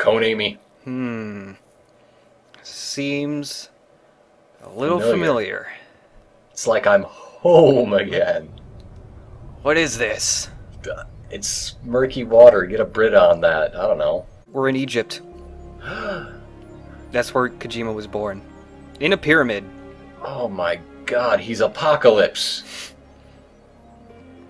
Kone me. Seems a little familiar. It's like I'm home again. What is this? It's murky water. Get a Brit on that. I don't know. We're in Egypt. That's where Kojima was born. In a pyramid. Oh my god, he's Apocalypse.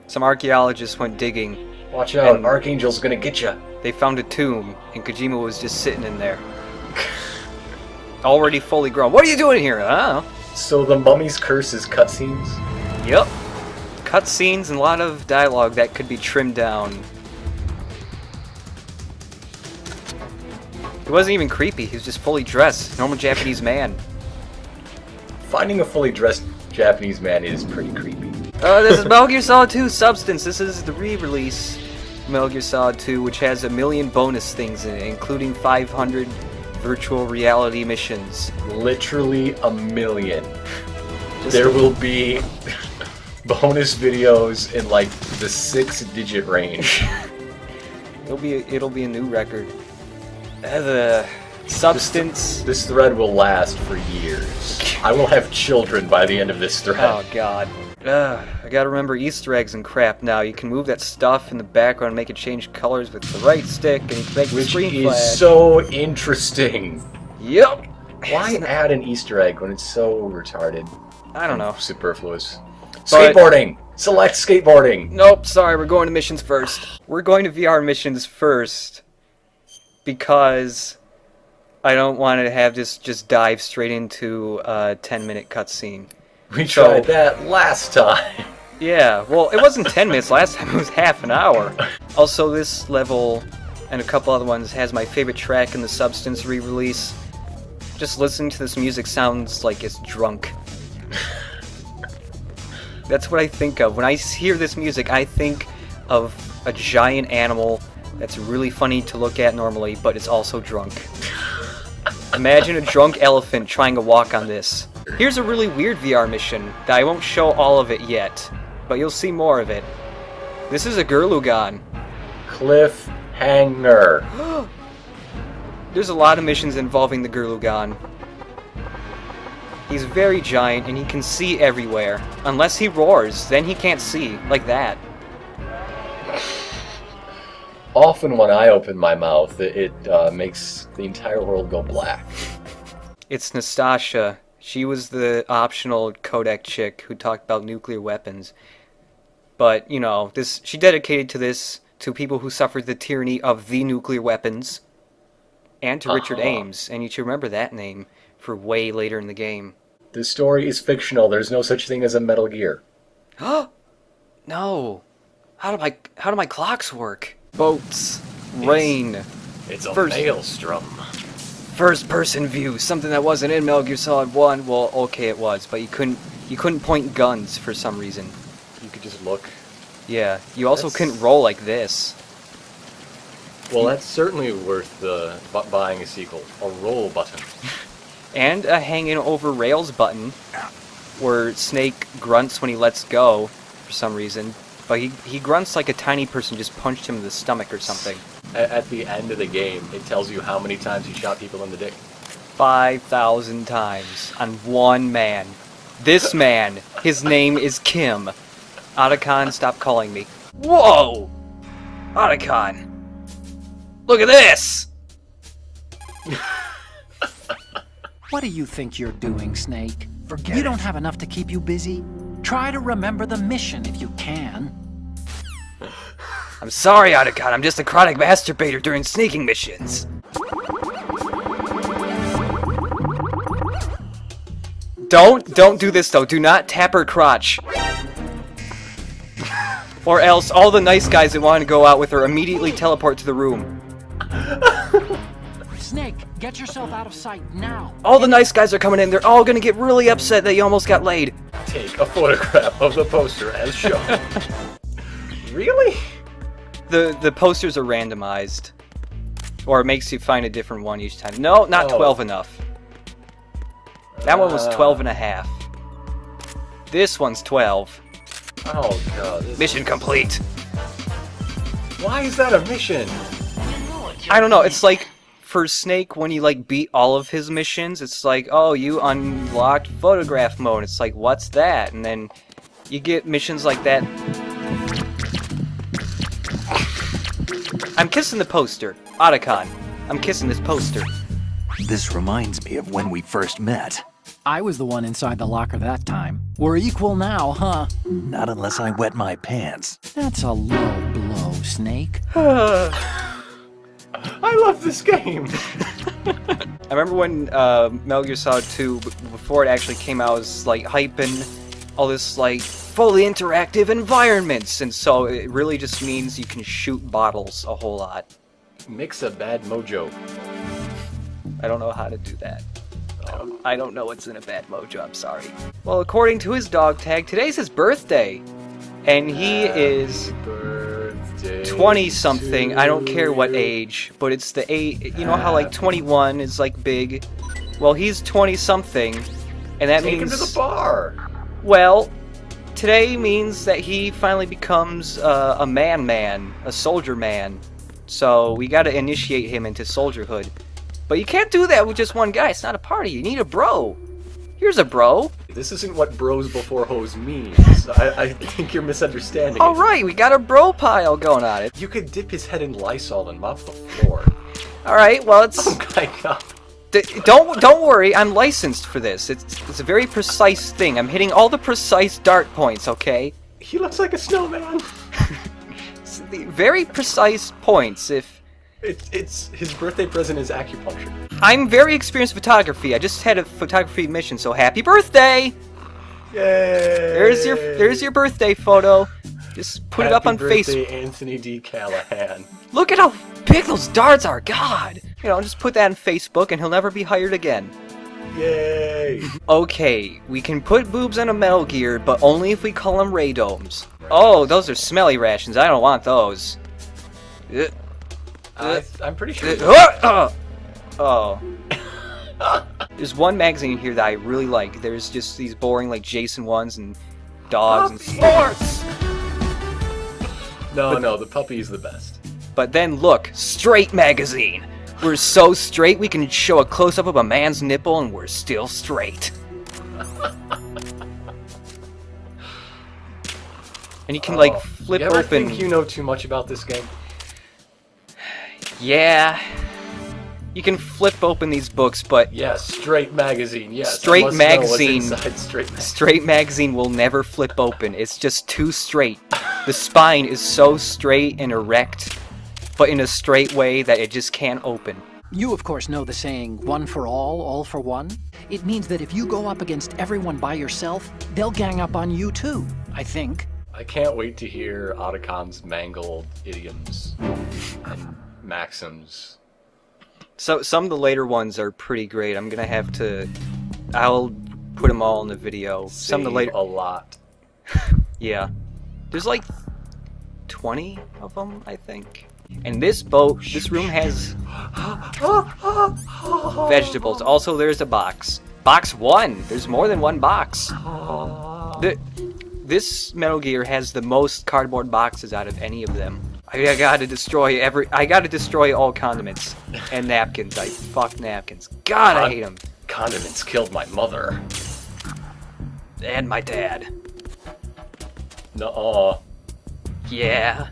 Some archaeologists went digging. Watch out, Archangel's gonna get you. They found a tomb, and Kojima was just sitting in there. Already fully grown. What are you doing here? I don't know. So the mummy's curse is cutscenes? Yep. Cutscenes and a lot of dialogue that could be trimmed down. He wasn't even creepy, he was just fully dressed. Normal Japanese man. Finding a fully dressed Japanese man is pretty creepy. This is Metal Gear Solid 2 Substance. This is the re-release Metal Gear Solid 2, which has a million bonus things in it, including 500 virtual reality missions. Literally a million. There will be bonus videos in like the 6-digit range. It'll be a new record. The Substance. This thread will last for years. I will have children by the end of this thread. Oh god. I gotta remember Easter eggs and crap now. You can move that stuff in the background and make it change colors with the right stick, and you can make the screen flash. Which is so interesting. Yep. Why add an Easter egg when it's so retarded? I don't know. Superfluous. Skateboarding! Select skateboarding! Nope, sorry, we're going to missions first. We're going to VR missions first. Because I don't want to have this just dive straight into a 10-minute cutscene. We tried that last time. Yeah, well, it wasn't 10 minutes last time, it was half an hour. Also, this level and a couple other ones has my favorite track in the Substance re-release. Just listening to this music sounds like it's drunk. That's what I think of. When I hear this music, I think of a giant animal that's really funny to look at normally, but it's also drunk. Imagine a drunk elephant trying to walk on this. Here's a really weird VR mission that I won't show all of it yet, but you'll see more of it. This is a Gurlugan. Cliffhanger. There's a lot of missions involving the Gurlugan. He's very giant and he can see everywhere. Unless he roars, then he can't see, like that. Often when I open my mouth, it makes the entire world go black. It's Nastasha. She was the optional codec chick who talked about nuclear weapons. But, you know, she dedicated this to people who suffered the tyranny of the nuclear weapons. And to Richard Ames. And you should remember that name for way later in the game. This story is fictional. There's no such thing as a Metal Gear. No. How do my clocks work? Boats, rain. It's a maelstrom. First-person view, something that wasn't in Metal Gear Solid 1. Well, okay, it was, but you couldn't point guns for some reason. You could just look. Yeah, you also couldn't roll like this. Well, that's certainly worth buying a sequel. A roll button. And a hanging over rails button, where Snake grunts when he lets go, for some reason. But he grunts like a tiny person just punched him in the stomach or something. At the end of the game, it tells you how many times he shot people in the dick. 5,000 times on one man. This man, his name is Kim. Otacon, stop calling me. Whoa! Otacon! Look at this! What do you think you're doing, Snake? You don't have enough to keep you busy? Try to remember the mission if you can. I'm sorry, Otacon. I'm just a chronic masturbator during sneaking missions. Don't do this though. Do not tap her crotch. Or else all the nice guys that want to go out with her immediately teleport to the room. Snake, get yourself out of sight now. All the nice guys are coming in. They're all gonna get really upset that you almost got laid. Take a photograph of the poster as shown. Really? The posters are randomized. Or it makes you find a different one each time. No, not 12 enough. That one was 12 and a half. This one's 12. Oh god. Mission complete. Why is that a mission? I don't know, it's like for Snake, when you like beat all of his missions, it's like, oh, you unlocked photograph mode. It's like, what's that? And then you get missions like that. I'm kissing the poster. Otacon, I'm kissing this poster. This reminds me of when we first met. I was the one inside the locker that time. We're equal now, huh? Not unless I wet my pants. That's a low blow, Snake. I love this game. I remember when Metal Gear Solid 2, before it actually came out, was like hyping all this like fully interactive environments, and so it really just means you can shoot bottles a whole lot. Mix a bad mojo. I don't know how to do that. I don't know what's in a bad mojo, I'm sorry. Well, according to his dog tag, today's his birthday. And he is 20-something, I don't care what age, but it's the age, you know how like 21 is like big? Well, he's 20-something, and that Take means... him to the bar! Well, today means that he finally becomes a man, a soldier man. So we gotta initiate him into soldierhood. But you can't do that with just one guy. It's not a party. You need a bro. Here's a bro. This isn't what bros before hoes means. I think you're misunderstanding All it. right, we got a bro pile going on it. You could dip his head in Lysol and mop the floor. All right, well it's. Oh my god. Don't worry. I'm licensed for this. It's a very precise thing. I'm hitting all the precise dart points. Okay. He looks like a snowman. It's the very precise points. If. It's his birthday present is acupuncture. I'm very experienced in photography. I just had a photography mission, so happy birthday! Yay! There's your birthday photo. Just put it up on Facebook. Anthony D. Callahan. Look at how big those darts are. God, you know, just put that on Facebook, and he'll never be hired again. Yay! Okay, we can put boobs on a Metal Gear, but only if we call them Raydomes. Oh, those are smelly rations. I don't want those. I'm pretty sure. Oh. There's one magazine in here that I really like. There's just these boring, like, Jason ones and dogs and sports. No, the puppy's the best. But then look, Straight magazine. We're so straight we can show a close-up of a man's nipple and we're still straight. And you can, like, flip you ever open... think you know too much about this game? Yeah. You can flip open these books, but... Yes, Straight magazine, yes. Straight magazine. Straight magazine. Straight magazine will never flip open. It's just too straight. The spine is so straight and erect, but in a straight way that it just can't open. You, of course, know the saying, one for all for one? It means that if you go up against everyone by yourself, they'll gang up on you too, I think. I can't wait to hear Otacon's mangled idioms and maxims. So some of the later ones are pretty great. I'm gonna have to... I'll put them all in the video. Some of the later... a lot. Yeah. There's like 20 of them, I think. And this room has vegetables. Also, there's a box. Box 1! There's more than one box. This Metal Gear has the most cardboard boxes out of any of them. I gotta destroy all condiments and napkins. I fuck napkins. God, I hate them. Condiments killed my mother. And my dad. Nuh-uh. Yeah.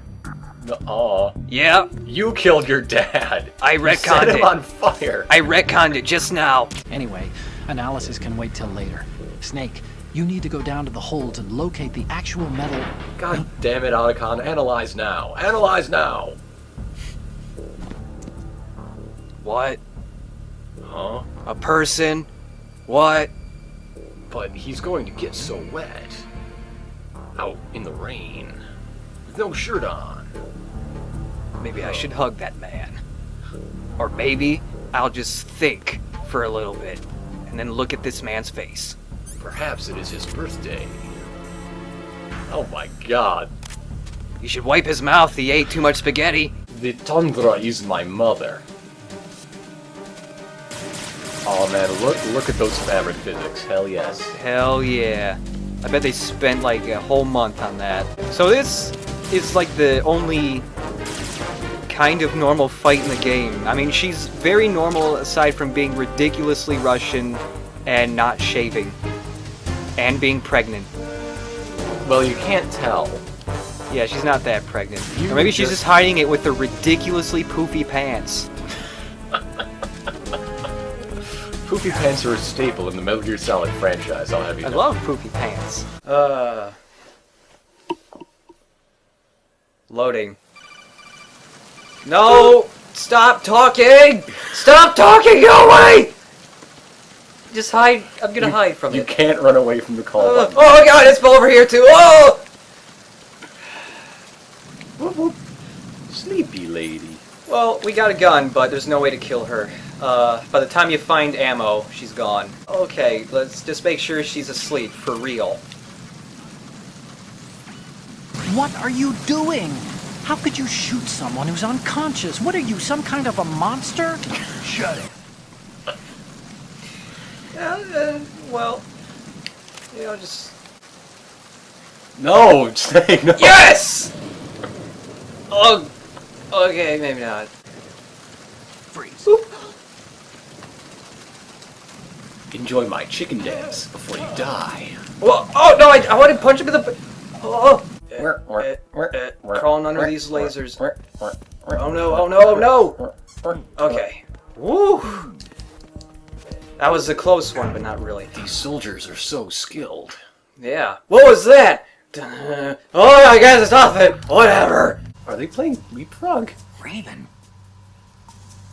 Nuh-uh. Yeah. You killed your dad. I retconned set him it. on fire. I retconned it just now. Anyway, analysis can wait till later. Snake, you need to go down to the holds and locate the actual metal... God damn it, Otacon. Analyze now. Analyze now. What? Huh? A person? What? But he's going to get so wet. Out in the rain. With no shirt on. Maybe I should hug that man. Or maybe I'll just think for a little bit and then look at this man's face. Perhaps it is his birthday. Oh my god. You should wipe his mouth, he ate too much spaghetti. The tundra is my mother. Oh man, look at those fabric physics. Hell yes. Hell yeah. I bet they spent like a whole month on that. So this is like the only kind of normal fight in the game. I mean, she's very normal aside from being ridiculously Russian and not shaving. And being pregnant. Well, you can't tell. Yeah, she's not that pregnant. Or maybe she's just hiding it with her ridiculously poofy pants. Poofy pants are a staple in the Metal Gear Solid franchise, I'll have you know. I love poofy pants. Loading. No! Stop talking! Stop talking! Go away! Just hide. I'm gonna hide from it. You can't run away from the call button. Oh my god, it's over here too! Oh! Whoop, whoop. Sleepy lady. Well, we got a gun, but there's no way to kill her. By the time you find ammo, she's gone. Okay, let's just make sure she's asleep, for real. What are you doing? How could you shoot someone who's unconscious? What are you, some kind of a monster? Shut it. Well, you know, just... No, Snake, no. Yes! Oh, okay, maybe not. Freeze. Oop. Enjoy my chicken dance before you die. Well, oh no, I want to punch him in the... Oh! Crawling under these lasers. Oh no, oh no, oh no! Okay. Woo! That was a close one, but not really. These soldiers are so skilled. Yeah. What was that? Oh, I guess stop it! Whatever! Are they playing Leapfrog? Raven.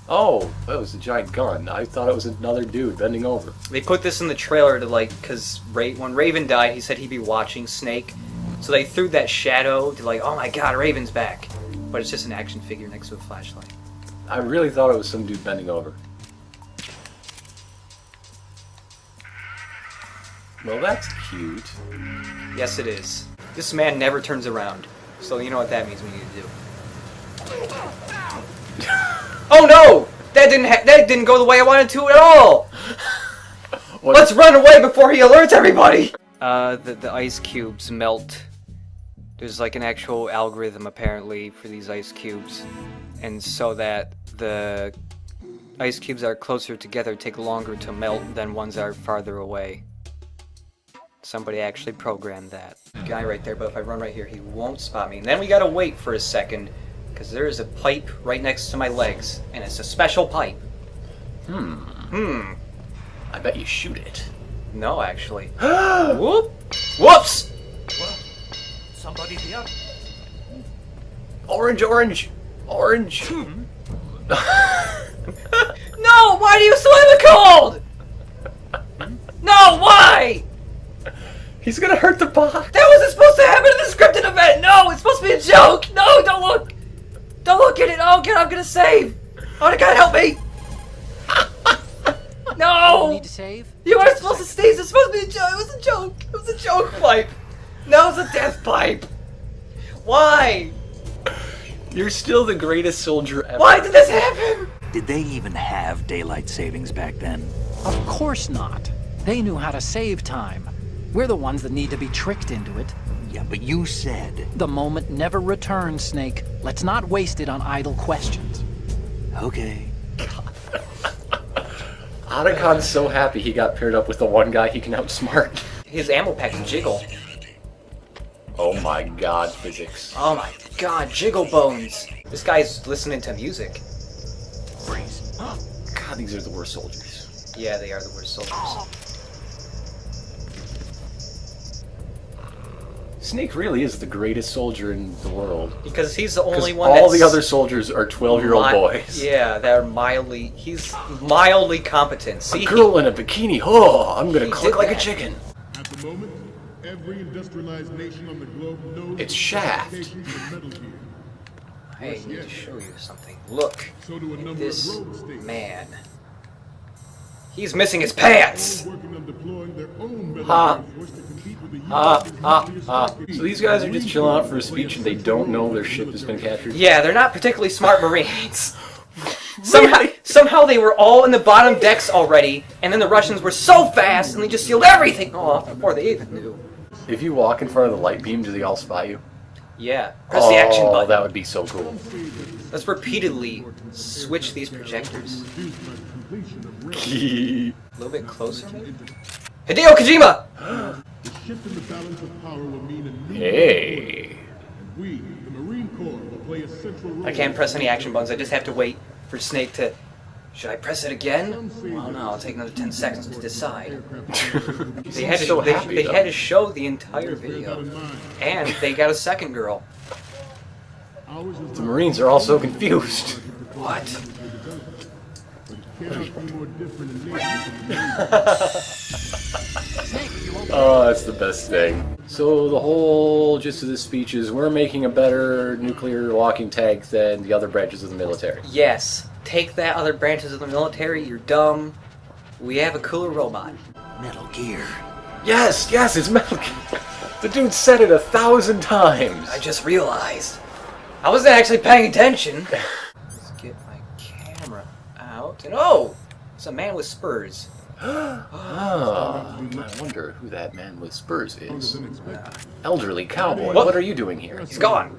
Oh, that was a giant gun. I thought it was another dude bending over. They put this in the trailer to, like, because when Raven died, he said he'd be watching Snake. So they threw that shadow to, like, oh my god, Raven's back. But it's just an action figure next to a flashlight. I really thought it was some dude bending over. Well, that's cute. Yes, it is. This man never turns around. So you know what that means we need to do. Oh no! That didn't go the way I wanted to at all! What? Let's run away before he alerts everybody! The ice cubes melt. There's like an actual algorithm apparently for these ice cubes. And so that the ice cubes that are closer together take longer to melt than ones that are farther away. Somebody actually programmed that. Guy right there, but if I run right here, he won't spot me. And then we gotta wait for a second, because there is a pipe right next to my legs, and it's a special pipe. I bet you shoot it. No, actually. Whoop! Whoops! Somebody here? Orange, orange, orange. No! Why do you still have it cold? No, why? He's gonna hurt the box. That wasn't supposed to happen in the scripted event! No, it's supposed to be a joke! No, don't look! Don't look at it! Oh god, I'm gonna save! Oh god, help me! No! You need to save? You are supposed to stay. It's supposed to be a joke. It was a joke. It was a joke pipe. Now it's a death pipe. Why? You're still the greatest soldier ever. Why did this happen? Did they even have daylight savings back then? Of course not. They knew how to save time. We're the ones that need to be tricked into it. Yeah, but you said... The moment never returns, Snake. Let's not waste it on idle questions. Okay. Otacon's so happy he got paired up with the one guy he can outsmart. His ammo packs jiggle. Oh my god, physics. Oh my god, jiggle bones. This guy's listening to music. Freeze. God, these are the worst soldiers. Yeah, they are the worst soldiers. Snake really is the greatest soldier in the world. Because he's the only 'Cause one all that's... the other soldiers are 12-year-old boys. Yeah, they're mildly... He's mildly competent. See, A girl in a bikini. Oh, I'm gonna He click did like that. a chicken. At the moment, every industrialized nation on the globe knows It's the Shaft. implications of Metal Gear. Hey, I need to show you something. Look So do a at number this of rogue states. man. He's missing his pants! All working on deploying their own Metal Ha. Gear Force to compete with the US So these guys are just chilling out for a speech and they don't know their ship has been captured? Yeah, they're not particularly smart Marines. Somehow they were all in the bottom decks already, and then the Russians were so fast and they just sealed everything off before they even knew. If you walk in front of the light beam, do they all spot you? Yeah. Press the action button. That would be so cool. Let's repeatedly switch these projectors. A little bit closer to me. Hideo Kojima! The shift in the balance of power will mean a new Hey. and we, the Marine Corps, will play a central role. I can't press any action buttons. I just have to wait for Snake to... Should I press it again? Well, no, it'll take another 10 seconds to decide. They had to, they had to show the entire video. And they got a second girl. The Marines are all so confused. What? Oh, that's the best thing. So the whole gist of this speech is we're making a better nuclear walking tank than the other branches of the military. Yes. Take that, other branches of the military. You're dumb. We have a cooler robot. Metal Gear. Yes, it's Metal Gear. The dude said it 1,000 times. I just realized. I wasn't actually paying attention. Let's get my camera out. And oh! It's a man with spurs. I wonder who that man with spurs is. Elderly cowboy. What are you doing here? He's gone.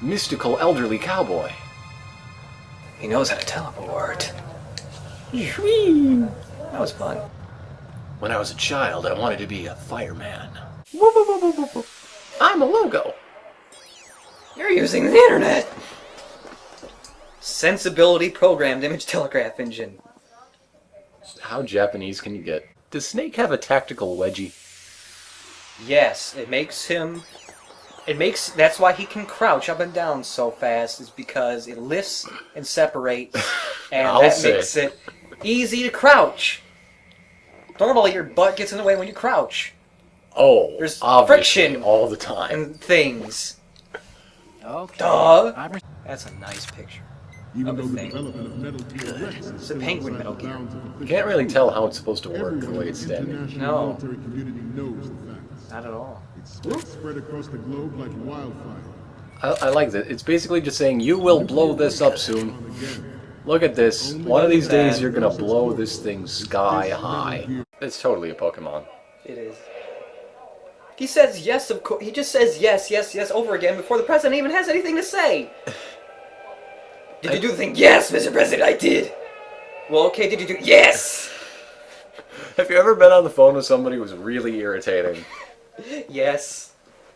Mystical elderly cowboy. He knows how to teleport. That was fun. When I was a child, I wanted to be a fireman. I'm a logo. You're using the internet. Sensibility programmed image telegraph engine. How Japanese can you get? Does Snake have a tactical wedgie? Yes, it makes him... That's why he can crouch up and down so fast, is because it lifts and separates, and makes it easy to crouch. Normally your butt gets in the way when you crouch. Oh, there's friction all the time. And things. Okay. Duh. That's a nice picture. Even of though a the thing. development of Metal Gear Rex It's a penguin Metal Gear. You can't really tell how it's supposed to work the way it's standing. No. military community knows the facts. Not at all. It's spread across the globe like wildfire. I like that. It's basically just saying, you will blow this up soon. Look at this. One of these days you're gonna blow this thing sky high. It's totally a Pokemon. It is. He says yes, of course. He just says yes, yes, yes over again before the president even has anything to say. Did you do the thing? Yes, Mr. President, I did. Well, okay, did you do... Yes! Have you ever been on the phone with somebody who was really irritating? Yes.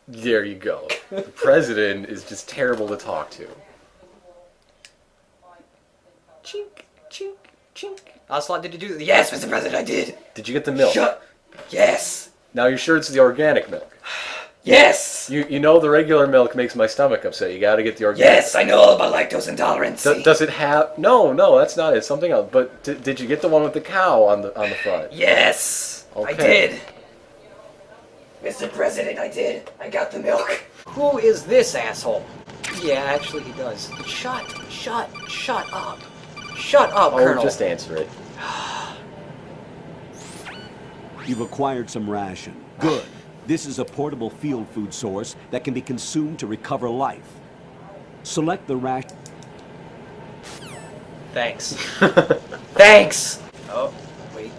There you go. The president is just terrible to talk to. Chink, chink, chink. Ocelot, did you do... Yes, Mr. President, I did. Did you get the milk? Shut... Yes. Now you're sure it's the organic milk? Yes! You know the regular milk makes my stomach upset. You gotta get the organic. Yes, I know all about lactose intolerance. Does it have... No, that's not it. Something else. But did you get the one with the cow on the front? Yes! Okay. I did. Mr. President, I did. I got the milk. Who is this asshole? Yeah, actually he does. Shut up. Shut up, Colonel. Just answer it. You've acquired some ration. Good. This is a portable field food source that can be consumed to recover life. Select the ration. Thanks. Thanks! Oh, wait.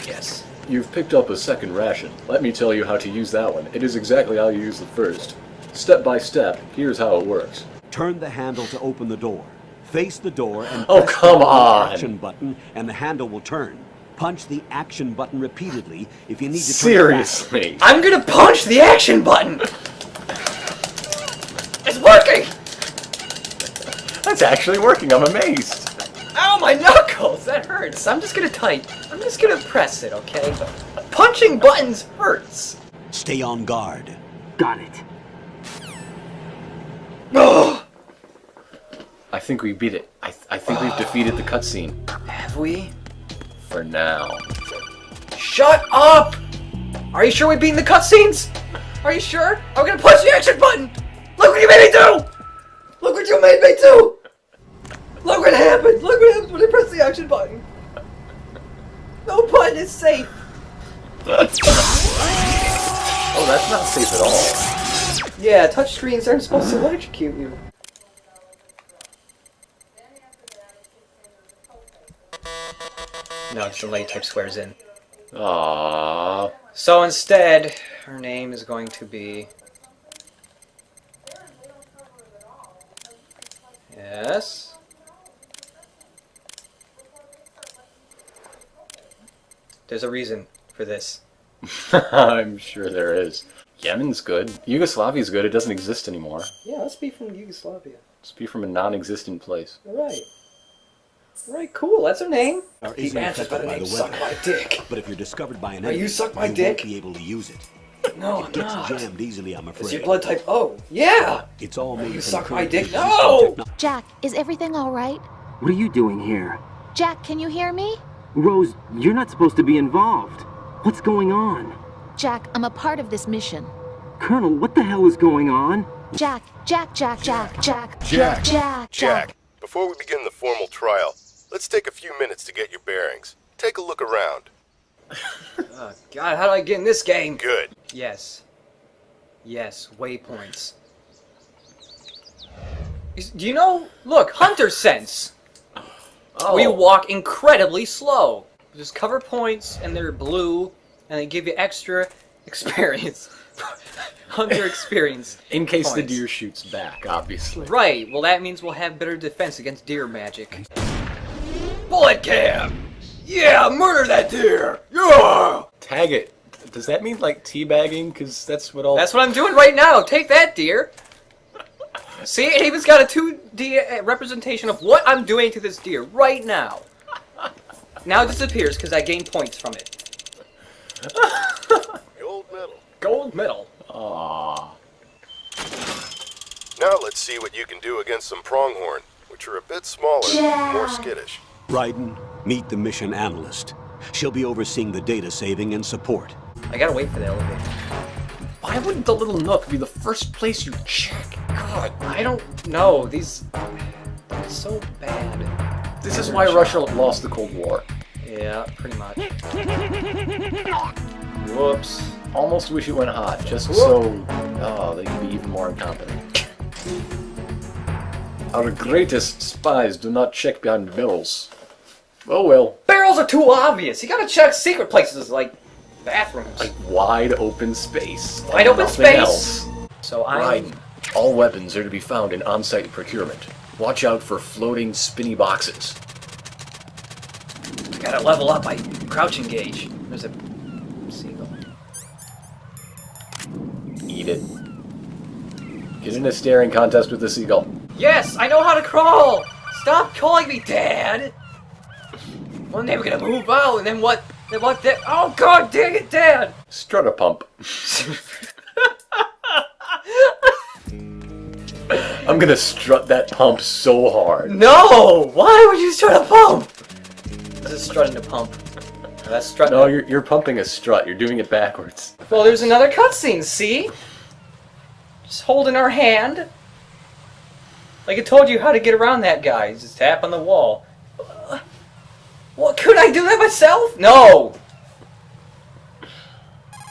Yes. You've picked up a second ration. Let me tell you how to use that one. It is exactly how you use the first. Step by step, here's how it works. Turn the handle to open the door. Face the door and Oh, press come the on! action button and the handle will turn. Punch the action button repeatedly if you need to turn Seriously? I'm gonna punch the action button! It's working! That's actually working. I'm amazed. Ow, my knuckles! That hurts. I'm just gonna type. I'm just gonna press it, okay? Punching buttons hurts. Stay on guard. Got it. Ugh. I think we beat it. I think we've defeated the cutscene. Have we? For now. Shut up! Are you sure we've beaten the cutscenes? Are you sure? I'm gonna punch the action button! Look what you made me do! Look what you made me do! Look what happened! Look what happens when I press the action button! No button is safe! Oh, that's not safe at all. Yeah, touchscreens aren't supposed to electrocute you. No, it's the late type squares in. Aww. So instead, her name is going to be Yes. There's a reason for this. I'm sure there is. Yemen's good. Yugoslavia's good. It doesn't exist anymore. Yeah, let's be from Yugoslavia. Let's be from a non-existent place. Alright. Alright, cool. That's her name. He answers by the name Suck My Dick. But if you're discovered by an Are enemy, you suck my you dick? won't be able to use it. No, I'm It gets not. jammed easily, I'm afraid. Is your blood type O? Yeah! It's all made You from suck my current dick? existing No! techno- Jack, is everything all right? What are you doing here? Jack, can you hear me? Rose, you're not supposed to be involved. What's going on? Jack, I'm a part of this mission. Colonel, what the hell is going on? Jack. Jack, before we begin the formal trial, let's take a few minutes to get your bearings. Take a look around. Oh, God, how do I get in this game? Good. Yes. Yes, waypoints. Do you know? Look, hunter sense. Oh. We walk incredibly slow. Just cover points, and they're blue, and they give you extra experience. Hunter experience. In case the points. deer shoots back, obviously. Right, well that means we'll have better defense against deer magic. Bullet cam! Yeah, murder that deer! Yeah! Tag it. Does that mean like teabagging? Because that's what all... That's what I'm doing right now. Take that, deer. See, it even's got a 2D representation of what I'm doing to this deer right now. Now it disappears because I gain points from it. Gold medal. Gold medal. Aww. Now let's see what you can do against some pronghorn, which are a bit smaller, more skittish. Raiden, meet the mission analyst. She'll be overseeing the data saving and support. I gotta wait for the elevator. Why wouldn't the little nook be the first place you check? God, I don't know. These... They're so bad. This is why Russia lost the Cold War. Yeah, pretty much. Whoops. Almost wish it went hot, just so... Oh, they could be even more incompetent. Our greatest spies do not check behind barrels. Oh well. Barrels are too obvious. You gotta check secret places like bathrooms. Like wide open space. Wide open Nothing space. else. So Raiden, all weapons are to be found in on-site procurement. Watch out for floating spinny boxes. Gotta level up by crouch engage. There's a seagull. Eat it. Get in a staring contest with the seagull. Yes, I know how to crawl! Stop calling me Dad! One day we're gonna move out, and then what? Then what? Oh God, dang it, Dad! Strut a pump. I'm gonna strut that pump so hard. No! Why would you strut a pump? This is strutting a pump. That's strutting. No, you're pumping a strut. You're doing it backwards. Well, there's another cutscene. See? Just holding our hand. Like I told you how to get around that guy. Just tap on the wall. What? Could I do that myself? No.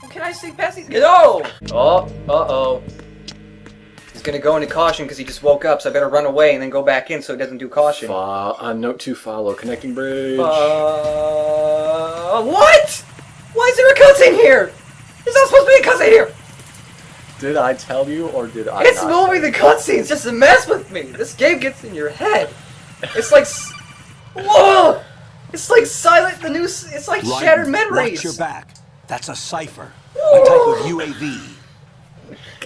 Can I sneak past these? No. Oh. Uh-oh. He's gonna go into caution because he just woke up, so I better run away and then go back in so he doesn't do caution. Note 2 follow. Connecting bridge. What? Why is there a cutscene here? There's not supposed to be a cutscene here. Did I tell you, or did I It's not moving the tell you? cutscenes just to mess with me. This game gets in your head. It's like, whoa! It's like silent. It's like Raiden, shattered memories. Watch your back. That's a cipher. A type of UAV.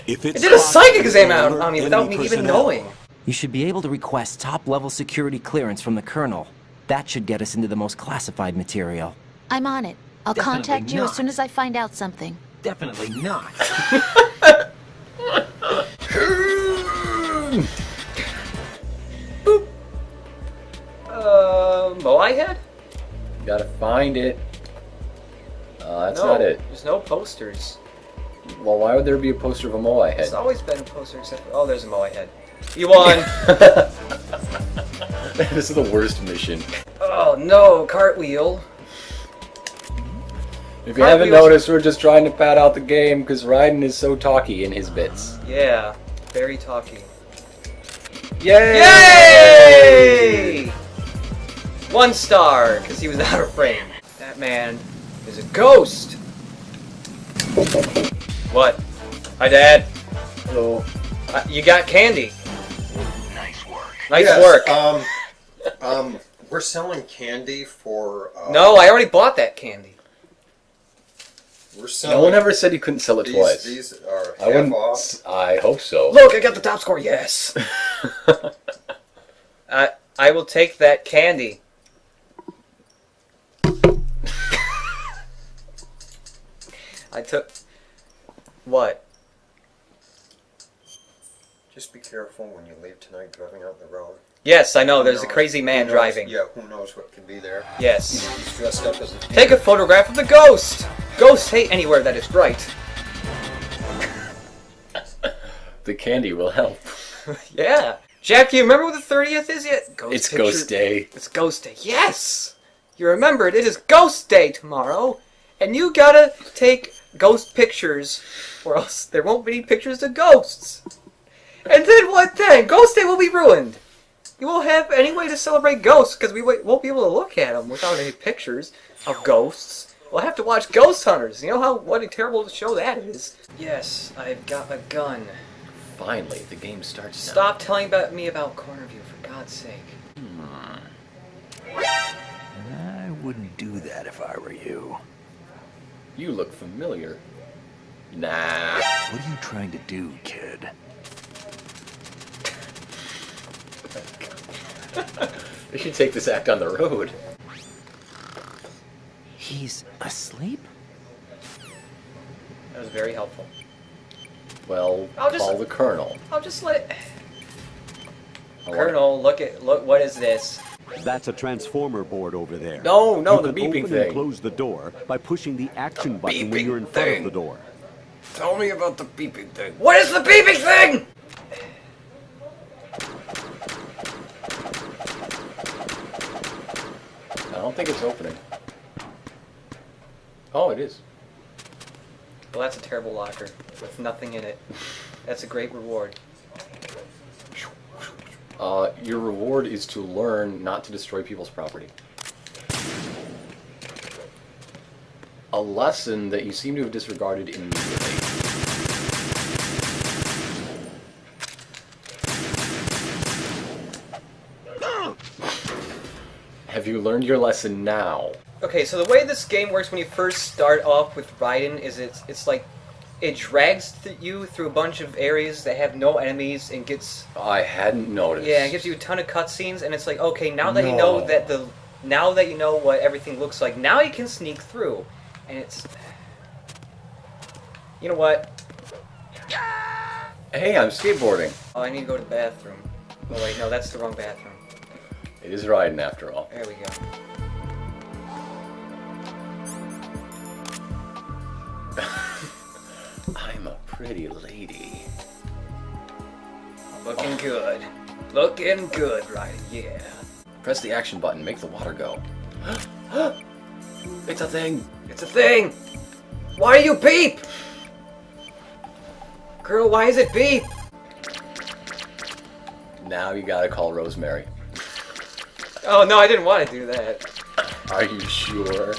If It did a psychic exam on me without me even knowing. You should be able to request top-level security clearance from the Colonel. That should get us into the most classified material. I'm on it. I'll Definitely contact you not. as soon as I find out something. Definitely not. Boop. Moai head? You gotta find it. That's No, not it. There's no posters. Well, why would there be a poster of a Moai head? There's always been a poster except for... Oh, there's a Moai head. You won! This is the worst mission. Oh no, cartwheel. If you haven't noticed, we're just trying to pad out the game because Raiden is so talky in his bits. Yeah, very talky. Yay! Yay! 1 star, because he was out of frame. That man is a ghost. What? Hi, Dad. Hello. You got candy. Nice work. Nice Yes, work. We're selling candy for... no, I already bought that candy. We're selling... No one ever said you couldn't sell it twice. These are I wouldn't. off. I hope so. Look, I got the top score. Yes. I will take that candy. I took... What? Just be careful when you leave tonight driving out the road. Yes, I know. Who There's a knows- crazy man who knows- driving. Yeah, who knows what could be there. Yes. He's dressed up as a... Take a photograph of the ghost! Ghosts hate anywhere that is bright. The candy will help. Yeah. Jack, do you remember what the 30th is yet? It's Ghost Day. It's Ghost Day. Yes! You remembered. It is Ghost Day tomorrow. And you gotta take ghost pictures, or else there won't be any pictures of ghosts. And then what then? Ghost Day will be ruined. You won't have any way to celebrate ghosts because we won't be able to look at them without any pictures of ghosts. We'll have to watch Ghost Hunters. You know what a terrible show that is. Yes, I've got a gun. Finally, the game starts now. Stop telling me about corner view, for God's sake. I wouldn't do that if I were you. You look familiar. Nah. What are you trying to do, kid? We should take this act on the road. He's asleep? That was very helpful. Well, call the Colonel. I'll just let it... Colonel, look, what is this? That's a transformer board over there. No, You the can beeping open thing. and close the door by pushing the action button when you're in front of the door. Tell me about the beeping thing. What is the beeping thing?! I don't think it's opening. Oh, it is. Well, that's a terrible locker with nothing in it. That's a great reward. Your reward is to learn not to destroy people's property. A lesson that you seem to have disregarded immediately. Have you learned your lesson now? Okay, so the way this game works when you first start off with Raiden is it's like it drags you through a bunch of areas that have no enemies and gets... I hadn't noticed. Yeah, it gives you a ton of cutscenes, and it's like, okay, now that you know that now that you know what everything looks like, now you can sneak through, and it's... You know what? Hey, I'm skateboarding. Oh, I need to go to the bathroom. Oh wait, no, that's the wrong bathroom. It is Raiden after all. There we go. I'm a pretty lady. Looking good. Looking good, right? Yeah. Press the action button, make the water go. It's a thing! It's a thing! Why do you beep? Girl, why is it beep? Now you gotta call Rosemary. Oh no, I didn't want to do that. Are you sure?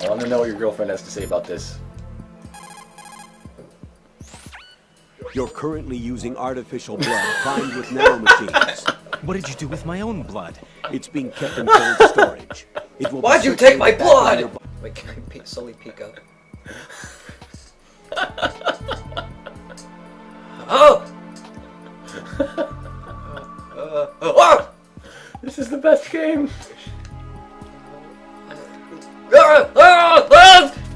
I want to know what your girlfriend has to say about this. You're currently using artificial blood primed with nanomachines. What did you do with my own blood? It's being kept in cold storage. It will Why'd be you take my circulated back in your blood? Wait, can I slowly peek up? Oh! Oh! This is the best game!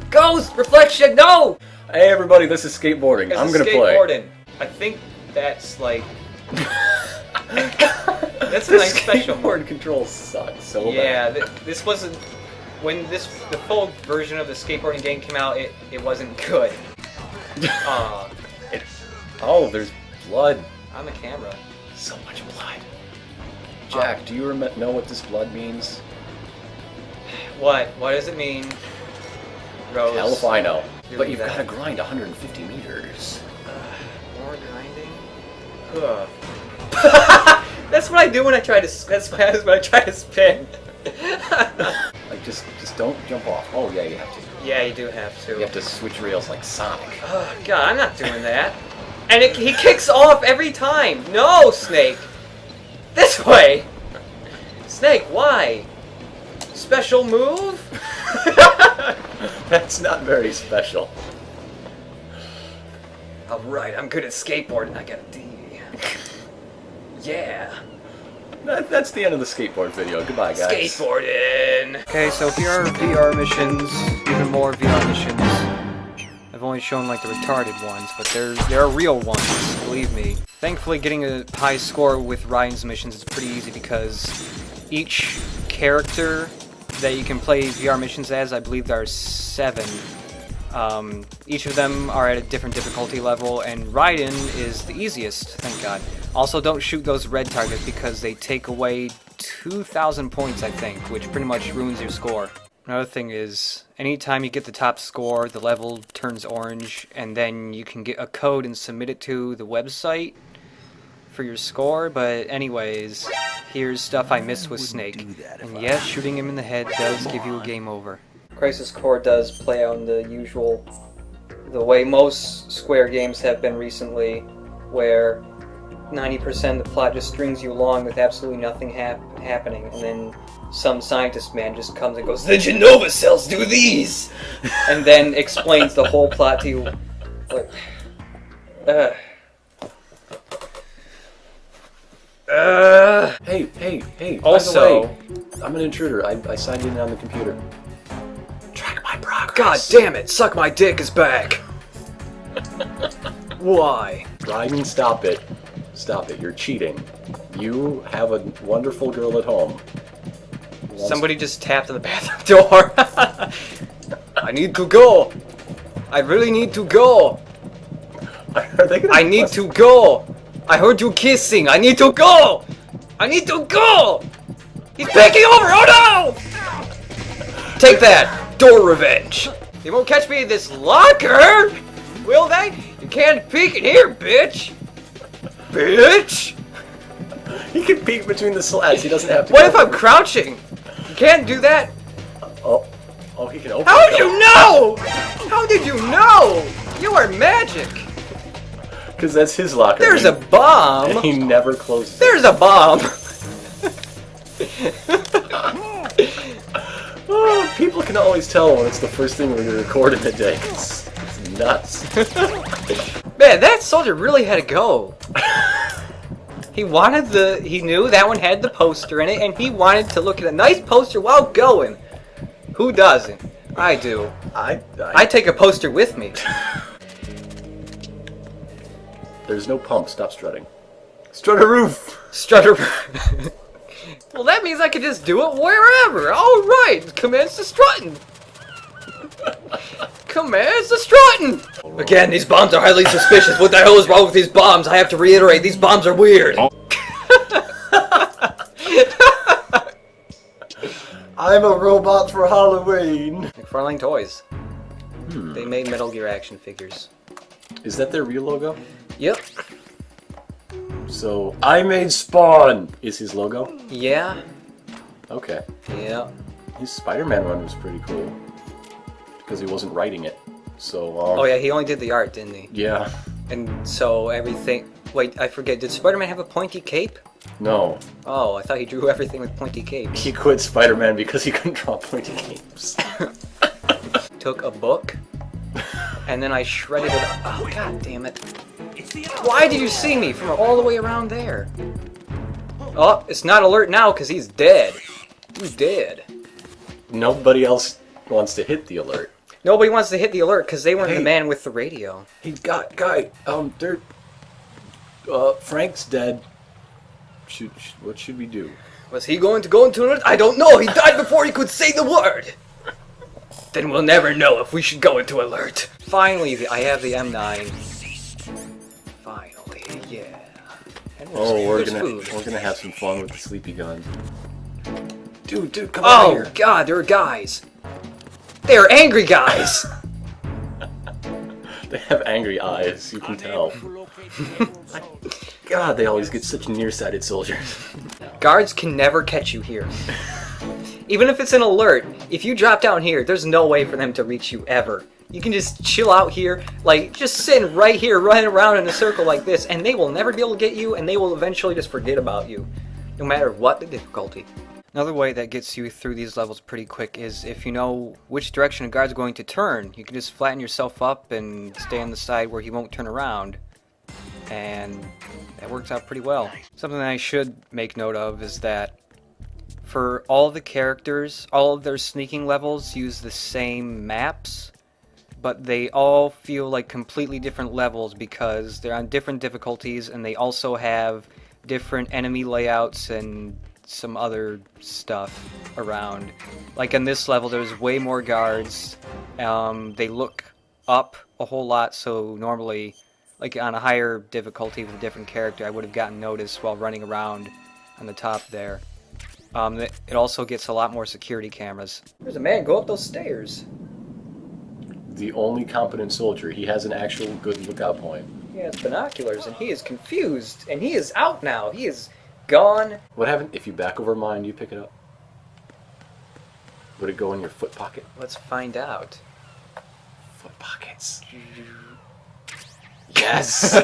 Ghost! Reflection! No! Hey everybody, this is skateboarding. I'm gonna play. Skateboarding. I think that's like... that's a nice special Skateboard mode. controls suck so Yeah, bad. this wasn't... When the full version of the skateboarding game came out, it wasn't good. Oh, there's blood. On the camera. So much blood. Jack, do you know what this blood means? What? What does it mean? Rose. Hell if I know. Do But you've that. got to grind 150 meters. More grinding? Ugh. That's what I do when I try to... That's when I try to spin. Like, just don't jump off. Oh, yeah, you have to. Yeah, you do have to. You have to switch rails like Sonic. Oh, God, I'm not doing that. And he kicks off every time. No, Snake. This way! Snake, why? Special move? That's not very special. Alright, I'm good at skateboarding. I got a D. Yeah. That's the end of the skateboard video. Goodbye, guys. Skateboarding! Okay, so here are VR missions. Even more VR missions. I've only shown like the retarded ones, but there are real ones, believe me. Thankfully, getting a high score with Ryan's missions is pretty easy because each character that you can play VR missions as, I believe there are 7. Each of them are at a different difficulty level, and Raiden is the easiest, thank God. Also, don't shoot those red targets because they take away 2,000 points, I think, which pretty much ruins your score. Another thing is, anytime you get the top score, the level turns orange, and then you can get a code and submit it to the website for your score. But anyways, here's stuff I missed with Snake. And yes, shooting him in the head does give you a game over. Crisis Core does play out in the way most Square games have been recently, where 90% of the plot just strings you along with absolutely nothing happening, and then some scientist man just comes and goes, "The Genova cells do these!" and then explains the whole plot to you. Like, Hey, also, by the way, I'm an intruder. I signed in on the computer. Track my progress. God damn it, Suck My Dick is back! Why? Ryan, stop it. Stop it, you're cheating. You have a wonderful girl at home. Somebody just tapped on the bathroom door. I need to go. I really need to go. I need to go. I heard you kissing. I need to go. I need to go. He's taking over. Oh no! Take that. Door revenge. They won't catch me in this locker. Will they? You can't peek in here, bitch. Bitch. He can peek between the slats. He doesn't have to. What if I'm crouching? You can't do that. Oh, he can open. How did you know? How did you know? You are magic. Because that's his locker. There's a bomb. And he never closes. There's a bomb. Oh, people can always tell when it's the first thing we're going to record in the day. It's nuts. Man, that soldier really had to go. He knew that one had the poster in it, and he wanted to look at a nice poster while going. Who doesn't? I do. I take a poster with me. There's no pump. Stop strutting. Strutter roof. Strutter. Well, that means I can just do it wherever. All right, commence the strutting. Commence the strutting. Again, these bombs are highly suspicious. What the hell is wrong with these bombs? I have to reiterate, these bombs are weird. I'm a robot for Halloween. McFarlane Toys. They made Metal Gear action figures. Is that their real logo? Yep. So, I made Spawn is his logo? Yeah. Okay. Yeah. His Spider-Man one was pretty cool. Because he wasn't writing it. So, oh yeah, he only did the art, didn't he? Yeah. And so everything... Wait, I forget. Did Spider-Man have a pointy cape? No. Oh, I thought he drew everything with pointy capes. He quit Spider-Man because he couldn't draw pointy capes. Took a book, and then I shredded it up. Oh, god damn it. Why did you see me from all the way around there? Oh, it's not alert now because he's dead. He's dead. Nobody else wants to hit the alert. Nobody wants to hit the alert because they weren't the man with the radio. He got, guy, Frank's dead. What should we do? Was he going to go into an alert? I don't know. He died before he could say the word. Then we'll never know if we should go into alert. Finally, I have the M9. Finally, yeah. Oh, we're gonna have some fun with the sleepy gun. Dude, come on here. Oh god, there are guys. They are angry guys. They have angry eyes, you can tell. God, they always get such nearsighted soldiers. Guards can never catch you here. Even if it's an alert, if you drop down here, there's no way for them to reach you ever. You can just chill out here, like, just sitting right here, running around in a circle like this, and they will never be able to get you, and they will eventually just forget about you. no matter what the difficulty. Another way that gets you through these levels pretty quick is if you know which direction a guard's going to turn, you can just flatten yourself up and stay on the side where he won't turn around. And that works out pretty well. Something that I should make note of is that for all the characters, all of their sneaking levels use the same maps, but they all feel like completely different levels because they're on different difficulties and they also have different enemy layouts and some other stuff around. Like in this level there's way more guards. They look up a whole lot, so normally like on a higher difficulty with a different character I would have gotten noticed while running around on the top there. It also gets a lot more security cameras. There's a man, go up those stairs. The only competent soldier. He has an actual good lookout point. He has binoculars and he is confused and he is out now. He is gone. What happened if you back over mine, you pick it up? Would it go in your foot pocket? Let's find out. Foot pockets. Yes!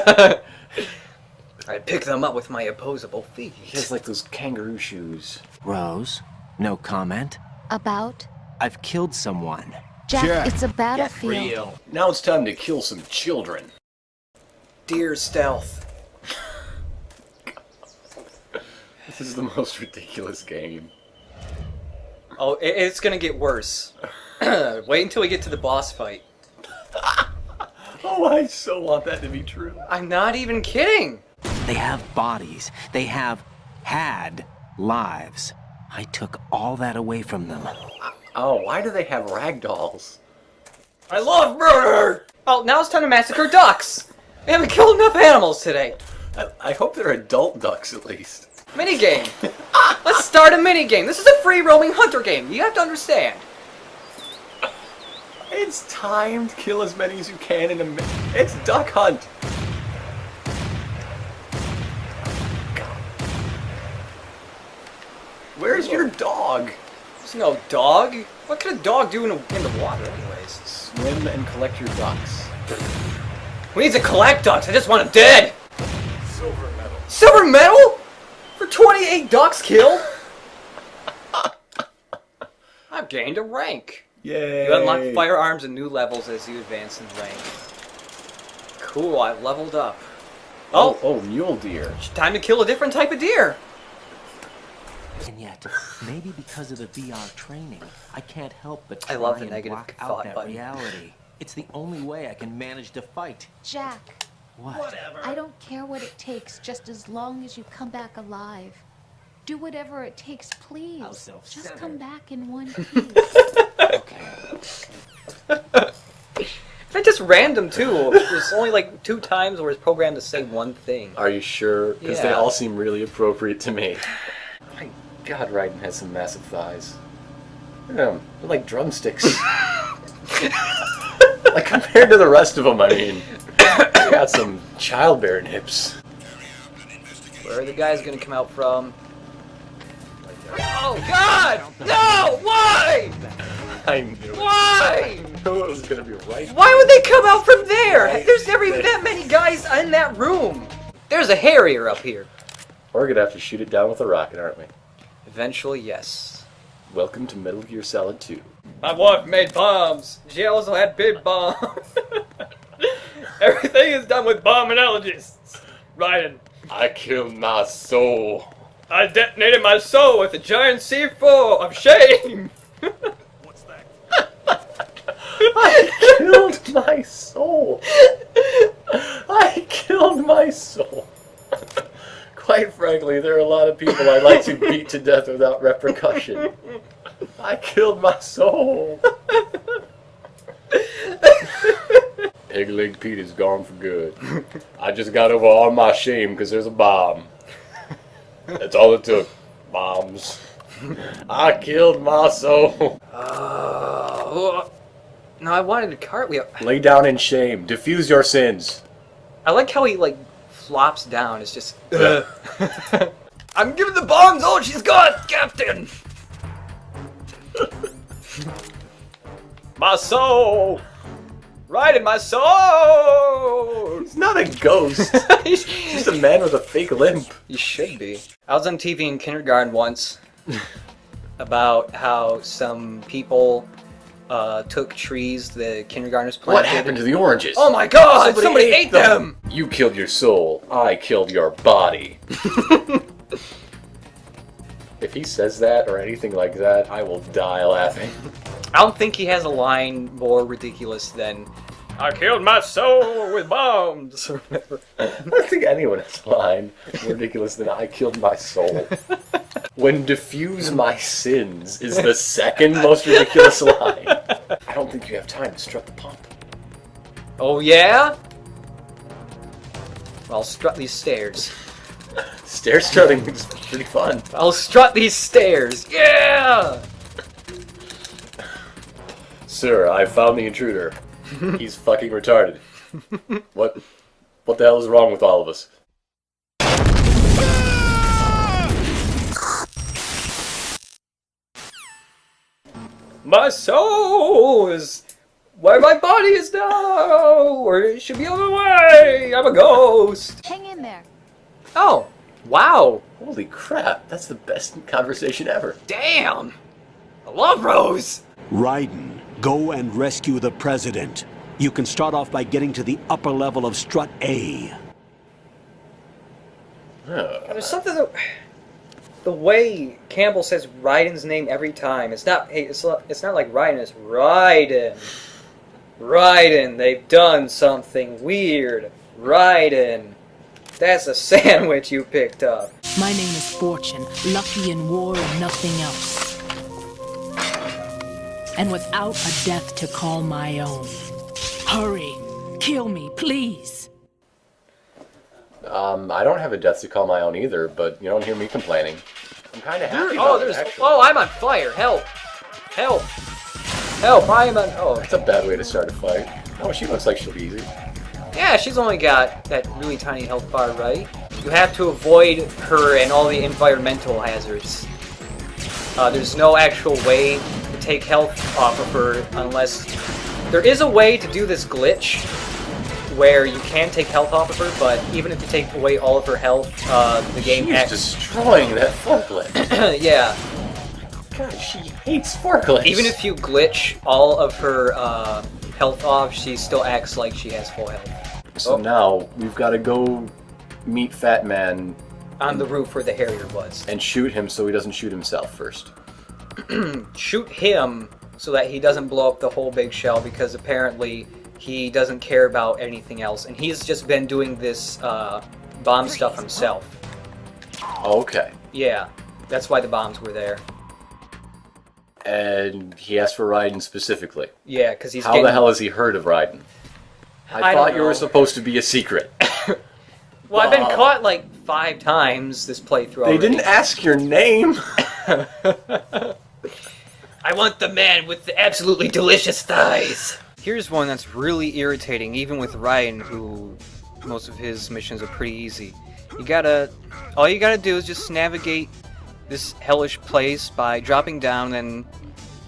I pick them up with my opposable feet. He has like those kangaroo shoes. Rose, no comment? About? I've killed someone. Jack, it's a battlefield. Now it's time to kill some children. Deer stealth. This is the most ridiculous game. Oh, it's gonna get worse. Wait until we get to the boss fight. Oh, I so want that to be true. I'm not even kidding. They have bodies. They have had lives. I took all that away from them. Oh, why do they have ragdolls? I love murder! Oh, now it's time to massacre ducks! We haven't killed enough animals today. I hope they're adult ducks at least. Minigame! Let's start a minigame! This is a free roaming hunter game, you have to understand. It's timed. Kill as many as you can in a minute. It's duck hunt. Where's your dog? There's no dog. What can a dog do in the water anyways? Swim and collect your ducks. We need to collect ducks, I just want them dead! Silver medal. Silver medal? For 28 ducks killed? I've gained a rank. Yay! You unlock firearms and new levels as you advance in rank. Cool, I've leveled up. Oh, mule deer. Time to kill a different type of deer. And yet, maybe because of the VR training, I can't help but I try love the and negative block out thought that button. reality. It's the only way I can manage to fight. Jack. What? I don't care what it takes, just as long as you come back alive. Do whatever it takes, please. Just come back in one piece. They're just random too. There's only like 2 times where it's programmed to say one thing. Are you sure? Because they Yeah. all seem really appropriate to me. My God, Raiden has some massive thighs. They're like drumsticks. Like compared to the rest of them, I mean, they got some childbearing hips. Where are the guys gonna come out from? Oh God! No! Why? I knew it. Why? I knew it was gonna be right. Why would they come out from there? There's never even that many guys in that room. There's a Harrier up here. We're gonna have to shoot it down with a rocket, aren't we? Eventually, yes. Welcome to Metal Gear Solid 2. My wife made bombs. She also had big bombs. Everything is done with bomb analogies. Raiden. I killed my soul. I detonated my soul with a giant C4 of shame. What's that? I killed my soul. I killed my soul. Quite frankly, there are a lot of people I'd like to beat to death without repercussion. I killed my soul. Pig Leg Pete is gone for good. I just got over all my shame because there's a bomb. That's all it took. Bombs. I killed my soul. No, I wanted a cartwheel. Lay down in shame. Diffuse your sins. I like how he like flops down. It's just. I'm giving the bombs all she's got, Captain. My soul. Raiden, my soul! He's not a ghost. He's just a man with a fake limp. He should be. I was on TV in kindergarten once about how some people took trees the kindergartners planted. What happened to the oranges? Oh my god! Somebody ate them! You killed your soul. I killed your body. If he says that or anything like that, I will die laughing. I don't think he has a line more ridiculous than I killed my soul with bombs. I don't think anyone has a line more ridiculous than I killed my soul. When diffuse my sins is the second most ridiculous line. I don't think you have time to strut the pump. Oh yeah? I'll strut these stairs. Stair strutting is pretty fun. I'll strut these stairs. Yeah! Sir, I found the intruder. He's fucking retarded. What the hell is wrong with all of us? My soul is where my body is now, or it should be on the way. I'm a ghost. Hang in there. Oh, wow. Holy crap, that's the best conversation ever. Damn. I love Rose. Raiden, go and rescue the president. You can start off by getting to the upper level of Strut A. There's something that... The way Campbell says Raiden's name every time, it's not like Raiden, it's Raiden. Raiden, they've done something weird. Raiden. That's a sandwich you picked up. My name is Fortune, lucky in war and nothing else. And without a death to call my own. Hurry, kill me, please. I don't have a death to call my own either, but you don't hear me complaining. I'm kind of happy about it, actually. Oh, I'm on fire. Help. Help. Help, I am on... Oh. That's a bad way to start a fight. Oh, she looks like she'll be easy. Yeah, she's only got that really tiny health bar, right? You have to avoid her and all the environmental hazards. There's no actual way to take health off of her unless... There is a way to do this glitch where you can take health off of her, but even if you take away all of her health, the game She's destroying that forklift. Yeah. God, she hates forklifts. Even if you glitch all of her health off, she still acts like she has full health. So now, we've got to go meet Fat Man... On the roof where the Harrier was. And shoot him so he doesn't shoot himself first. Shoot him so that he doesn't blow up the whole big shell, because apparently he doesn't care about anything else. And he's just been doing this bomb stuff himself. Okay. Yeah, that's why the bombs were there. And he asked for Raiden specifically. Yeah, because he's How the hell has he heard of Raiden? I thought you were supposed to be a secret. Well, I've been caught like 5 times this playthrough already. They didn't ask your name. I want the man with the absolutely delicious thighs. Here's one that's really irritating, even with Raiden, who most of his missions are pretty easy. All you gotta do is just navigate this hellish place by dropping down, and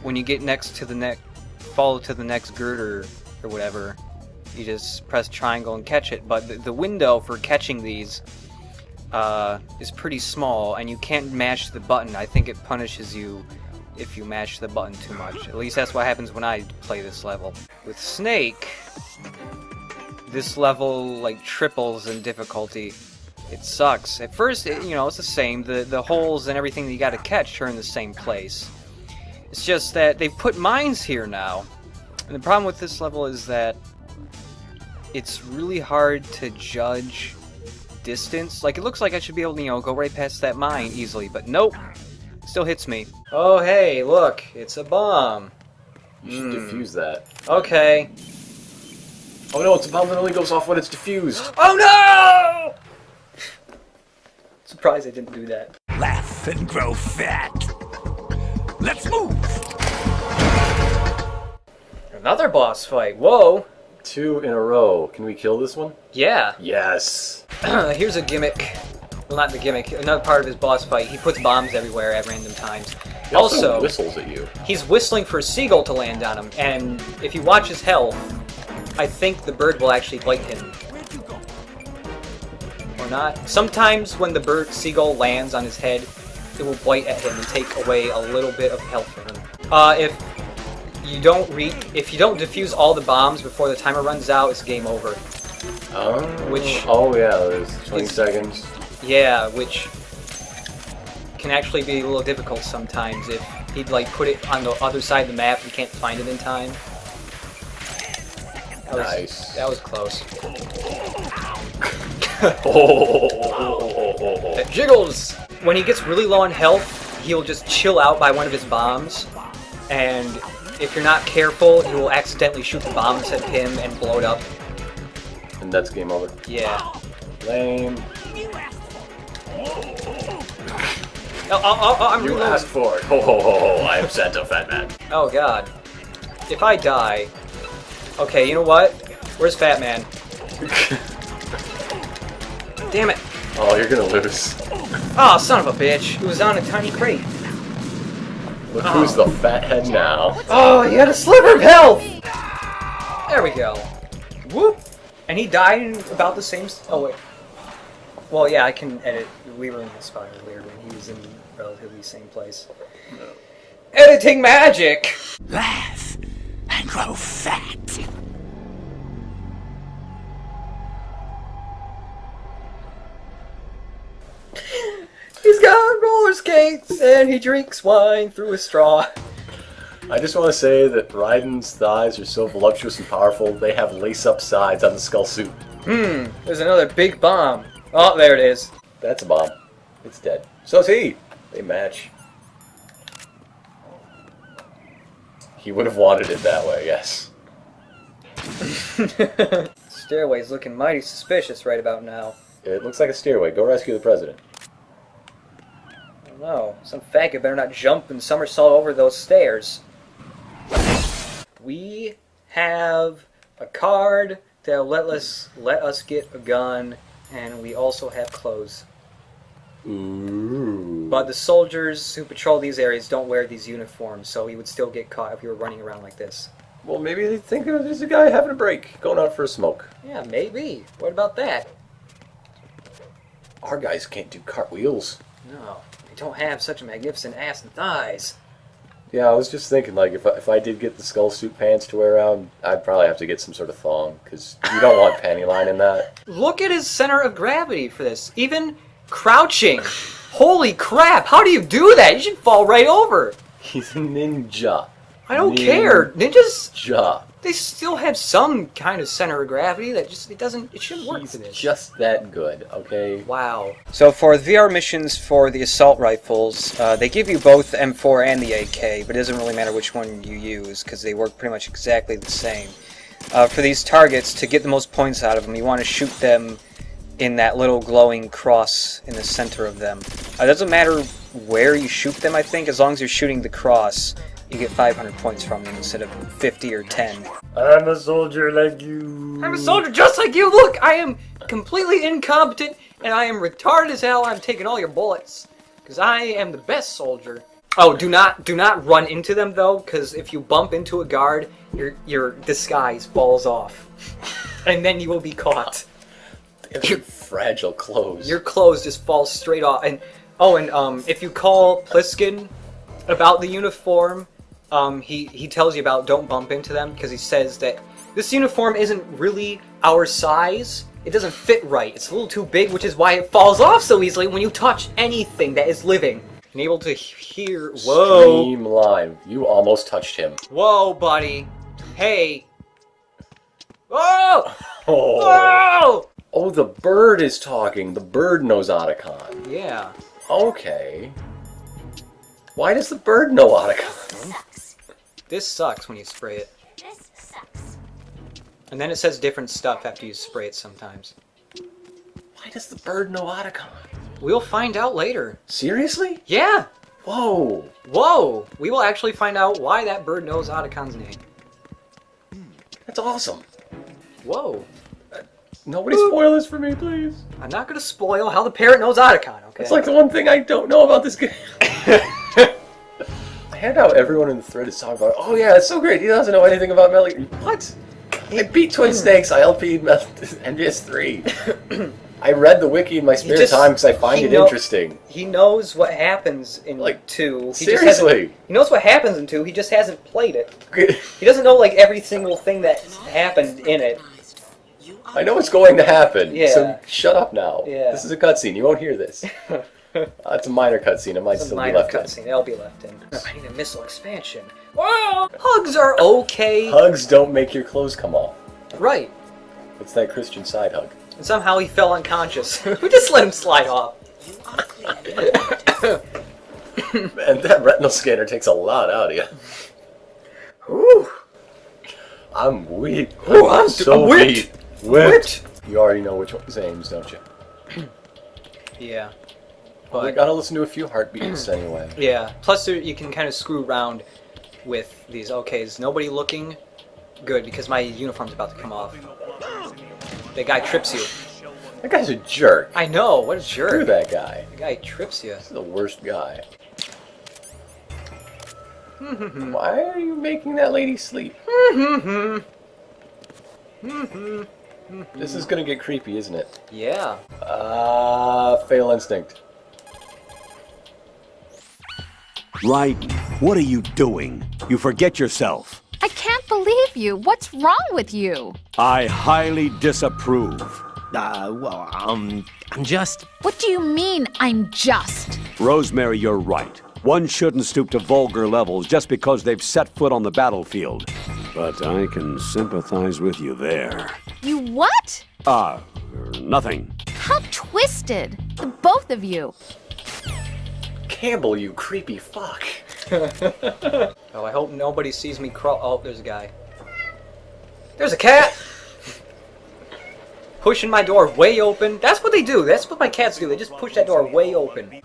when you get next to the follow to the next girder or whatever, you just press triangle and catch it. But the window for catching these is pretty small, and you can't mash the button. I think it punishes you if you mash the button too much. At least that's what happens when I play this level. With Snake, this level like triples in difficulty. It sucks. At first, it's the same. The holes and everything that you gotta catch are in the same place. It's just that they've put mines here now. And the problem with this level is that it's really hard to judge distance. Like, it looks like I should be able to, go right past that mine easily, but nope. Still hits me. Oh, hey, look. It's a bomb. You should defuse that. Okay. Oh no, it's a bomb that only goes off when it's defused. Oh no! Surprised I didn't do that. Laugh and grow fat. Let's move! Another boss fight. Whoa. 2 in a row. Can we kill this one? Yeah. Yes. Here's a gimmick. Well, not the gimmick. Another part of his boss fight. He puts bombs everywhere at random times. He also whistles at you. He's whistling for a seagull to land on him, and if you watch his health, I think the bird will actually bite him. Or not. Sometimes when the seagull lands on his head, it will bite at him and take away a little bit of health from him. If you don't defuse all the bombs before the timer runs out, it's game over. Oh yeah, there's 20 seconds. Yeah, which can actually be a little difficult sometimes if he'd like put it on the other side of the map and you can't find it in time. Nice. That was close. That jiggles! When he gets really low on health, he'll just chill out by one of his bombs, and if you're not careful, he will accidentally shoot the bombs at him and blow it up. And that's game over. Yeah. Lame. I'm You reloading. asked for it. Ho ho ho ho, I am Santa Fat Man. Oh god. If I die... Okay, you know what? Where's Fat Man? Damn it. Oh, you're gonna lose. Oh, son of a bitch. It was on a tiny crate. Look who's the fathead now. Oh, he had a sliver of health! There we go. Whoop! And he died in about the same... Oh, wait. Well, yeah, I can edit. We were in the spot earlier when he was in relatively the same place. No. Editing magic! Laugh and grow fat. He's got roller skates and he drinks wine through a straw. I just want to say that Raiden's thighs are so voluptuous and powerful, they have lace-up sides on the skull suit. There's another big bomb. Oh, there it is. That's a bomb. It's dead. So's he. They match. He would have wanted it that way, yes. Stairway's looking mighty suspicious right about now. It looks like a stairway. Go rescue the president. I don't know. Some faggot better not jump and somersault over those stairs. We have a card that'll let us get a gun, and we also have clothes. Ooh. But the soldiers who patrol these areas don't wear these uniforms, so we would still get caught if we were running around like this. Well, maybe they think there's a guy having a break, going out for a smoke. Yeah, maybe. What about that? Our guys can't do cartwheels. No, they don't have such a magnificent ass and thighs. Yeah, I was just thinking, like, if I did get the skull suit pants to wear around, I'd probably have to get some sort of thong, because you don't want panty line in that. Look at his center of gravity for this. Even crouching. Holy crap, how do you do that? You should fall right over. He's a ninja. I don't care. Ninjas, Ninja. they still have some kind of center of gravity that just, it shouldn't work for this. Just that good, okay? Wow. So for VR missions for the assault rifles, they give you both the M4 and the AK, but it doesn't really matter which one you use, because they work pretty much exactly the same. For these targets, to get the most points out of them, you want to shoot them in that little glowing cross in the center of them. It doesn't matter where you shoot them, I think, as long as you're shooting the cross, you get 500 points from them instead of 50 or 10. I'm a soldier like you. I'm a soldier just like you! Look, I am completely incompetent, and I am retarded as hell. I'm taking all your bullets, because I am the best soldier. Oh, do not run into them, though, because if you bump into a guard, your disguise falls off. And then you will be caught. Your fragile clothes. Your clothes just fall straight off. And if you call Pliskin about the uniform, he tells you about don't bump into them, because he says that this uniform isn't really our size. It doesn't fit right. It's a little too big, which is why it falls off so easily when you touch anything that is living. And able to hear... Whoa! Streamline. You almost touched him. Whoa, buddy. Hey. Whoa! Oh. Whoa! Oh, the bird is talking. The bird knows Otacon. Yeah. Okay. Why does the bird know Otacon? This sucks when you spray it. This sucks. And then it says different stuff after you spray it sometimes. Why does the bird know Otacon? We'll find out later. Seriously? Yeah! Whoa! Whoa! We will actually find out why that bird knows Otacon's name. That's awesome. Whoa. Nobody spoil this for me, please. I'm not going to spoil how the parrot knows Otacon, okay? It's like the one thing I don't know about this game. I had how everyone in the thread is talking about, oh yeah, it's so great, he doesn't know anything about Metal Gear. What? I beat Twin Snakes. I LP'd MGS3. I read the wiki in my spare time because I find it interesting. He knows what happens in like 2. Seriously. He knows what happens in 2. He just hasn't played it. He doesn't know like every single thing that's happened in it. I know what's going to happen. Yeah. So shut up now. Yeah. This is a cutscene. You won't hear this. It's a minor cutscene. It might still be left in. It'll be left in. I need a missile expansion. Whoa! Hugs are okay. Hugs don't make your clothes come off. Right. It's that Christian side hug. And somehow he fell unconscious. We just let him slide off. And that retinal scanner takes a lot out of you. Whew. I'm weak. Ooh, I'm so whipped. Whipped. You already know which one's aims, don't you? Yeah. Well, we gotta listen to a few heartbeats anyway. Yeah. Plus, you can kind of screw around with these. Okay, is nobody looking? Good, because my uniform's about to come off. The guy trips you. That guy's a jerk. I know. What a jerk. Screw that guy. The guy trips you. He's the worst guy. Why are you making that lady sleep? This is gonna get creepy, isn't it? Yeah. Fatal instinct. Right. What are you doing? You forget yourself. I can't believe you. What's wrong with you? I highly disapprove. I'm just... What do you mean, I'm just? Rosemary, you're right. One shouldn't stoop to vulgar levels just because they've set foot on the battlefield. But I can sympathize with you there. You what? Nothing. How twisted. The both of you. Campbell, you creepy fuck. Oh, I hope nobody sees me crawl. Oh, there's a guy. There's a cat! Pushing my door way open. That's what they do. That's what my cats do. They just push that door way open.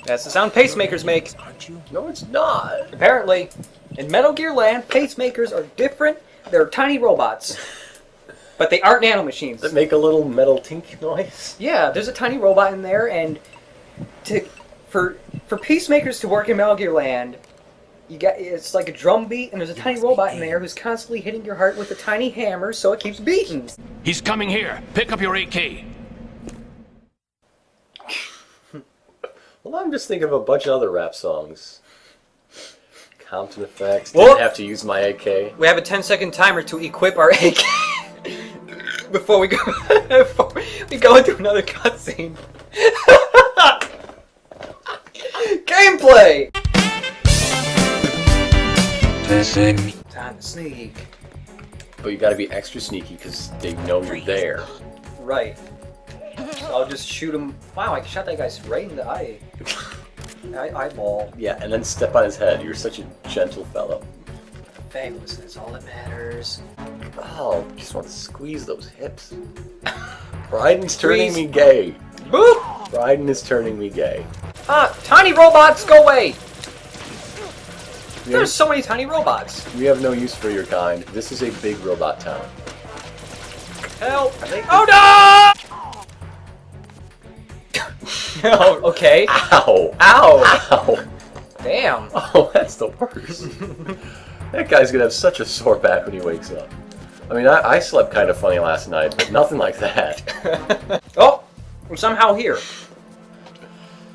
That's the sound pacemakers make. No, it's not. Apparently, in Metal Gear Land, pacemakers are different. They're tiny robots. But they aren't nanomachines. That make a little metal tink noise? Yeah, there's a tiny robot in there, and for pacemakers to work in Metal Gear Land, it's like a drum beat, and there's a tiny robot in there who's constantly hitting your heart with a tiny hammer, so it keeps beating. He's coming here. Pick up your AK. Well, I'm just thinking of a bunch of other rap songs. Compton Effects. Didn't have to use my AK. We have a 10-second timer to equip our AK before we go into another cutscene. Gameplay. Time to sneak. But you gotta be extra sneaky because they know you're there. Right. So I'll just shoot him. Wow, I shot that guy right in the eye. Eyeball. Yeah, and then step on his head. You're such a gentle fellow. Fabulous, that's all that matters. Oh, just want to squeeze those hips. Bryden's turning me gay. Boop! Bryden is turning me gay. Tiny robots, go away! There's so many tiny robots. We have no use for your kind. This is a big robot town. Help! Oh no! Oh, okay. Ow! Ow! Ow! Damn. Oh, that's the worst. That guy's gonna have such a sore back when he wakes up. I mean, I slept kind of funny last night, but nothing like that. Oh! I'm somehow here.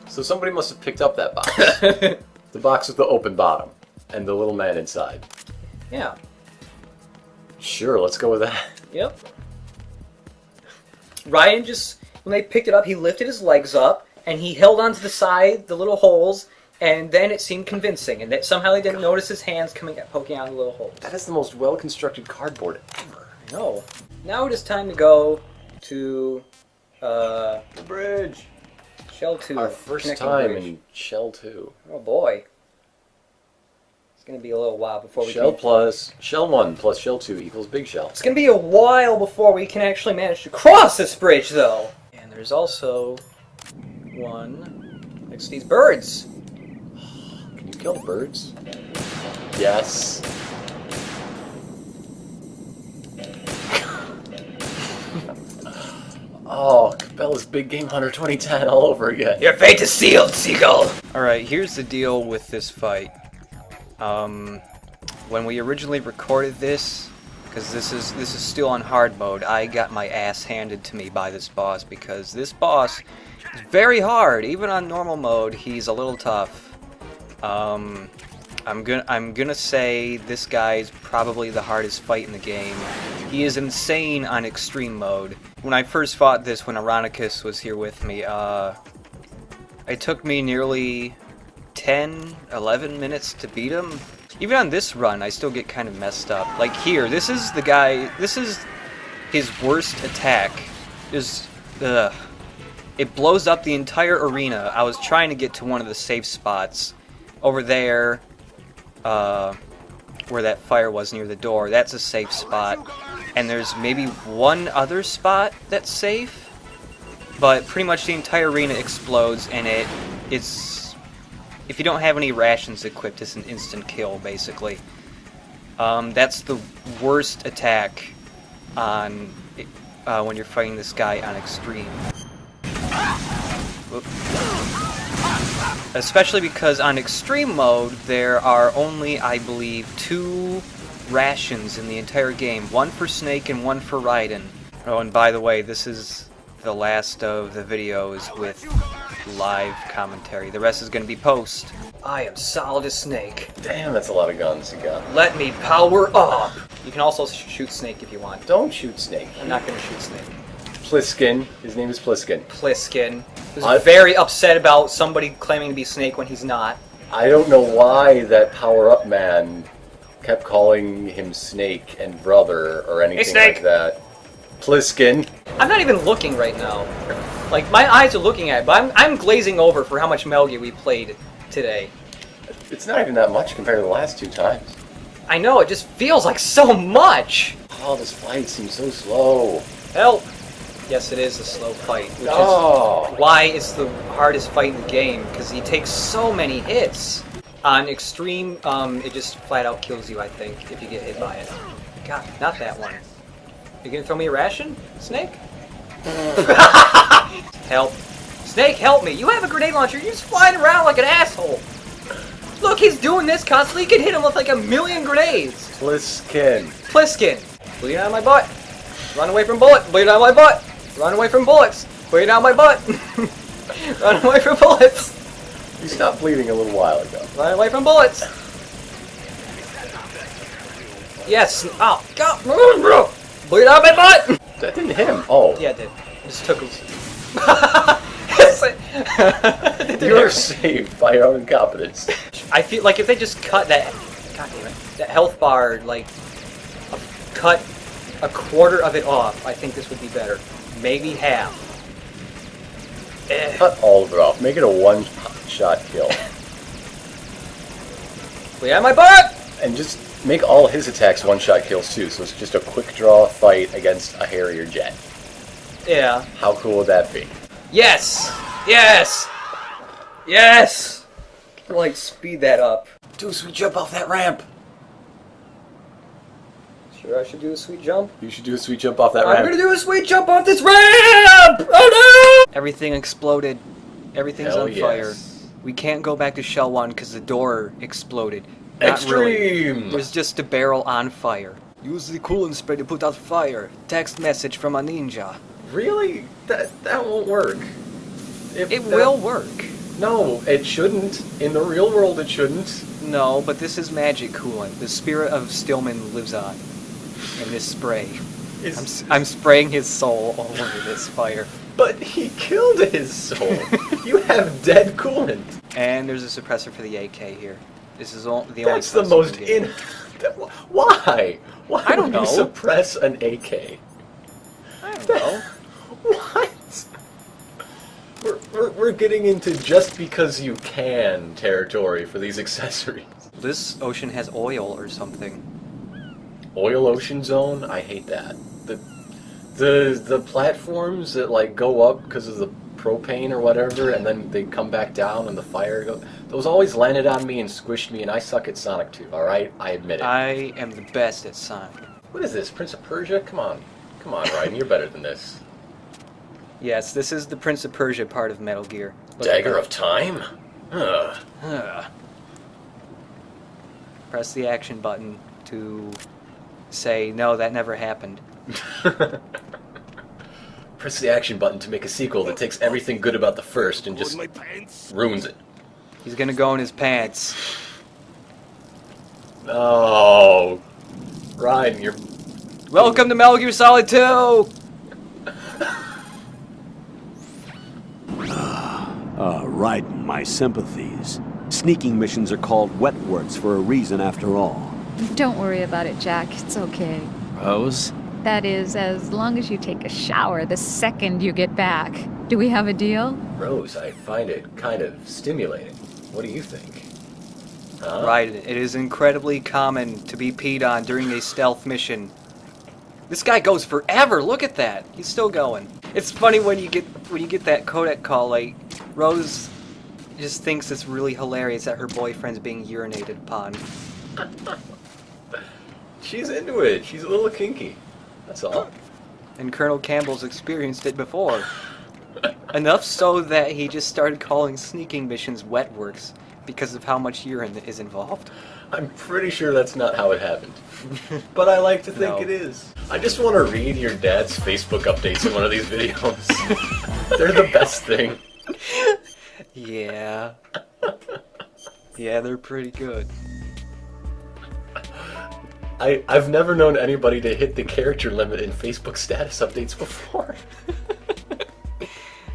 So somebody must have picked up that box. The box with the open bottom. And the little man inside. Yeah. Sure, let's go with that. Yep. Ryan just, when they picked it up, he lifted his legs up, and he held onto the side, the little holes, and then it seemed convincing, and that somehow they didn't notice his hands poking out of the little holes. That is the most well-constructed cardboard ever. I know. Now it is time to go to, the bridge. Shell 2. Our first time in Shell 2. Oh boy. It's going to be a little while before we Shell 1 plus Shell 2 equals Big Shell. It's going to be a while before we can actually manage to cross this bridge, though. And there's also one next to these birds. Can you kill the birds? Yes. Oh, Cabela's Big Game Hunter 2010 all over again. Your fate is sealed, Seagull! Alright, here's the deal with this fight. when we originally recorded this, because this is still on hard mode, I got my ass handed to me by this boss, because this boss is very hard. Even on normal mode, he's a little tough. I'm gonna say this guy's probably the hardest fight in the game. He is insane on extreme mode. When I first fought this, when Ironicus was here with me, it took me nearly 10, 11 minutes to beat him. Even on this run, I still get kind of messed up. Like here, this is the guy, this is his worst attack. It blows up the entire arena. I was trying to get to one of the safe spots over there, where that fire was near the door. That's a safe spot. And there's maybe one other spot that's safe, but pretty much the entire arena explodes, and it's, if you don't have any rations equipped, it's an instant kill, basically. That's the worst attack on when you're fighting this guy on extreme. Whoop. Especially because on extreme mode, there are only, I believe, 2 rations in the entire game. One for Snake and one for Raiden. Oh, and by the way, this is the last of the videos with live commentary. The rest is going to be post. I am solid as Snake. Damn, that's a lot of guns you got. Let me power up! You can also shoot Snake if you want. Don't shoot Snake. I'm not going to shoot Snake. Pliskin. His name is Pliskin. Pliskin. Who's very upset about somebody claiming to be Snake when he's not. I don't know why that power-up man kept calling him Snake and brother or anything like that. Pliskin. I'm not even looking right now. Like, my eyes are looking at it, but I'm glazing over for how much Metal Gear we played today. It's not even that much compared to the last 2 times. I know, it just feels like so much! Oh, this fight seems so slow. Help! Yes, it is a slow fight, which is why it's the hardest fight in the game, because he takes so many hits. On extreme, it just flat out kills you, I think, if you get hit by it. God, not that one. You gonna throw me a ration, Snake? Help. Snake, help me! You have a grenade launcher, you're just flying around like an asshole! Look, he's doing this constantly, you can hit him with like 1,000,000 grenades! Pliskin. Pliskin! Bleed out of my butt! Run away from bullet! Bleed out of my butt! Run away from bullets! Bleed out of my butt! Run away from bullets! You stopped bleeding a little while ago. Run away from bullets! Yes! Oh, God! Bleed out of my butt! That didn't hit him. Oh. Yeah, it did. It just took him. You're saved by your own incompetence. I feel like if they just cut that, God damn it, that health bar, like, cut a quarter of it off, I think this would be better. Maybe half. Cut all of it off. Make it a one-shot kill. Bleed out of my butt! And just make all his attacks one-shot kills too, so it's just a quick draw fight against a Harrier jet. Yeah. How cool would that be? Yes! Yes! Yes! Like, speed that up. Do a sweet jump off that ramp! Sure I should do a sweet jump? You should do a sweet jump off that ramp. I'm gonna do a sweet jump off this ramp! Oh no! Everything exploded. Everything's on fire. We can't go back to Shell 1 because the door exploded. Not Extreme! Really. There's just a barrel on fire. Use the coolant spray to put out fire. Text message from a ninja. Really? That won't work. It will work. No, it shouldn't. In the real world, it shouldn't. No, but this is magic coolant. The spirit of Stillman lives on in this spray. I'm spraying his soul all over this fire. But he killed his soul. You have dead coolant. And there's a suppressor for the AK here. This is the only. That's the most Why? Why I don't would know. you suppress an AK? I don't know. What? We're getting into just because you can territory for these accessories. This ocean has oil or something. Oil ocean zone? I hate that. The platforms that like go up because of the propane or whatever, and then they come back down and the fire goes. Those always landed on me and squished me, and I suck at Sonic 2. All right, I admit it. I am the best at Sonic. What is this, Prince of Persia? Come on, Raiden, you're better than this. Yes, this is the Prince of Persia part of Metal Gear. Dagger of Time? Press the action button to say, no, that never happened. Press the action button to make a sequel that takes everything good about the first and just ruins it. He's gonna go in his pants. Oh, Ryan, you're... Welcome to Metal Gear Solid 2! Right, my sympathies. Sneaking missions are called wet works for a reason after all. Don't worry about it, Jack. It's okay. Rose? That is, as long as you take a shower the second you get back. Do we have a deal? Rose, I find it kind of stimulating. What do you think? Huh? Right, it is incredibly common to be peed on during a stealth mission. This guy goes forever. Look at that. He's still going. It's funny when you get that codec call, like Rose just thinks it's really hilarious that her boyfriend's being urinated upon. She's into it. She's a little kinky. That's all. And Colonel Campbell's experienced it before. Enough so that he just started calling sneaking missions wet works because of how much urine is involved. I'm pretty sure that's not how it happened. But I like to think it is. I just want to read your dad's Facebook updates in one of these videos. They're the best thing. Yeah. Yeah, they're pretty good. I've never known anybody to hit the character limit in Facebook status updates before.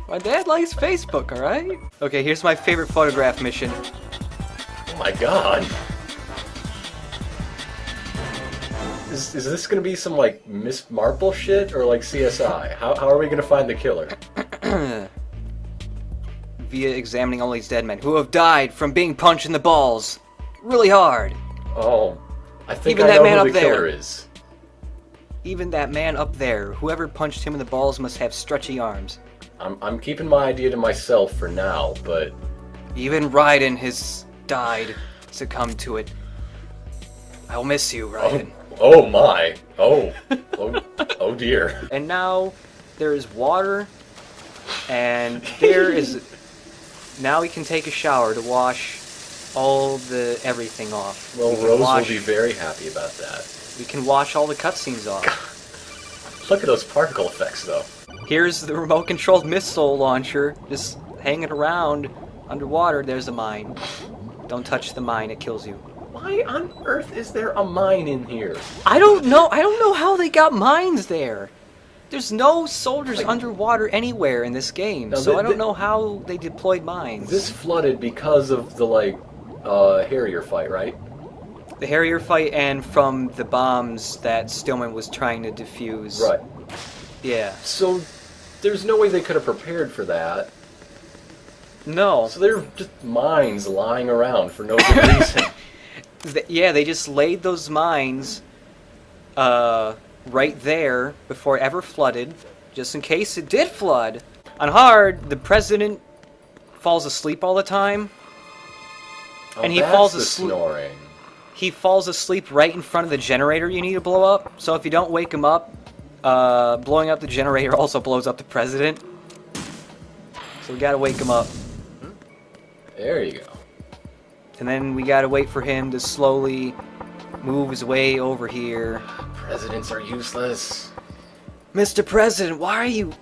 My dad likes Facebook, alright? Okay, here's my favorite photograph mission. Oh my god. Is this gonna be some, like, Miss Marple shit, or, like, CSI? How are we gonna find the killer? Via examining all these dead men who have died from being punched in the balls. Really hard. Oh, I think Even I that know man who up the killer there. is. Even that man up there, whoever punched him in the balls must have stretchy arms. I'm keeping my idea to myself for now, but... Even Raiden has died, succumbed to it. I'll miss you, Raiden. Oh my. Oh dear. And now there is water, and there is... Now we can take a shower to wash all the everything off. Well, Rose will be very happy about that. We can wash all the cutscenes off. Look at those particle effects, though. Here's the remote-controlled missile launcher, just hanging around underwater. There's a mine. Don't touch the mine; it kills you. Why on earth is there a mine in here? I don't know. I don't know how they got mines there. There's no soldiers underwater anywhere in this game, No, so I don't know how they deployed mines. This flooded because of the, Harrier fight, right? The Harrier fight and from the bombs that Stillman was trying to defuse. Right. Yeah. So, there's no way they could have prepared for that. No. So they're just mines lying around for no good reason. Yeah, they just laid those mines right there before it ever flooded, just in case it did flood. On hard, the president falls asleep all the time, and he falls asleep. Snoring. He falls asleep right in front of the generator you need to blow up. So if you don't wake him up, blowing up the generator also blows up the president. So we gotta wake him up. There you go. And then we gotta wait for him to slowly move his way over here. Presidents are useless. Mr. President, why are you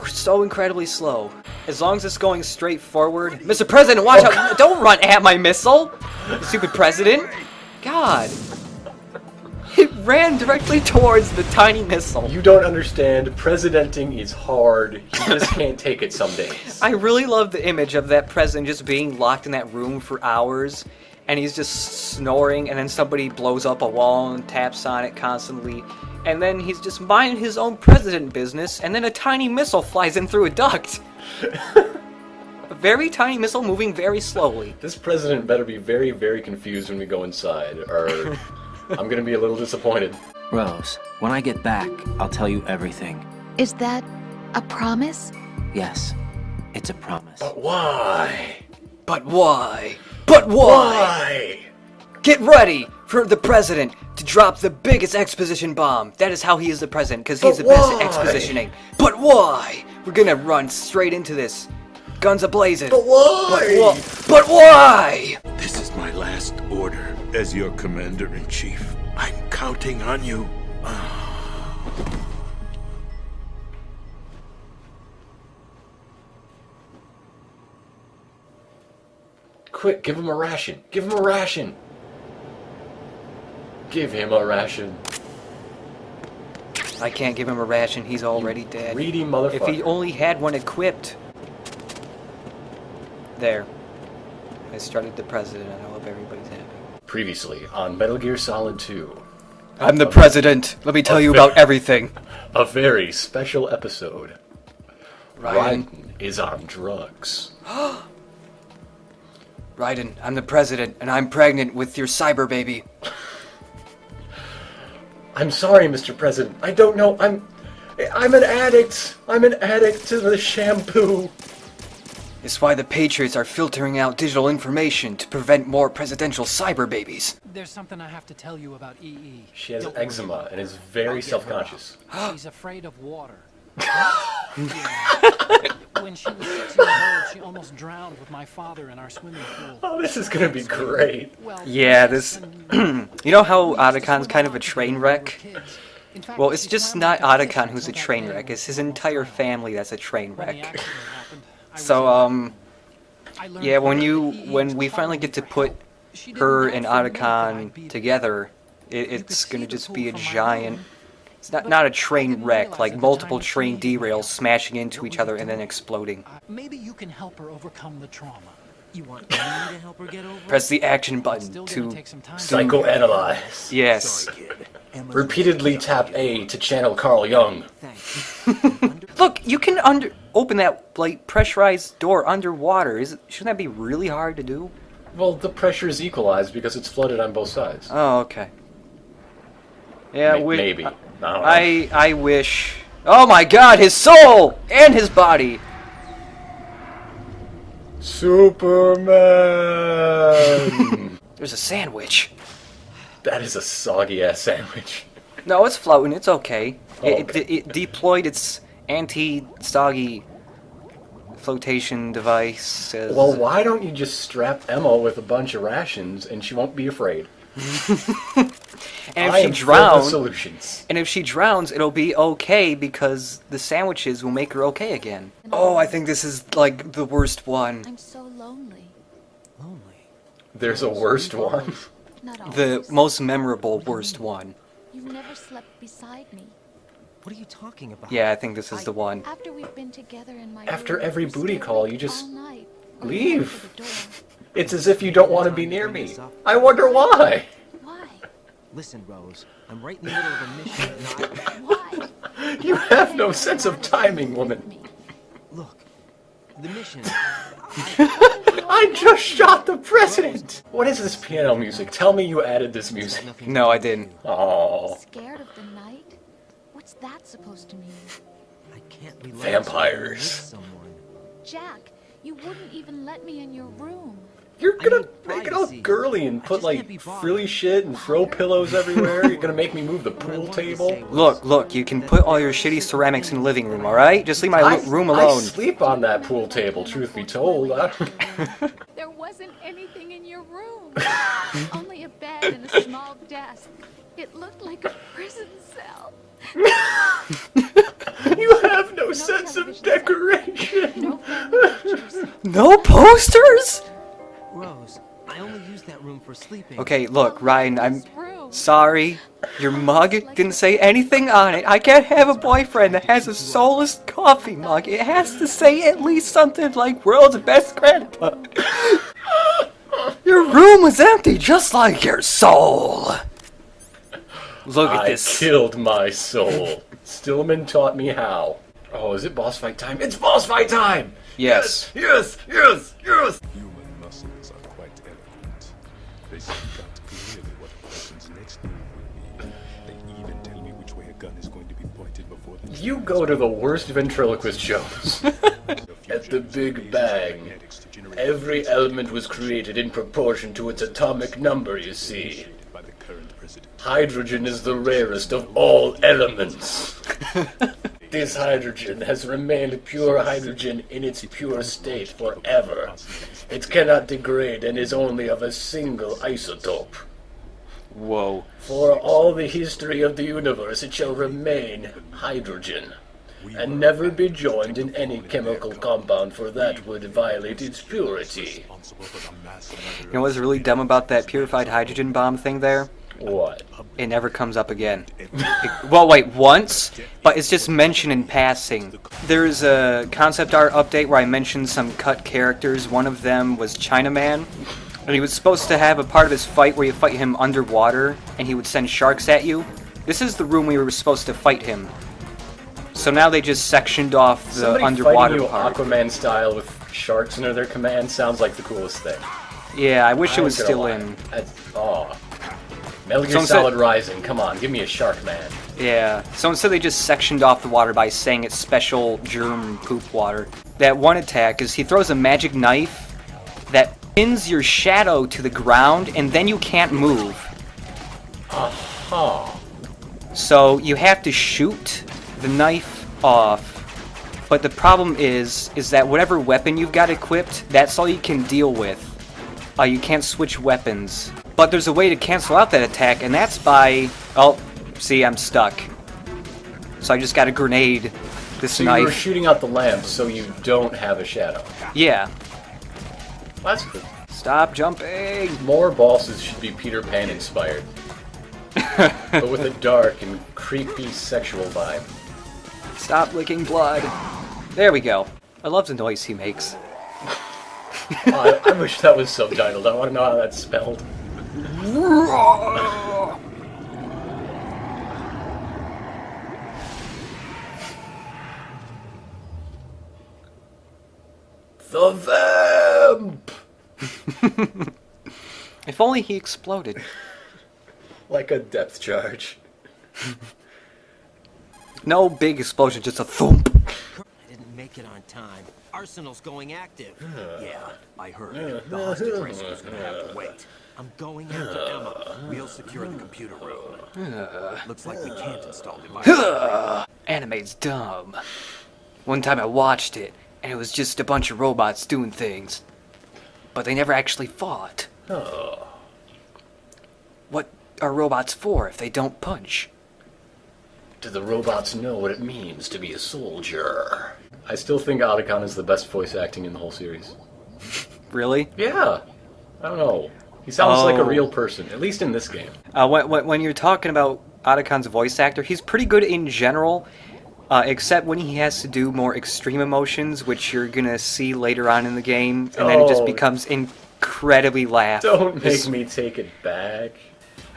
so incredibly slow? As long as it's going straight forward. Mr. President, watch out! Don't run at my missile! You stupid president! God! It ran directly towards the tiny missile. You don't understand. Presidenting is hard. You just can't take it some days. I really love the image of that president just being locked in that room for hours, and he's just snoring, and then somebody blows up a wall and taps on it constantly, and then he's just minding his own president business, and then a tiny missile flies in through a duct. A very tiny missile moving very slowly. This president better be very, very confused when we go inside, or I'm gonna be a little disappointed. Rose, when I get back, I'll tell you everything. Is that a promise? Yes, it's a promise. But why? But why? But why? Get ready for the president to drop the biggest exposition bomb. That is how he is the president, because he's the best at expositioning. But why? We're gonna run straight into this. Guns a-blazing. But why? But why? This is my last order, As your commander-in-chief, I'm counting on you. Quick, give him a ration. Give him a ration. Give him a ration. I can't give him a ration. He's already dead. Greedy motherfucker. If he only had one equipped. There. I started the president. I hope everybody's happy. Previously on Metal Gear Solid 2. I'm the president. Let me tell you about everything. A very special episode. Raiden is on drugs. Raiden, I'm the president, and I'm pregnant with your cyber baby. I'm sorry, Mr. President. I don't know. I'm an addict. I'm an addict to the shampoo. It's why the Patriots are filtering out digital information to prevent more presidential cyber babies. There's something I have to tell you about EE. She has eczema and is very self-conscious. She's afraid of water. When she was 6 years old, she almost drowned with my father in our swimming pool. Oh, this is gonna be great. Yeah, this... You know how Otacon's kind of a train wreck? Well, it's just not Otacon who's a train wreck. It's his entire family that's a train wreck. So, yeah, when we finally get to put her and Otacon together, it's gonna just be a giant... It's not a train wreck, like multiple train derails smashing into each other and then exploding. Maybe you can help her overcome the trauma. You want me to help her get over it? Press the action button to psychoanalyze. Yes. Repeatedly tap A to channel Carl Jung. Look, you can open that like pressurized door underwater. Shouldn't that be really hard to do? Well, the pressure is equalized because it's flooded on both sides. Oh, okay. Yeah, maybe. I wish. Oh my God, his soul and his body. Superman. There's a sandwich. That is a soggy ass sandwich. No, it's floating. It's okay. Okay. It deployed its anti-soggy flotation device. Well, why don't you just strap Emma with a bunch of rations and she won't be afraid? And if she drowns, solutions. And if she drowns, it'll be okay because the sandwiches will make her okay again. Oh, I think this is like the worst one. I'm so lonely. There's a worst one. The most memorable worst one. You've never slept beside me. What are you talking about? Yeah, I think this is the one. After we've been together in my After room, every you booty stay call, awake you just all night, leave. to the door. It's as if you don't want to be near me. I wonder why. Why? Listen, Rose, I'm right in the middle of a mission and Why? You have no sense of timing, woman. Look, the mission... I just shot the president! What is this piano music? Tell me you added this music. No, I didn't. Oh. Scared of the night? What's that supposed to mean? I can't relax. Vampires. Jack, you wouldn't even let me in your room. You're gonna make it all girly and put like frilly shit and throw pillows everywhere. You're gonna make me move the pool table. Look, you can put all your shitty ceramics in the living room, alright? Just leave my room alone. I sleep on that pool table, truth be told. There wasn't anything in your room. Only a bed and a small desk. It looked like a prison cell. You have no sense of decoration. No posters? Rose, I only use that room for sleeping. Okay, look, Ryan, I'm sorry. Your mug didn't say anything on it. I can't have a boyfriend that has a soulless coffee mug. It has to say at least something like world's best grandpa. Your room was empty just like your soul. Look at this. I killed my soul. Stillman taught me how. Oh, is it boss fight time? It's boss fight time! Yes. Yes! Yes! Yes! Human muscles are quite eloquent. They speak out clearly what a person's next move will be. They even tell me which way a gun is going to be pointed before the... You go to the worst ventriloquist shows. At the Big Bang, every element was created in proportion to its atomic number, you see. Hydrogen is the rarest of all elements. This hydrogen has remained pure hydrogen in its pure state forever. It cannot degrade and is only of a single isotope. Whoa. For all the history of the universe, it shall remain hydrogen, and never be joined in any chemical compound, for that would violate its purity. You know what's really dumb about that purified hydrogen bomb thing there? What? It never comes up again. Well, wait, once? But it's just mentioned in passing. There's a concept art update where I mentioned some cut characters. One of them was Chinaman. And he was supposed to have a part of his fight where you fight him underwater, and he would send sharks at you. This is the room we were supposed to fight him. So now they just sectioned off the Somebody underwater fighting you part. Aquaman style with sharks under their command sounds like the coolest thing. Yeah, I wish it was still in. Metal Gear Solid Rising, come on, give me a shark man. Yeah, so instead they just sectioned off the water by saying it's special germ poop water. That one attack is he throws a magic knife that pins your shadow to the ground, and then you can't move. Aha. So you have to shoot the knife off, but the problem is that whatever weapon you've got equipped, that's all you can deal with. You can't switch weapons. But there's a way to cancel out that attack, and that's by... Oh, see, I'm stuck. So I just got a grenade this so knife. You were shooting out the lamp so you don't have a shadow. Yeah. That's good. Stop jumping! More bosses should be Peter Pan inspired. But with a dark and creepy sexual vibe. Stop licking blood. There we go. I love the noise he makes. I wish that was subtitled. I want to know how that's spelled. The vamp! If only he exploded. Like a depth charge. No big explosion, just a thump. I didn't make it on time. Arsenal's going active. Yeah, I heard. The hostage rescue's gonna have to wait. I'm going after Emma. We'll secure the computer room. Looks like we can't install devices. Anime's dumb. One time I watched it, and it was just a bunch of robots doing things. But they never actually fought. What are robots for if they don't punch? Do the robots know what it means to be a soldier? I still think Otacon is the best voice acting in the whole series. Really? Yeah. I don't know. He sounds like a real person, at least in this game. When you're talking about Otacon's voice actor, he's pretty good in general, except when he has to do more extreme emotions, which you're gonna see later on in the game, and then it just becomes incredibly laugh. Don't make me take it back.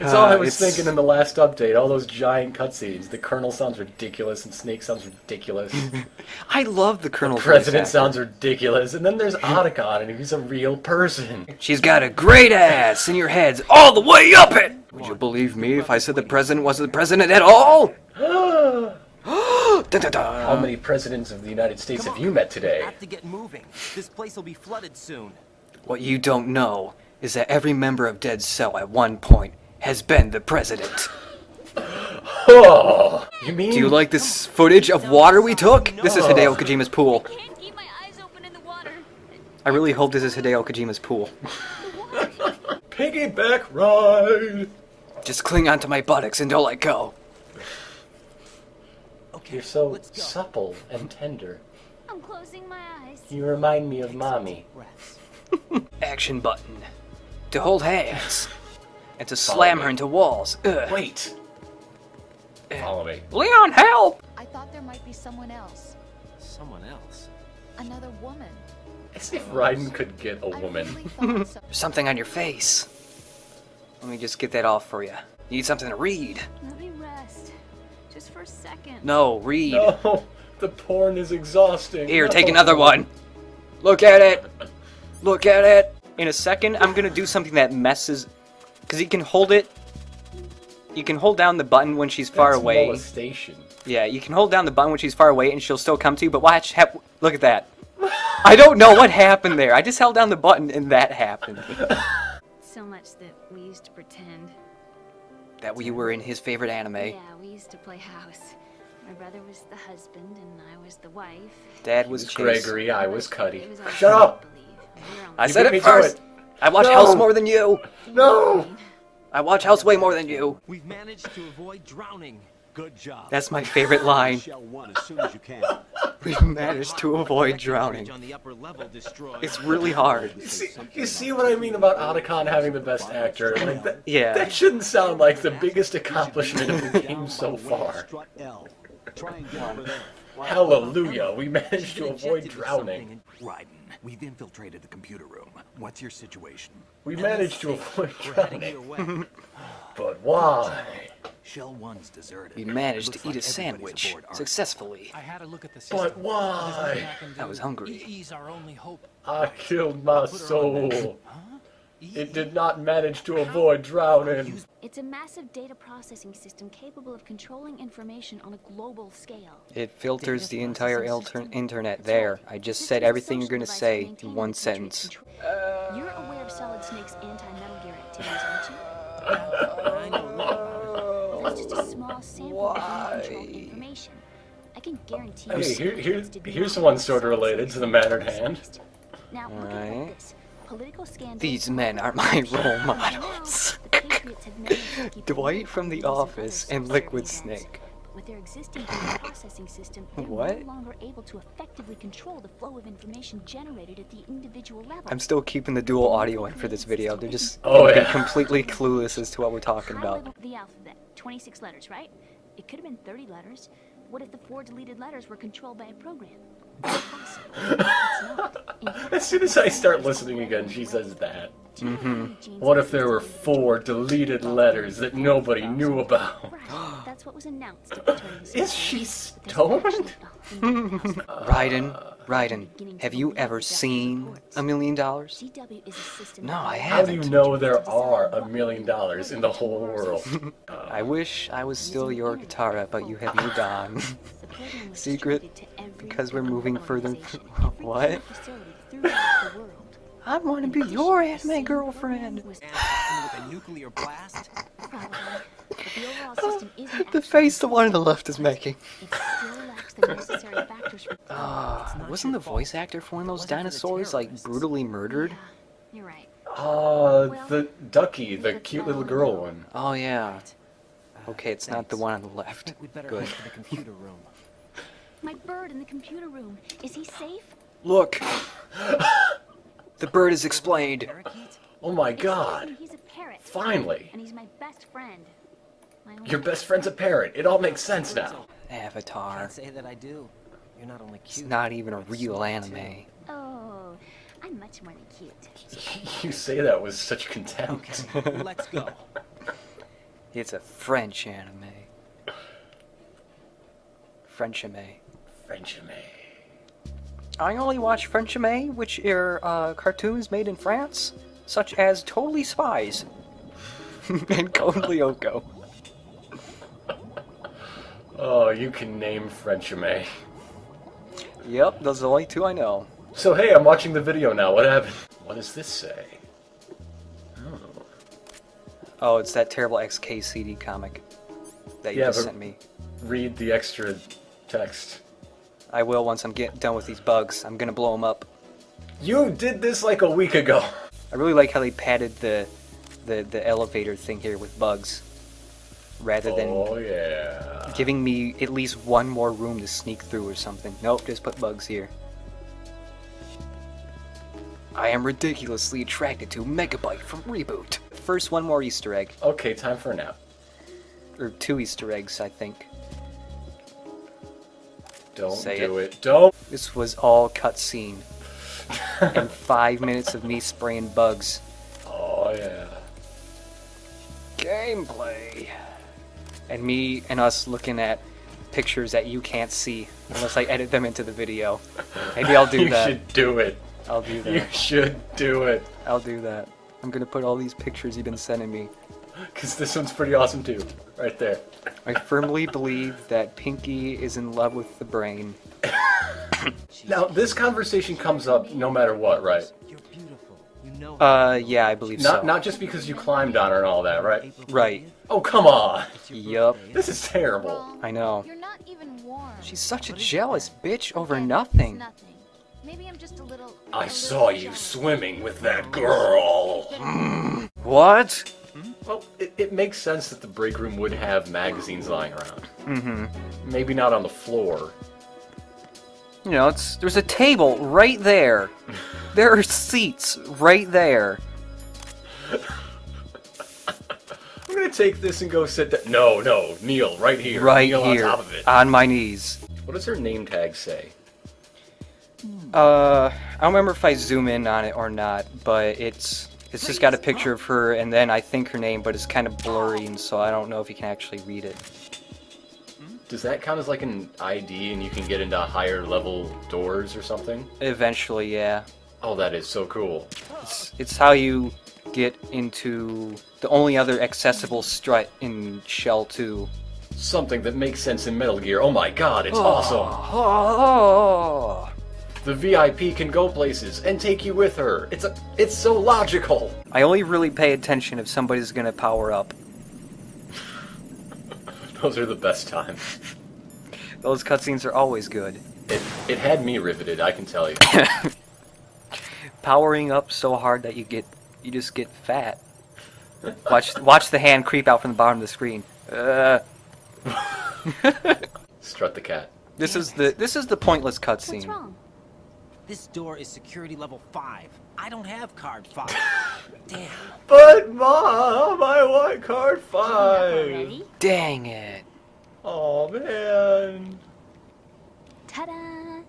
It's all I was thinking in the last update, all those giant cutscenes. The Colonel sounds ridiculous, and Snake sounds ridiculous. I love the Colonel. The President sounds ridiculous, and then there's Otacon, and he's a real person. She's got a great ass, and your head's all the way up it! Would you believe me if I said the President wasn't the President at all? How many presidents of the United States have you met today? We have to get moving. This place will be flooded soon. What you don't know is that every member of Dead Cell at one point has been the President. Oh, you mean? Do you like this footage of water we took? This is Hideo Kojima's pool. I can't keep my eyes open in the water. I really hope this is Hideo Kojima's pool. Piggyback ride! Just cling onto my buttocks and don't let go. Okay, you're so supple and tender. I'm closing my eyes. You remind me of Mommy. Action button. To hold hands. And to slam her into walls. Ugh. Wait. Follow me. Leon, help! I thought there might be someone else. Someone else? Another woman. As if Raiden could get a woman. There's something on your face. Let me just get that off for you. You need something to read. Let me rest. Just for a second. No, read. No, the porn is exhausting. Here, take another one. Look at it. Look at it. In a second, I'm gonna do something that messes... Because you can hold it... You can hold down the button when she's far away. Molestation. Yeah, you can hold down the button when she's far away and she'll still come to you, but watch... Look at that. I don't know what happened there. I just held down the button and that happened. So much that we used to pretend. That we were in his favorite anime. Yeah, we used to play house. My brother was the husband and I was the wife. Dad was Gregory, I was Cuddy. It was all Shut up! I said it first! I watch House more than you! No! I watch House way more than you. We've managed to avoid drowning. Good job. That's my favorite line. Shell 1 as soon as you can. We've managed to avoid drowning. It's really hard. You see what I mean about Otacon having the best actor? Like that, Yeah. That shouldn't sound like the biggest accomplishment of the game so far. Hallelujah, we managed to avoid drowning. Raiden, we've infiltrated the computer room. What's your situation? We managed to avoid drowning. But why? Shell 1's deserted. We managed to eat a sandwich successfully. I had a look at the system. But why? I was hungry. EE's our only hope. I killed my soul. It did not manage to avoid drowning. It's a massive data processing system capable of controlling information on a global scale. It filters the entire internet there. I just said everything you're gonna say in one sentence. You're aware of Solid Snake's anti-Metal Gear activities, aren't you? I know a lot about it. It's just a small sample of uncontrolled information. I can guarantee Hey, here's one sort of related to the matter at hand. Now, look at it like this. Political scandals. These men are my role models. Dwight from The Office and Liquid Snake. With their existing data processing system, they're What? no longer able to effectively control the flow of information generated at the individual level. I'm still keeping the dual audio in for this video. They're just completely clueless as to what we're talking about. The alphabet, 26 letters, right? It could have been 30 letters. What if the 4 deleted letters were controlled by a program? As soon as I start listening again, she says that. What if there were 4 deleted letters that nobody knew about? That's what was announced at the turn of the Is she stoned? Raiden, have you ever seen $1 million? No, I How do haven't. you know there are $1 million in the whole world? I wish I was still your Katara, but you have moved on. Secret? Because we're moving further. What? I want to be your anime girlfriend. With a nuclear blast? The face the one on the left is making. Wasn't the voice actor for one of those dinosaurs like brutally murdered? You're right. The Ducky, the cute little girl one. Oh yeah. Okay, it's not the one on the left. Good. The computer room. My bird in the computer room. Is he safe? Look! The bird is explained. Oh my god. He's a parrot. Finally. And he's my best friend. Your best friend's a parrot. It all makes sense now. Avatar. Can't say that I do. You're not only cute. It's not even a real anime. Oh, I'm much more than cute. You say that with such contempt. Okay, let's go. It's a French anime. French anime. French anime. I only watch French anime, which are cartoons made in France, such as Totally Spies and Code Lyoko. Oh, you can name French anime. Yep, those are the only 2 I know. So hey, I'm watching the video now. What happened? What does this say? Oh, it's that terrible XKCD comic that you just sent me. Read the extra text. I will once I'm done with these bugs. I'm gonna blow them up. You did this like a week ago. I really like how they padded the elevator thing here with bugs, rather than giving me at least one more room to sneak through or something. Nope, just put bugs here. I am ridiculously attracted to Megabyte from Reboot. First, one more Easter egg. Okay, time for a nap. Or 2 Easter eggs, I think. Don't do it. Don't. This was all cutscene. And 5 minutes of me spraying bugs. Oh, yeah. Gameplay. And me and us looking at pictures that you can't see unless I edit them into the video. Maybe I'll do that. You should do it. I'll do that. You should do it. I'll do that. I'm gonna put all these pictures you've been sending me. Because this one's pretty awesome too. Right there. I firmly believe that Pinky is in love with the brain. Now, this conversation comes up no matter what, right? Yeah, I believe so. Not just because you climbed on her and all that, right? Right. Oh, come on. Yup. This is terrible. I know. You're not even warm. She's such a jealous bitch over nothing. Maybe I'm just a little... I saw you swimming with that girl. What? Well, it makes sense that the break room would have magazines lying around. Mm-hmm. Maybe not on the floor. You know, there's a table right there. There are seats right there. I'm gonna take this and go sit down. No, kneel right here. Right kneel here, on top of it. on my knees. What does her name tag say? I don't remember if I zoom in on it or not, but it's just got a picture of her and then I think her name, but it's kind of blurry, and so I don't know if you can actually read it. Does that count as like an ID and you can get into higher level doors or something? Eventually, yeah. Oh, that is so cool. It's how you get into the only other accessible strut in Shell 2. Something that makes sense in Metal Gear. Oh my god, it's awesome! Oh. The VIP can go places and take you with her. It's so logical. I only really pay attention if somebody's gonna power up. Those are the best times. Those cutscenes are always good. It had me riveted, I can tell you. Powering up so hard that you just get fat. Watch the hand creep out from the bottom of the screen. Strut the cat. This is the pointless cutscene. What's wrong? This door is security level 5. I don't have card 5. Damn. But Mom, I want card 5. Dang it. Oh man. Ta-da!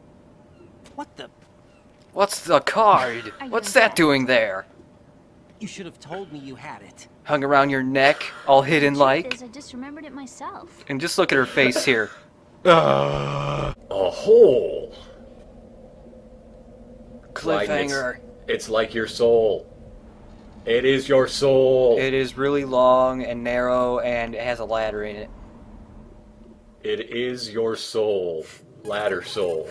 What's the card? What's that doing there? You should have told me you had it. Hung around your neck, all hidden like. I just remembered it myself. And just look at her face here. A hole. Cliffhanger. It's like your soul. It is your soul. It is really long and narrow, and it has a ladder in it. It is your soul. Ladder soul.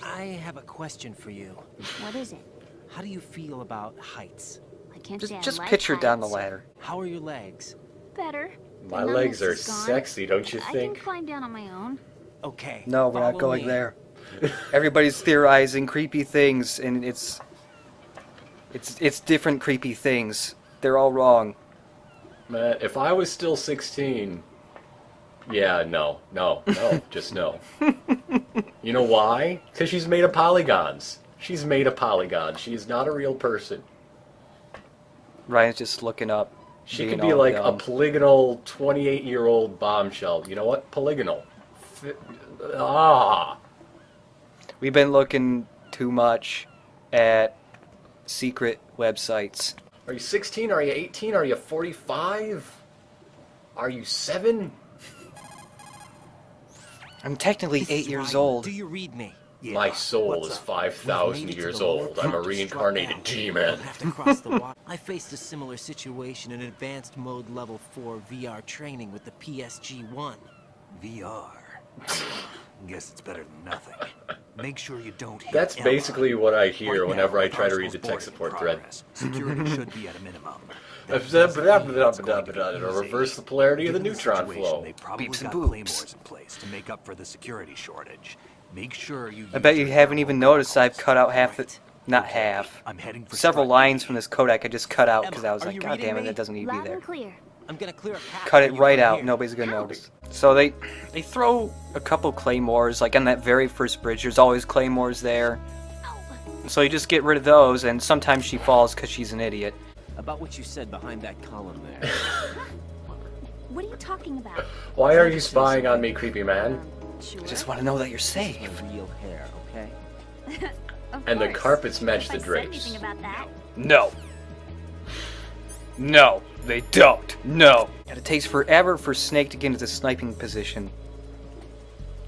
I have a question for you. What is it? How do you feel about heights? I can't say I Just like picture down the heights. ladder. How are your legs? Better. My The legs are numbness is gone. sexy, don't you I think? can climb down on my own. Okay. No, we're not follow going me. there. Everybody's theorizing creepy things, and it's different creepy things. They're all wrong. Man, if I was still 16, yeah, no, just no. You know why? Because she's made of polygons. She's made of polygons. She is not a real person. Ryan's just looking up. She being could be all like dumb. a polygonal 28-year-old bombshell. You know what? Polygonal. We've been looking too much at secret websites. Are you 16? Are you 18? Are you 45? Are you 7? I'm technically 8 years old. Do you read me? My soul is 5,000 years old. I'm a reincarnated G-Man. I faced a similar situation in advanced mode level 4 VR training with the PSG-1. VR. Guess it's better than nothing. Make sure you don't hit That's L1. basically what I hear Right whenever now, I try to read parcel's the tech boarded in support thread. progress. Security should be at a minimum. It'll reverse the polarity of the neutron flow. They probably Beeps and got boops. claymores in place to make up for the security shortage. Make sure you. I bet you haven't even noticed I've cut out half the... Not half. I'm heading for Several strike. lines from this codec I just cut out because I was Are like, you God reading damn it, me? that doesn't need to be Loud there. and clear. I'm gonna clear a path Cut for it you right from out. here. Nobody's gonna notice. So they throw a couple claymores, like on that very first bridge. There's always claymores there. So you just get rid of those, and sometimes she falls because she's an idiot. About what you said behind that column there. What are you talking about? Why are you spying on me, creepy man? Sure. I just want to know that you're safe. My real hair, okay? Of And the course. carpets match If the I said drapes. anything about that. No. No, they don't. No. And it takes forever for Snake to get into the sniping position.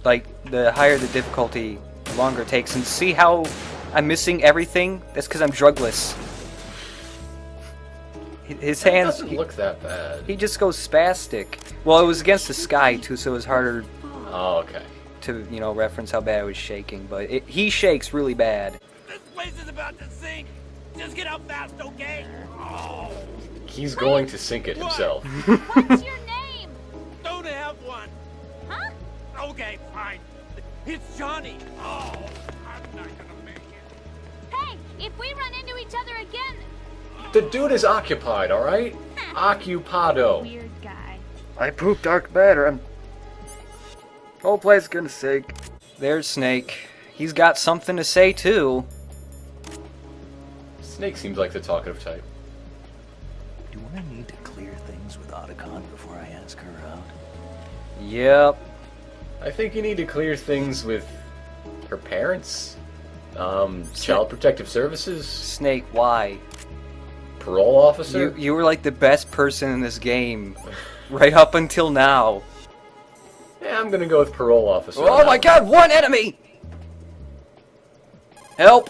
Like, the higher the difficulty, the longer it takes. And see how I'm missing everything? That's because I'm drugless. His It hands... doesn't look that bad. He just goes spastic. Well, it was against the sky, too, so it was harder Oh, okay. to, you know, reference how bad it was shaking. But he shakes really bad. This place is about to sink. Just get up fast, okay? Oh. He's going to sink it himself. What's your name? Don't have one. Huh? Okay, fine. It's Johnny. Oh, I'm not gonna make it. Hey, if we run into each other again, The dude is occupied, alright? Occupado. Weird guy. I poop dark matter. Whole place gonna sink. There's Snake. He's got something to say too. Snake seems like the talkative type. Do I need to clear things with Otacon before I ask her out? Yep. I think you need to clear things with her parents. Child Protective Services. Snake, why? Parole officer. You were like the best person in this game, right up until now. Yeah, I'm gonna go with parole officer. Oh my god, one enemy! Help!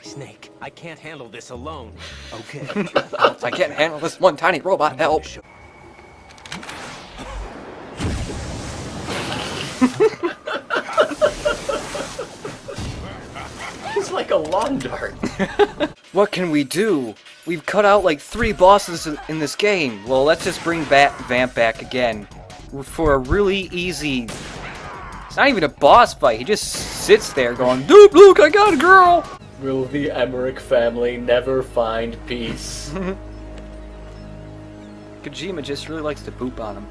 Snake, I can't handle this alone. Okay. I can't handle this one tiny robot. Help! He's like a lawn dart. What can we do? We've cut out like 3 bosses in this game. Well, let's just bring Vamp back again for a really easy... It's not even a boss fight. He just sits there going, "Dude, look, I got a girl!" Will the Emmerich family never find peace? Kojima just really likes to poop on him.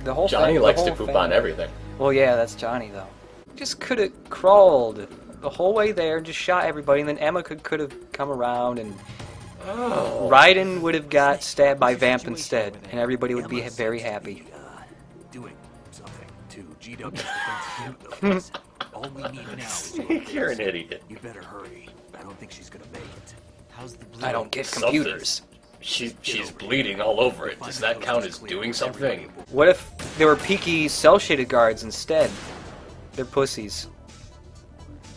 The whole Johnny likes to poop on everything. Well, yeah, that's Johnny, though. Just could have crawled the whole way there and just shot everybody, and then Emma could have come around, and Raiden would have got stabbed by Vamp instead, and everybody would be very happy. Doing something to GW. All we need now is You're an idiot. You better hurry. I don't think she's gonna make it. How's the blue? I don't get computers. She's bleeding all over it. Does that count as doing something? What if there were peaky cell-shaded guards instead? They're pussies.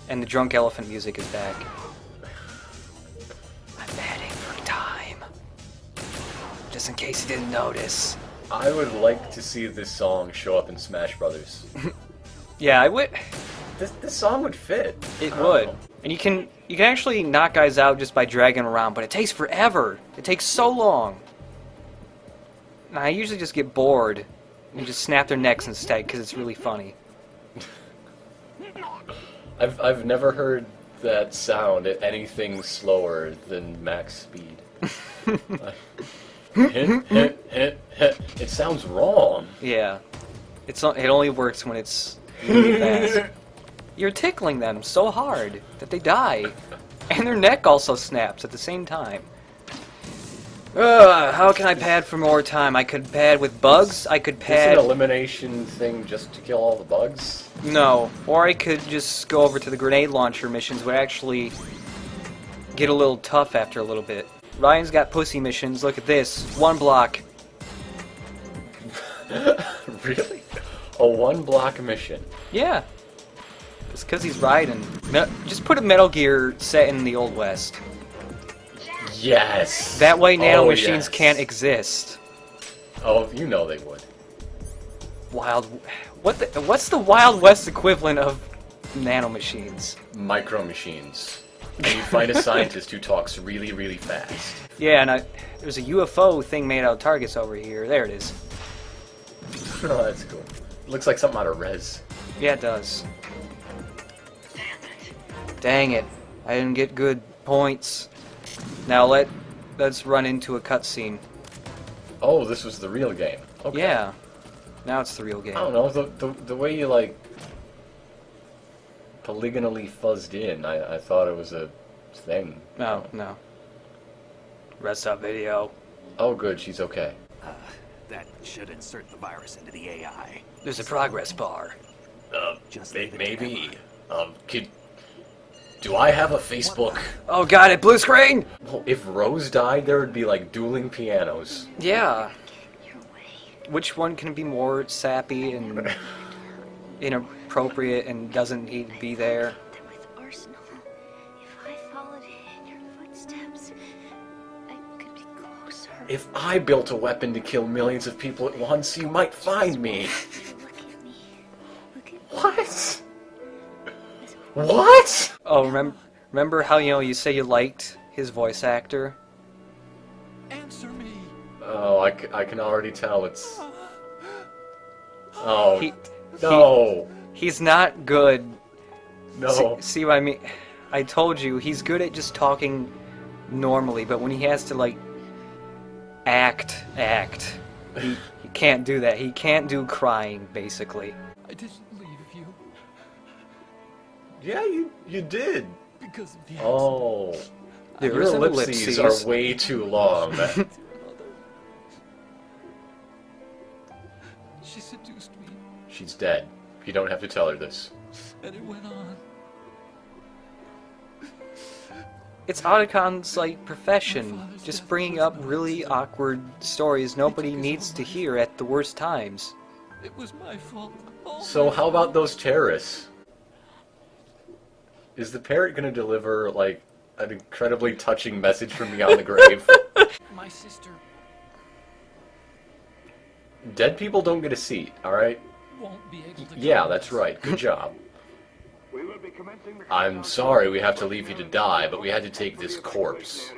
And the drunk elephant music is back. I'm adding for time. Just in case you didn't notice. I would like to see this song show up in Smash Brothers. Yeah, I would. This song would fit. It would. And you can actually knock guys out just by dragging them around, but it takes forever. It takes so long. Now, I usually just get bored and just snap their necks instead because it's really funny. I've never heard that sound at anything slower than max speed. Hit, hit, hit, hit. It sounds wrong. Yeah. It only works when it's really fast. You're tickling them so hard that they die. And their neck also snaps at the same time. How can I pad for more time? I could pad with bugs. I could pad... Is it an elimination thing just to kill all the bugs? No. Or I could just go over to the grenade launcher missions, would actually get a little tough after a little bit. Ryan's got pussy missions. Look at this. 1 block. Really? A 1 block mission? Yeah. It's because he's riding. Just put a Metal Gear set in the Old West. Yes! That way nano machines can't exist. Oh, you know they would. What's the Wild West equivalent of nano machines? Micro machines. And you find a scientist who talks really, really fast. Yeah, and there's a UFO thing made out of targets over here. There it is. Oh, that's cool. It looks like something out of Rez. Yeah, it does. Dang it. I didn't get good points. Now let's run into a cutscene. Oh, this was the real game. Okay. Yeah. Now it's the real game. I don't know, the way you, like, polygonally fuzzed in, I thought it was a thing. No. Rest up video. Oh, good, she's okay. That should insert the virus into the AI. There's a progress bar. Maybe. Do I have a Facebook? Oh god, it blue screen! Well, if Rose died, there would be, like, dueling pianos. Yeah. Which one can be more sappy and inappropriate and doesn't need to be there? With Arsenal, if I followed in your footsteps, I could be closer. If I built a weapon to kill millions of people at once, you might find me. Look at me. Look at What? What? Oh, remember how, you say you liked his voice actor? Answer me. Oh, I can already tell it's... Oh, no. He's not good. No. See what I mean? I told you, he's good at just talking normally, but when he has to, like, act, he can't do that. He can't do crying, basically. I didn't leave you Yeah, you did. because of the accident. Oh. There Your is an ellipses ellipses. are way too long. She seduced me, She's dead. You don't have to tell her this. and it went on. It's Otacon's, like, profession. Just bringing up really awkward stories nobody needs to hear at the worst times. It was my fault. So how about those terrorists? Is the parrot gonna deliver, like, an incredibly touching message from beyond the grave? My sister Dead people don't get a seat, alright? won't be able to. Yeah, that's right. Good job. I'm sorry we have to leave you to die, but we had to take this corpse.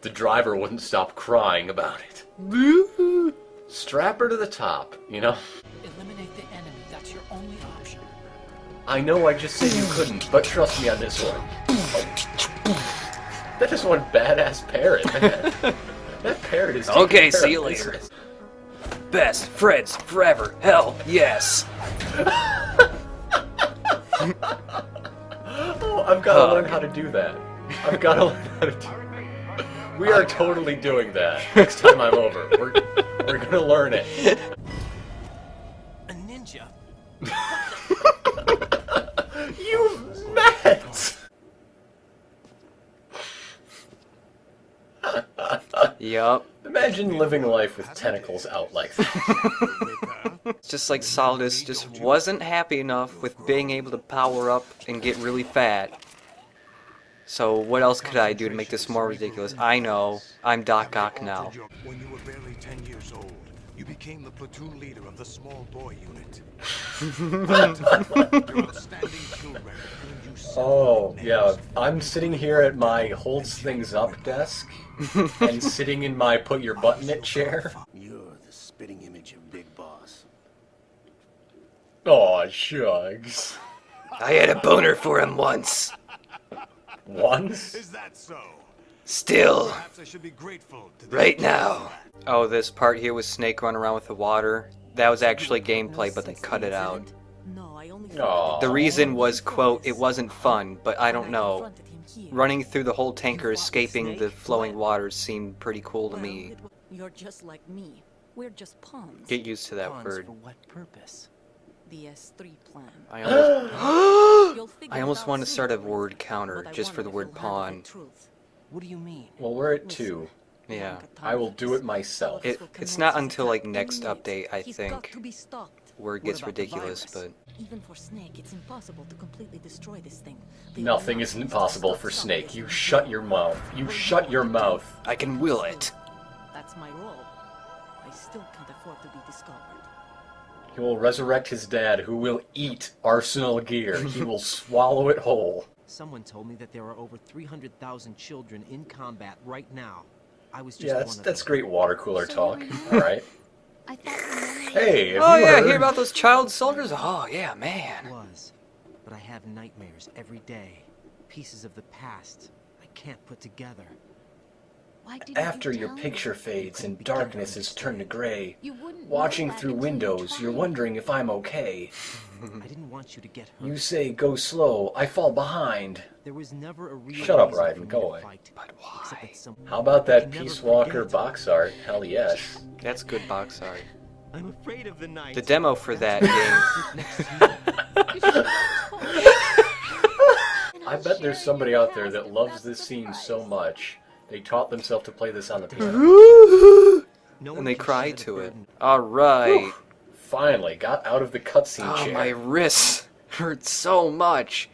The driver wouldn't stop crying about it. Strap her to the top, you know? Eliminate the enemy. That's your only option. I know I just said you couldn't, but trust me on this one. That is one badass parrot, man. That parrot is taking Okay, care see you of later. business. Best friends forever. Hell, yes. Oh, I've got to learn how to do that. I've got to learn how to do it. We are totally doing that next time I'm over. We're gonna learn it. A ninja. You met! Yup. Imagine living life with tentacles out like that. It's just like Solidus just wasn't happy enough with being able to power up and get really fat. So what else could I do to make this more ridiculous? I know. I'm Doc Ock now. When you were barely 10 years old, you became the platoon leader of the small boy unit. Oh, yeah. I'm sitting here at my holds things up desk and sitting in my put your butt in it chair. You're the spitting image of Big Boss. Aw, shucks. I had a boner for him once. Once? Is that so? Still. Perhaps I should be grateful to the Right now. Oh, this part here with Snake running around with the water. That was actually gameplay, but they cut it out. Aww. The reason was, quote, it wasn't fun, but I don't know. Running through the whole tanker escaping the flowing waters seemed pretty cool to me. You're just like me. We're just pawns. Get used to that Pawns word. for what purpose? The S3 plan. I almost want to start a word counter just for the word pawn. What do you mean? Well, we're at 2. Yeah. I will do it myself. It's not until like next update, I think, where it gets ridiculous, but... Even for Snake, it's impossible to completely destroy this thing. Nothing is impossible for Snake. You shut your mouth. You shut your mouth. I can will it. That's my role. I still can't afford to be discovered. He will resurrect his dad, who will eat Arsenal gear. He will swallow it whole. Someone told me that there are over 300,000 children in combat right now. I was just Yeah, one of that's them. great water cooler talk. Alright. I thought Hey, have Oh you yeah, heard? hear about those child soldiers? Oh yeah, man. Was, but I have nightmares every day. Pieces of the past I can't put together. Why didn't After you your tell me? picture fades and darkness is turned to gray, You wouldn't watching know that through until you windows, tried. you're wondering if I'm okay. I didn't want you to get hurt. You say, go slow, I fall behind. There was never a real Shut up, reason Raiden, for me go to away. fight, except that some- How about I that can never Peace Walker forget. box art? Hell yes. That's good box art. I'm afraid of the night. The demo for that game. I bet there's somebody out there that loves this scene so much, they taught themselves to play this on the piano. And they cry to it. Alright. Finally, got out of the cutscene Oh, chair. my wrists hurt so much.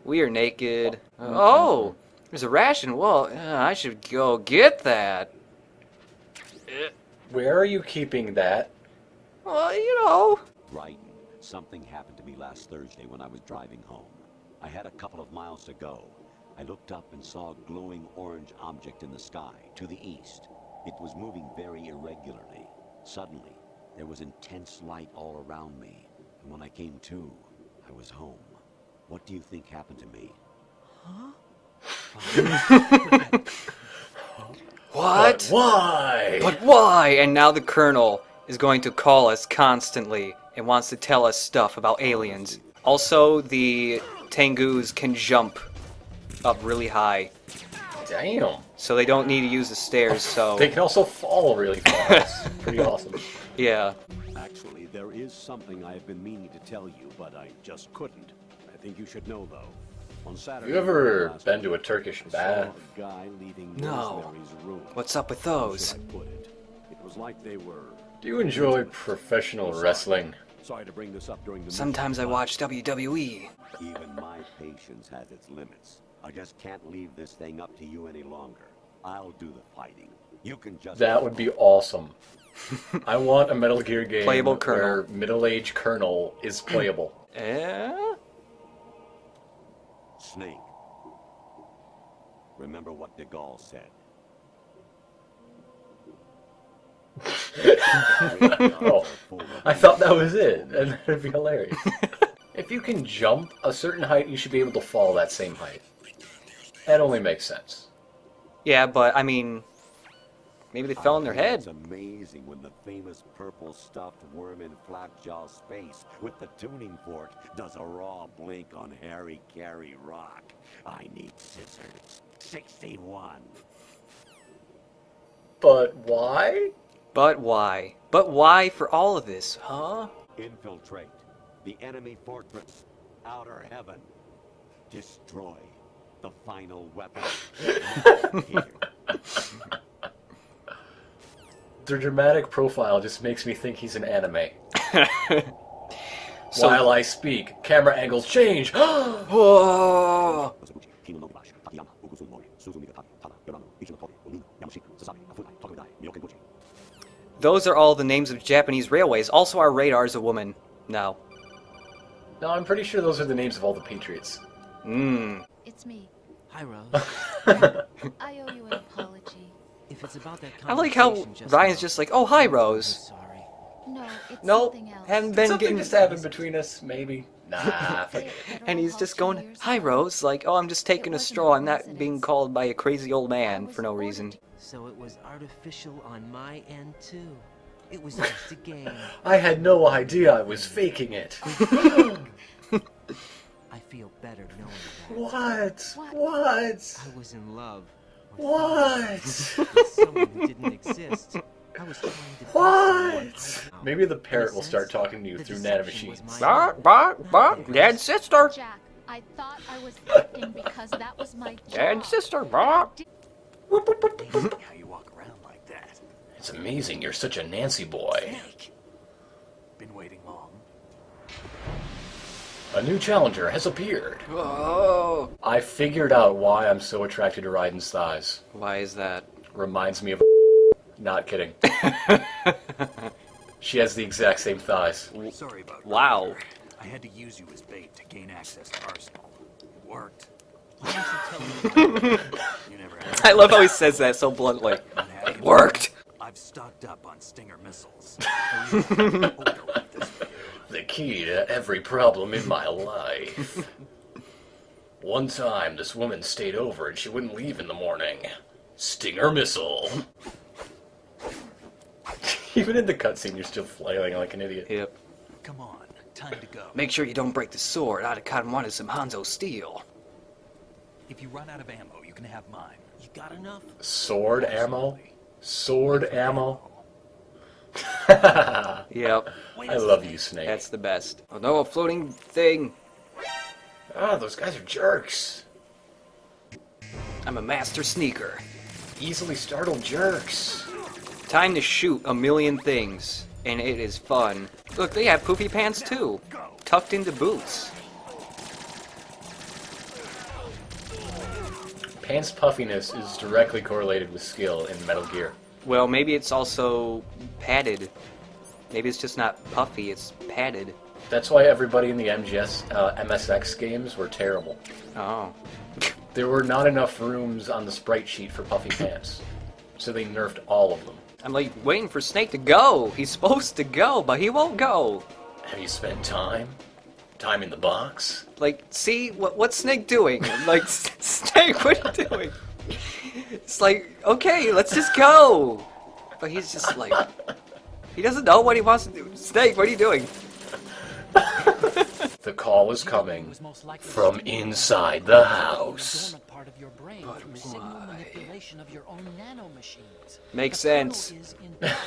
We are naked. Oh, there's a ration. Well, I should go get that. Where are you keeping that? Well, you know. Right. Something happened to me last Thursday when I was driving home. I had a couple of miles to go. I looked up and saw a glowing orange object in the sky, to the east. It was moving very irregularly. Suddenly, there was intense light all around me. And when I came to, I was home. What do you think happened to me? Huh? What? But why? But why? And now the Colonel is going to call us constantly and wants to tell us stuff about aliens. Also, the Tengus can jump up really high. Damn. So they don't need to use the stairs, so... They can also fall really fast. Pretty awesome. Yeah. Actually, there is something I have been meaning to tell you, but I just couldn't. I think you should know, though. On Saturday, You ever been to a Turkish I bath? saw a guy leaving No. Rosemary's room. What's up with How those? should I put it? It was like they were... Do you enjoy professional wrestling? Sorry to bring this up during the Sometimes I meeting, watch WWE. but even my patience has its limits. I just can't leave this thing up to you any longer. I'll do the fighting. You can just... That would be awesome. I want a Metal Gear game Playable where Colonel. middle-aged Colonel is playable. Snake. Remember what de Gaulle said. Oh, I thought that was it, and that'd be hilarious. If you can jump a certain height, you should be able to fall that same height. That only makes sense. Yeah, but, I mean... Maybe they fell on their head. It's amazing when the famous purple stuffed worm in Flapjaw Space with the tuning fork does a raw blink on Harry Carey Rock. I need scissors. 61. But why? But why? But why for all of this, huh? Infiltrate the enemy fortress. Outer heaven. Destroy the final weapon. Here. Their dramatic profile just makes me think he's an anime. While I speak, camera angles change. Whoa! Those are all the names of Japanese railways. Also, our radar's a woman. No. No, I'm pretty sure those are the names of all the Patriots. It's me. Hi, Rose. I owe you an apology. If it's about that I like how Ryan's just like, oh, hi, Rose. No, it's Nope, something else. haven't been Something getting... just happened between us, maybe. Nah, forget it. And he's just going, hi, Rose. Like, oh, I'm just taking a stroll. I'm not being called by a crazy old man for no reason. So it was artificial on my end, too. It was just a game. I had no idea I was faking it. I feel better knowing What? What? I was in love. What? With someone who didn't exist. I was trying to What? Maybe the parrot will start talking to you through nanomachines. Bark, bark, bark. Dad's sister. Jack, I thought I was acting because that was my job. Dad's sister, bark. How you walk around like that? It's amazing, you're such a Nancy boy. Snake. Been waiting long? A new challenger has appeared. Whoa. I figured out why I'm so attracted to Raiden's thighs. Why is that? Reminds me of... Not kidding. She has the exact same thighs. Sorry about that. Wow. I had to use you as bait to gain access to Arsenal. It worked. Why don't you tell me? You never had. I love how he says that so bluntly. It worked. I've stocked up on Stinger missiles. The key to every problem in my life. One time, this woman stayed over and she wouldn't leave in the morning. Stinger missile. Even in the cutscene, you're still flailing like an idiot. Yep. Come on, time to go. Make sure you don't break the sword. I'd have kind of wanted some Hanzo steel. If you run out of ammo, you can have mine. You got enough? Sword ammo? Sword ammo? Yep. I love you, Snake. That's the best. Oh no, a floating thing. Ah, those guys are jerks. I'm a master sneaker. Easily startled jerks. Time to shoot a million things, and it is fun. Look, they have poopy pants too, tucked into boots. Pants puffiness is directly correlated with skill in Metal Gear. Well, maybe it's also padded. Maybe it's just not puffy, it's padded. That's why everybody in the MSX games were terrible. Oh. There were not enough rooms on the sprite sheet for puffy pants, so they nerfed all of them. I'm like waiting for Snake to go. He's supposed to go, but he won't go. Have you spent time Time in the box? Like, see, what's Snake doing? Like, Snake, what are you doing? It's like, okay, let's just go. But he's just like, he doesn't know what he wants to do. Snake, what are you doing? The call is coming from inside the house. But manipulation of your own nanomachines. Makes sense. Is in fact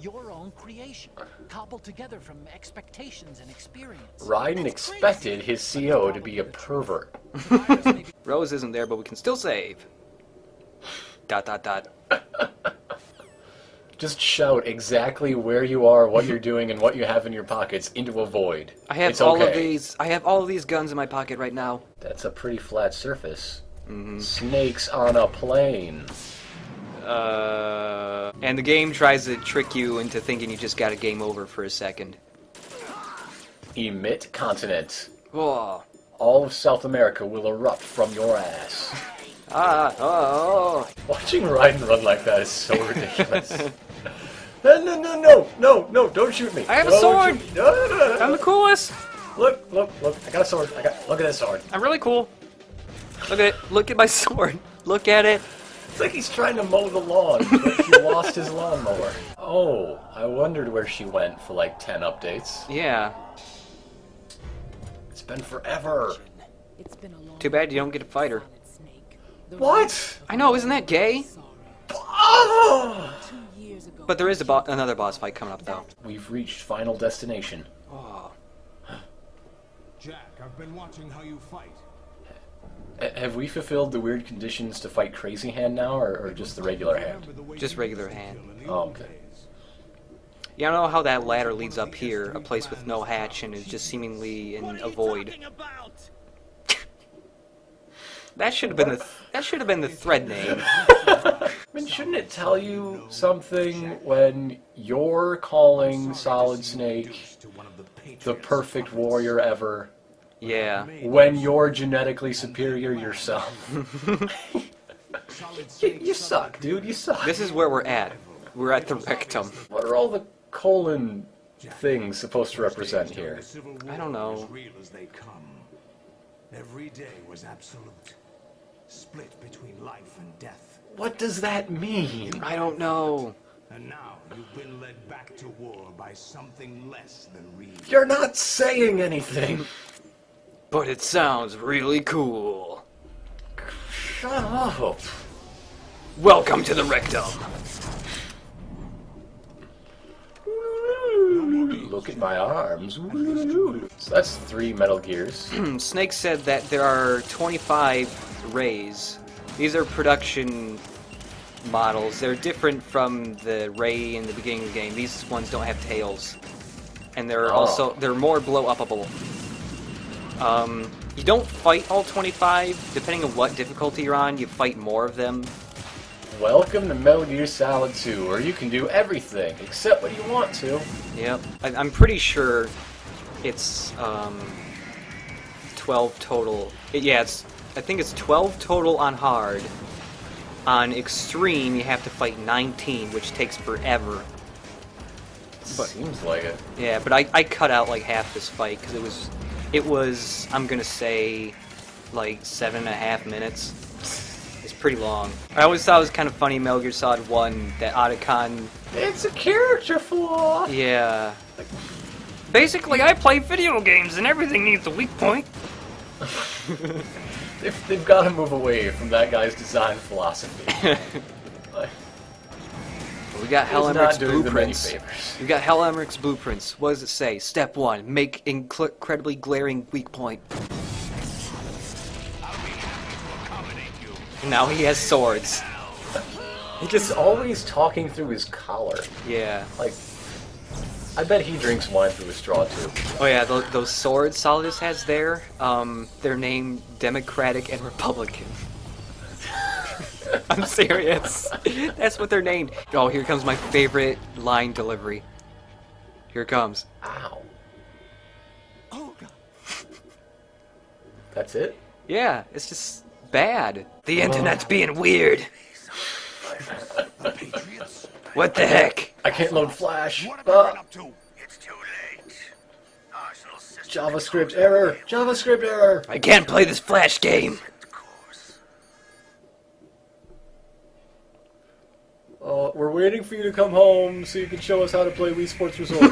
your own creation, cobbled together from expectations and experience. Raiden expected his CO to be a pervert. Rose isn't there, but we can still save. ... Just shout exactly where you are, what you're doing, and what you have in your pockets into a void. I have it's all okay. of these. I have all of these guns in my pocket right now. That's a pretty flat surface. Snakes on a plane. And the game tries to trick you into thinking you just got a game over for a second. Emit continent. Oh. All of South America will erupt from your ass. Watching Raiden run like that is so ridiculous. No, don't shoot me. I have a Don't sword. shoot me. No. I'm the coolest. Look, I got a sword. Look at that sword. I'm really cool. Look at it. Look at my sword. Look at it. It's like he's trying to mow the lawn, but he lost his lawnmower. Oh, I wondered where she went for like 10 updates. Yeah. It's been forever. Too bad you don't get to fight her. What? I know, isn't that gay? Oh! But there is another boss fight coming up, though. We've reached final destination. Oh. Jack, I've been watching how you fight. Have we fulfilled the weird conditions to fight Crazy Hand now, or just the regular hand? Just regular hand. Oh, okay. You know how that ladder leads up here, a place with no hatch and is just seemingly in a void. That should have been the thread name. I mean, shouldn't it tell you something when you're calling Solid Snake the perfect warrior ever? Yeah. When you're genetically superior yourself. You suck, dude. You suck. This is where we're at. We're at the rectum. What are all the colon things supposed to represent here? I don't know. Every day was absolute. Split between life and death. What does that mean? I don't know. And now you've been led back to war by something less than real. You're not saying anything. But it sounds really cool. Shut up. Welcome to the rectum. Look at my arms. So that's 3 Metal Gears. Snake said that there are 25 Rays. These are production models. They're different from the Ray in the beginning of the game. These ones don't have tails. And they're they're more blow-upable. You don't fight all 25. Depending on what difficulty you're on, you fight more of them. Welcome to Metal Gear Solid 2, where you can do everything except what you want to. Yep. I'm pretty sure it's 12 total. I think it's 12 total on hard. On extreme, you have to fight 19, which takes forever. But, seems like it. Yeah, but I cut out like half this fight because it was I'm gonna say like 7.5 minutes. It's pretty long. I always thought it was kind of funny, Metal Gear Solid 1, that Otacon... It's a character flaw! Yeah. Basically, I play video games and everything needs a weak point. They've got to move away from that guy's design philosophy. We got Hell Emmerich's blueprints. We got Hell Emmerich's blueprints. What does it say? Step 1, make incredibly glaring weak point. Now he has swords. He's always talking through his collar. Yeah. Like, I bet he drinks wine through a straw too. Oh yeah, those swords Solidus has there, they're named Democratic and Republican. I'm serious. That's what they're named. Oh, here comes my favorite line delivery. Here it comes. Ow. Oh God. That's it? Yeah, it's just bad. The internet's being weird. What the heck? I can't load Flash. What have you been up to? It's too late. Arsenal system JavaScript error! JavaScript error! I can't play this Flash game! We're waiting for you to come home so you can show us how to play Wii Sports Resort. You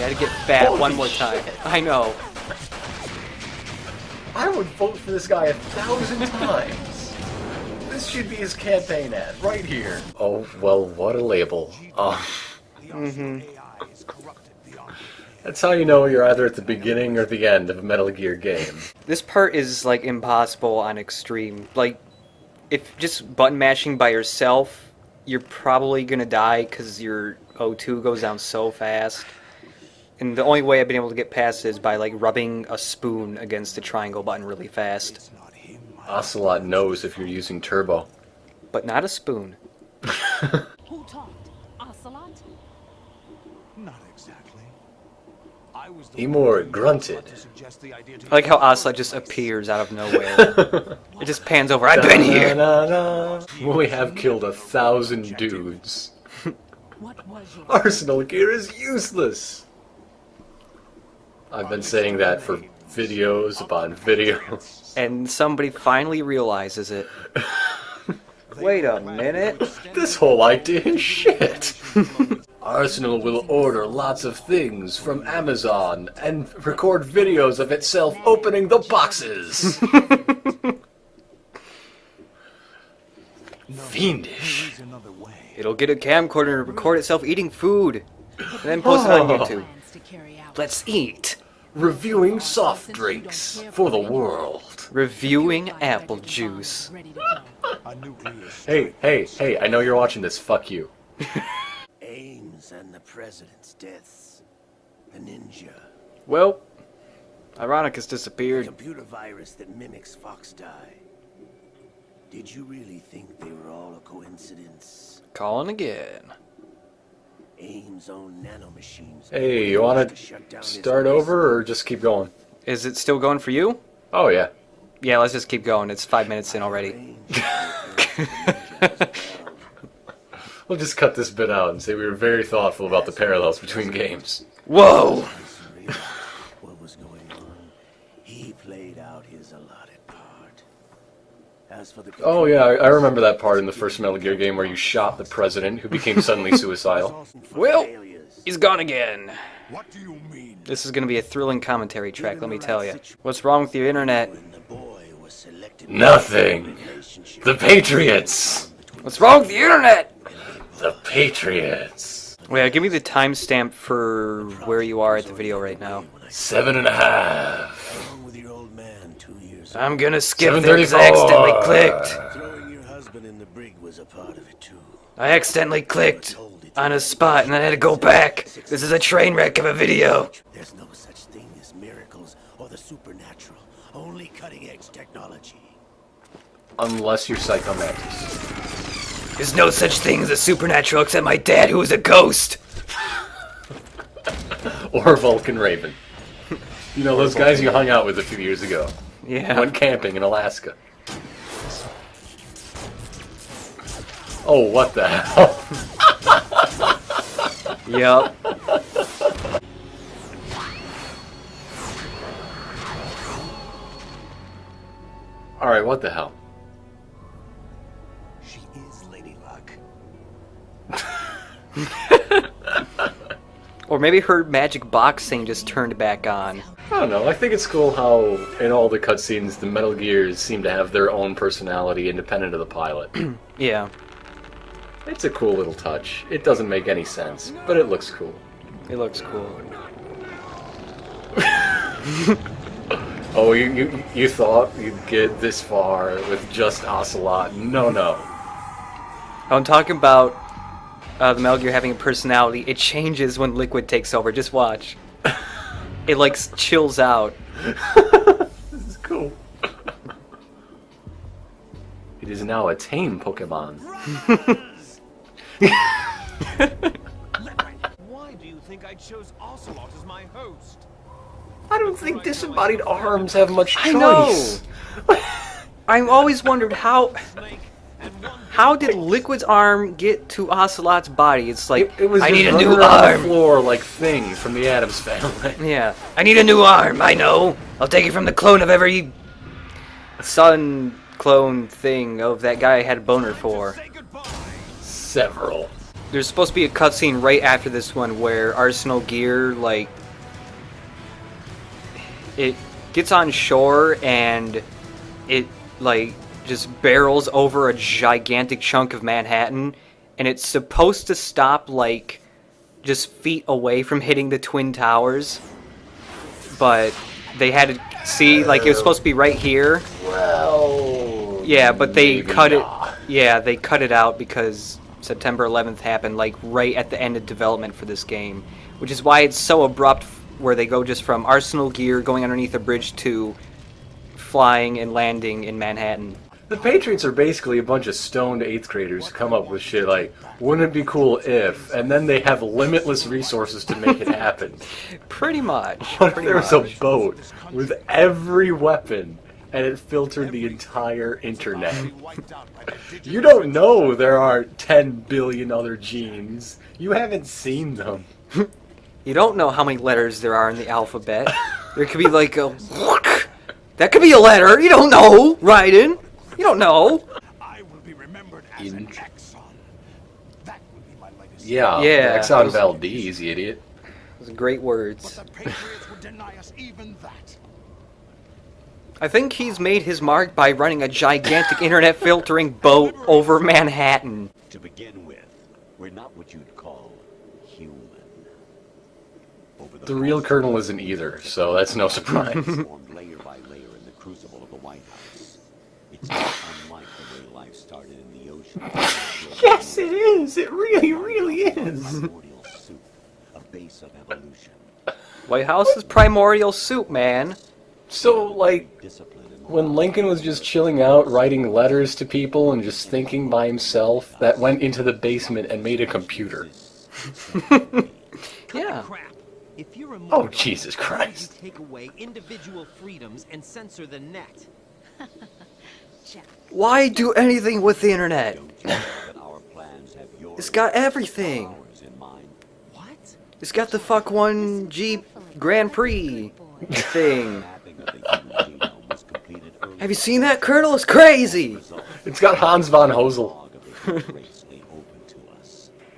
gotta get fat one more time. I know. I would vote for this guy 1,000 times. This should be his campaign ad, right here. Oh, well, what a label. That's how you know you're either at the beginning or the end of a Metal Gear game. This part is, like, impossible on extreme. Like, if just button mashing by yourself, you're probably gonna die because your O2 goes down so fast. And the only way I've been able to get past it is by, like, rubbing a spoon against the triangle button really fast. Ocelot knows if you're using turbo. But not a spoon. Who talked? Ocelot? Not exactly. Emor grunted. I like how Ocelot just appears out of nowhere. It just pans over. I've been here! We have killed 1,000 dudes. Arsenal gear is useless! I've been saying that for videos upon videos. And somebody finally realizes it. Wait a minute. This whole idea is shit. Arsenal will order lots of things from Amazon and record videos of itself opening the boxes. Fiendish. It'll get a camcorder and record itself eating food. And then post it on YouTube. Let's eat. Reviewing soft drinks for the world. Reviewing apple juice. Hey, I know you're watching this. Fuck you. Ames and the president's deaths. The ninja. Well, Ironic has disappeared. A computer virus that mimics Foxdie. Did you really think they were all a coincidence? Calling again. Ames' own nanomachines. Hey, you want to start over or just keep going? Is it still going for you? Oh, yeah. Yeah, let's just keep going. It's 5 minutes in already. We'll just cut this bit out and say we were very thoughtful about the parallels between games. Whoa! What was going on? He played out his allotted part. As for the oh yeah, I remember that part in the first Metal Gear game where you shot the president who became suddenly suicidal. Well, he's gone again. What do you mean? This is going to be a thrilling commentary track, let me tell you. What's wrong with your internet? Nothing. The Patriots. What's wrong with the internet? The Patriots. Wait, give me the timestamp for where you are at the video right now. 7.5. I'm gonna skip there because I accidentally clicked. Throwing your husband in the brig was a part of it too. I accidentally clicked on a spot and I had to go back. This is a train wreck of a video. There's no such thing as miracles or the supernatural. Only cutting-edge technology. Unless you're Psycho Mantis. There's no such thing as a supernatural except my dad who is a ghost. Or Vulcan Raven. You know, those guys you hung out with a few years ago. Yeah. Went camping in Alaska. Oh, what the hell? Yup. Alright, what the hell? She is Lady Luck. Or maybe her magic box thing just turned back on. I don't know, I think it's cool how in all the cutscenes the Metal Gears seem to have their own personality independent of the pilot. Yeah. It's a cool little touch. It doesn't make any sense, but it looks cool. It looks cool. Oh, you thought you'd get this far with just Ocelot? No. I'm talking about the Metal Gear having a personality. It changes when Liquid takes over. Just watch. It like chills out. This is cool. It is now a tame Pokemon. Why do you think I chose Ocelot as my host? I don't think disembodied arms have much choice. I know. I've always wondered how How did Liquid's arm get to Ocelot's body? It's like, It was I just need a running new around arm. the floor like Thing from the Addams Family. Yeah, I need a new arm. I know. I'll take it from the clone of every son clone thing of that guy I had a boner for. Several. There's supposed to be a cutscene right after this one where Arsenal Gear, like, it gets on shore and it, like, just barrels over a gigantic chunk of Manhattan, and it's supposed to stop, like, just feet away from hitting the Twin Towers, but they had to see, like, it was supposed to be right here. Well, yeah, but they maybe cut not. it. Yeah, they cut it out because September 11th happened, like, right at the end of development for this game, which is why it's so abrupt, where they go just from Arsenal Gear going underneath a bridge to flying and landing in Manhattan. The Patriots are basically a bunch of stoned 8th graders who come up with shit like, wouldn't it be cool if, and then they have limitless resources to make it happen. Pretty much. What if there was a boat with every weapon and it filtered the entire internet? You don't know there are 10 billion other genes. You haven't seen them. You don't know how many letters there are in the alphabet. There could be like a... That could be a letter. You don't know, Raiden. You don't know. Yeah, Yeah. Exxon Valdez, you idiot. Those are great words. I think he's made his mark by running a gigantic internet filtering boat over Manhattan. To begin with, we're not what you'd call human. The real Colonel isn't either, so that's no surprise. Formed layer by layer in the crucible of the White House. It's not unlike the way life started in the ocean. Yes, it is. It really is. Primordial soup, a base of evolution. White House is primordial soup, man. So, like, when Lincoln was just chilling out, writing letters to people and just thinking by himself, that went into the basement and made a computer. Yeah. If you're a Oh, Jesus Christ. take away individual freedoms and censor the net. Why do anything with the internet? It's got everything. What? It's got the fuck one Jeep Grand Prix thing. Have you seen that, Colonel? It's crazy. It's got Hans von Hosel.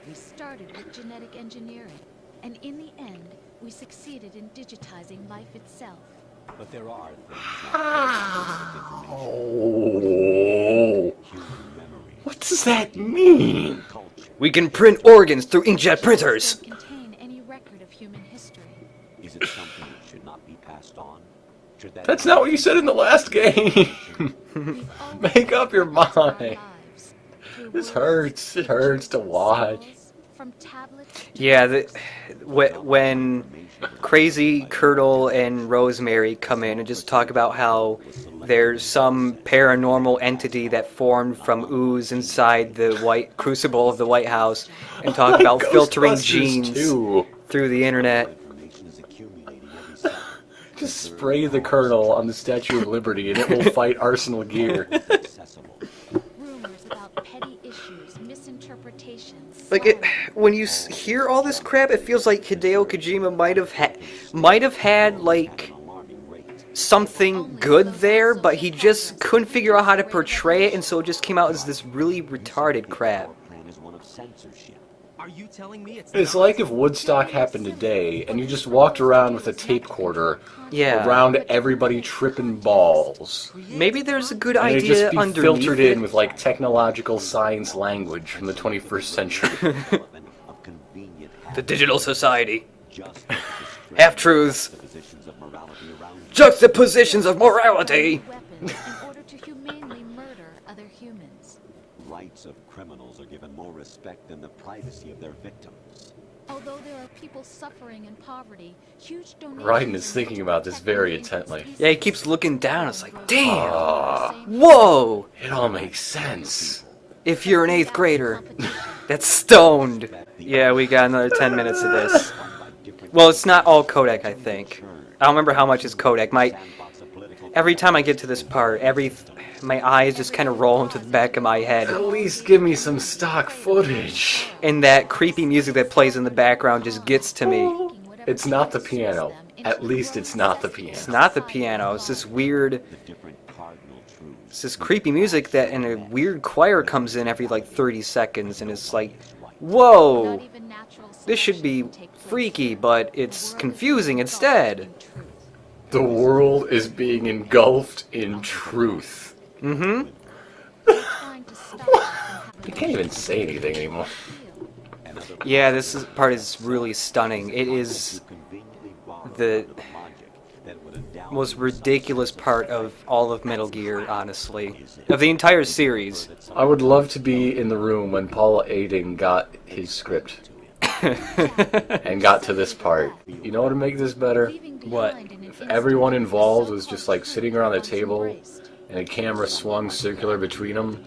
We started with genetic engineering, and in the end, we succeeded in digitizing life itself. But there are things Oh. What does that mean? We can print organs through inkjet printers. Contain any record of human history. Is it something that should not be passed on? Should that That's not what you said in the last game. Make up your mind. This hurts. It hurts to watch. Yeah, when Crazy Colonel and Rosemary come in and just talk about how there's some paranormal entity that formed from ooze inside the white crucible of the White House, and talk about filtering Ghostbusters genes too. through the internet. Just spray the Colonel on the Statue of Liberty and it will fight Arsenal Gear. Rumors about petty issues, misinterpretations. Like when you hear all this crap, it feels like Hideo Kojima might have had like something good there, but he just couldn't figure out how to portray it, and so it just came out as this really retarded crap. Are you telling me It's like if Woodstock happened today and you just walked around with a tape recorder around everybody tripping balls. Maybe there's a good And it'd idea just be underneath filtered it. in with like technological science language from the 21st century. The digital society. Half-truths. Juxtapositions of morality. In order to humanely murder other humans. rights of criminals are given more respect than the privacy of their victims? Although there are people suffering in poverty, huge donations. Raiden is thinking about this very intently. Yeah, he keeps looking down. It's like, damn. Whoa. It all makes sense. If you're an 8th grader that's stoned. Yeah, we got another 10 minutes of this. Well, it's not all codec, I think. I don't remember how much is codec. every time I get to this part, my eyes just kind of roll into the back of my head. At least give me some stock footage. And that creepy music that plays in the background just gets to me. It's not the piano. At least it's not the piano. It's not the piano. It's this weird... It's this creepy music that and a weird choir comes in every like 30 seconds and it's like, whoa! This should be freaky, but it's confusing instead. The world is being engulfed in truth. Mm-hmm. You can't even say anything anymore. Yeah, part is really stunning. It is the most ridiculous part of all of Metal Gear, honestly. Of the entire series. I would love to be in the room when Paul Aiding got his script. And got to this part. You know what would make this better? What? If everyone involved was just like sitting around the table and a camera swung circular between them.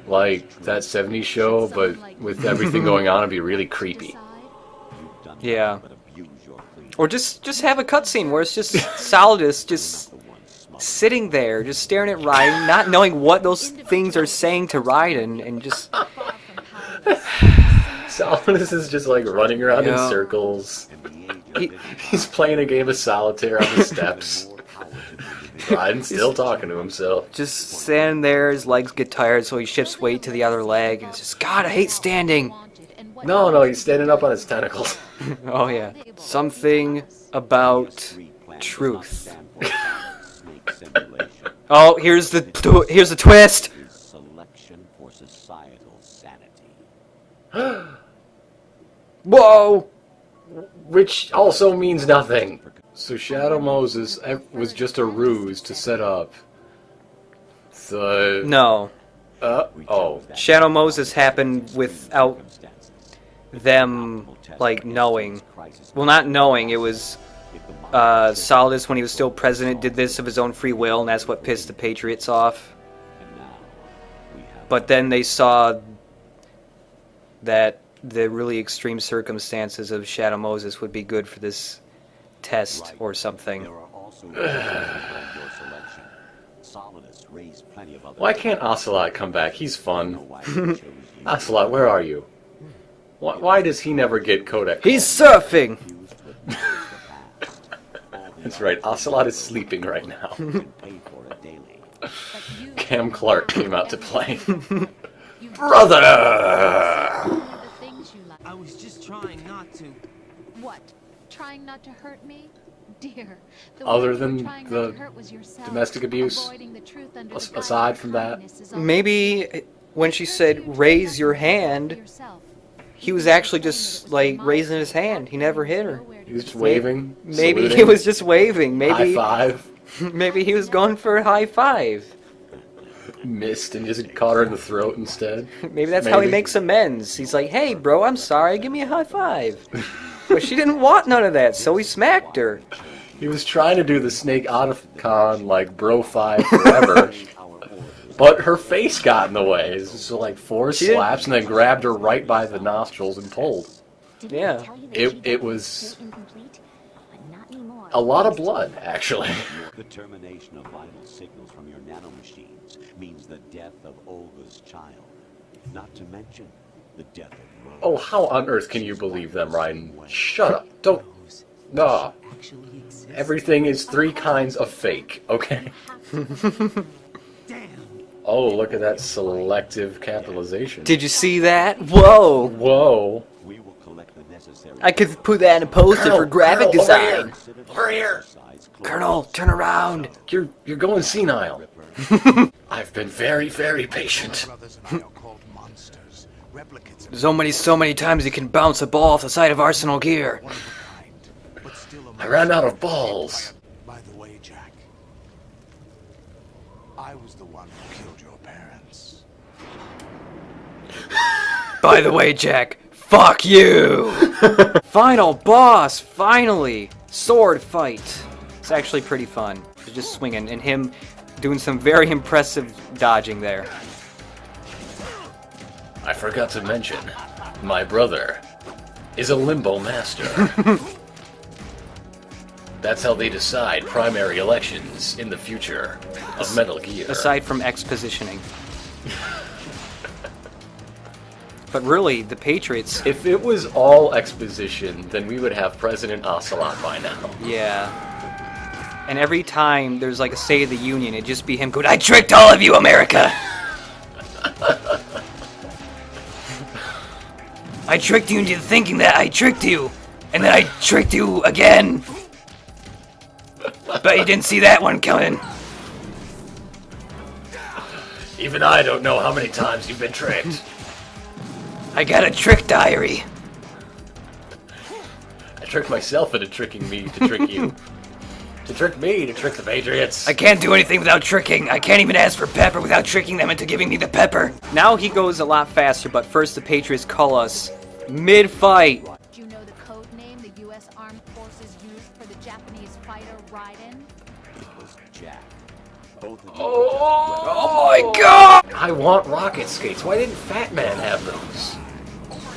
Like that 70s show, but with everything going on, it'd be really creepy. Yeah. Or just have a cutscene where it's just Solidus just sitting there, just staring at Raiden, not knowing what those things are saying to Raiden, and just... Solidus is just like running around in circles. He's playing a game of solitaire on the steps. Raiden's still talking to himself. Just standing there, his legs get tired, so he shifts weight to the other leg, and it's just, God, I hate standing! No, he's standing up on his tentacles. Oh yeah. Something about truth. Oh, here's the twist! Selection for societal sanity. Whoa! Which also means nothing. So Shadow Moses was just a ruse to set up the... No. Oh. Shadow Moses happened without them, like, knowing. Well, not knowing, it was Solidus, when he was still president, did this of his own free will, and that's what pissed the Patriots off. But then they saw that the really extreme circumstances of Shadow Moses would be good for this test or something. Why can't Ocelot come back? He's fun. Ocelot, where are you? Why does he never get codec? He's surfing! That's right, Ocelot is sleeping right now. Cam Clark came out to play. Brother! I was just trying not to... What? Trying not to hurt me? Dear, other than the domestic abuse, aside from that? Maybe when she said, raise your hand, he was actually just, like, raising his hand. He never hit her. He was just waving, Maybe saluting. he was just waving. Maybe, high five. Maybe he was going for a high five. Missed and just caught her in the throat instead. Maybe that's how he makes amends. He's like, hey, bro, I'm sorry. Give me a high five. But she didn't want none of that, so he smacked her. He was trying to do the Snake Otacon, like, bro five forever. But her face got in the way. So, like, 4 slaps and then grabbed her right by the nostrils and pulled. Yeah. It was a lot of blood, actually. The termination of vital signals from your nanomachines means the death of Olga's child. Not to mention the death of Rose. Oh, how on earth can you believe them, Raiden? Shut up. Don't. No. Everything is 3 kinds of fake, okay? Oh, look at that selective capitalization. Did you see that? Whoa! Whoa. I could put that in a poster for graphic design. Over here. Colonel, turn around. You're going senile. I've been very, very patient. So many times you can bounce a ball off the side of Arsenal gear. I ran out of balls. By the way, Jack, I was the one who killed your parents. By the way, Jack, fuck you! Final boss, finally! Sword fight. It's actually pretty fun. Just swinging, and him doing some very impressive dodging there. I forgot to mention, my brother is a limbo master. That's how they decide primary elections in the future of Metal Gear. Aside from expositioning. But really, the Patriots... If it was all exposition, then we would have President Ocelot by now. Yeah. And every time there's like a State of the Union, it'd just be him going, I tricked all of you, America! I tricked you into thinking that I tricked you! And then I tricked you again! Bet you didn't see that one coming. Even I don't know how many times you've been tricked. I got a trick diary. I tricked myself into tricking me to trick you. To trick me to trick the Patriots. I can't do anything without tricking. I can't even ask for pepper without tricking them into giving me the pepper. Now he goes a lot faster, but first the Patriots call us mid-fight. Do you know the code name the U.S. Armed Forces used for the Japanese fighter Raiden? It was Jack. Both of them Oh my god! I want rocket skates. Why didn't Fat Man have those?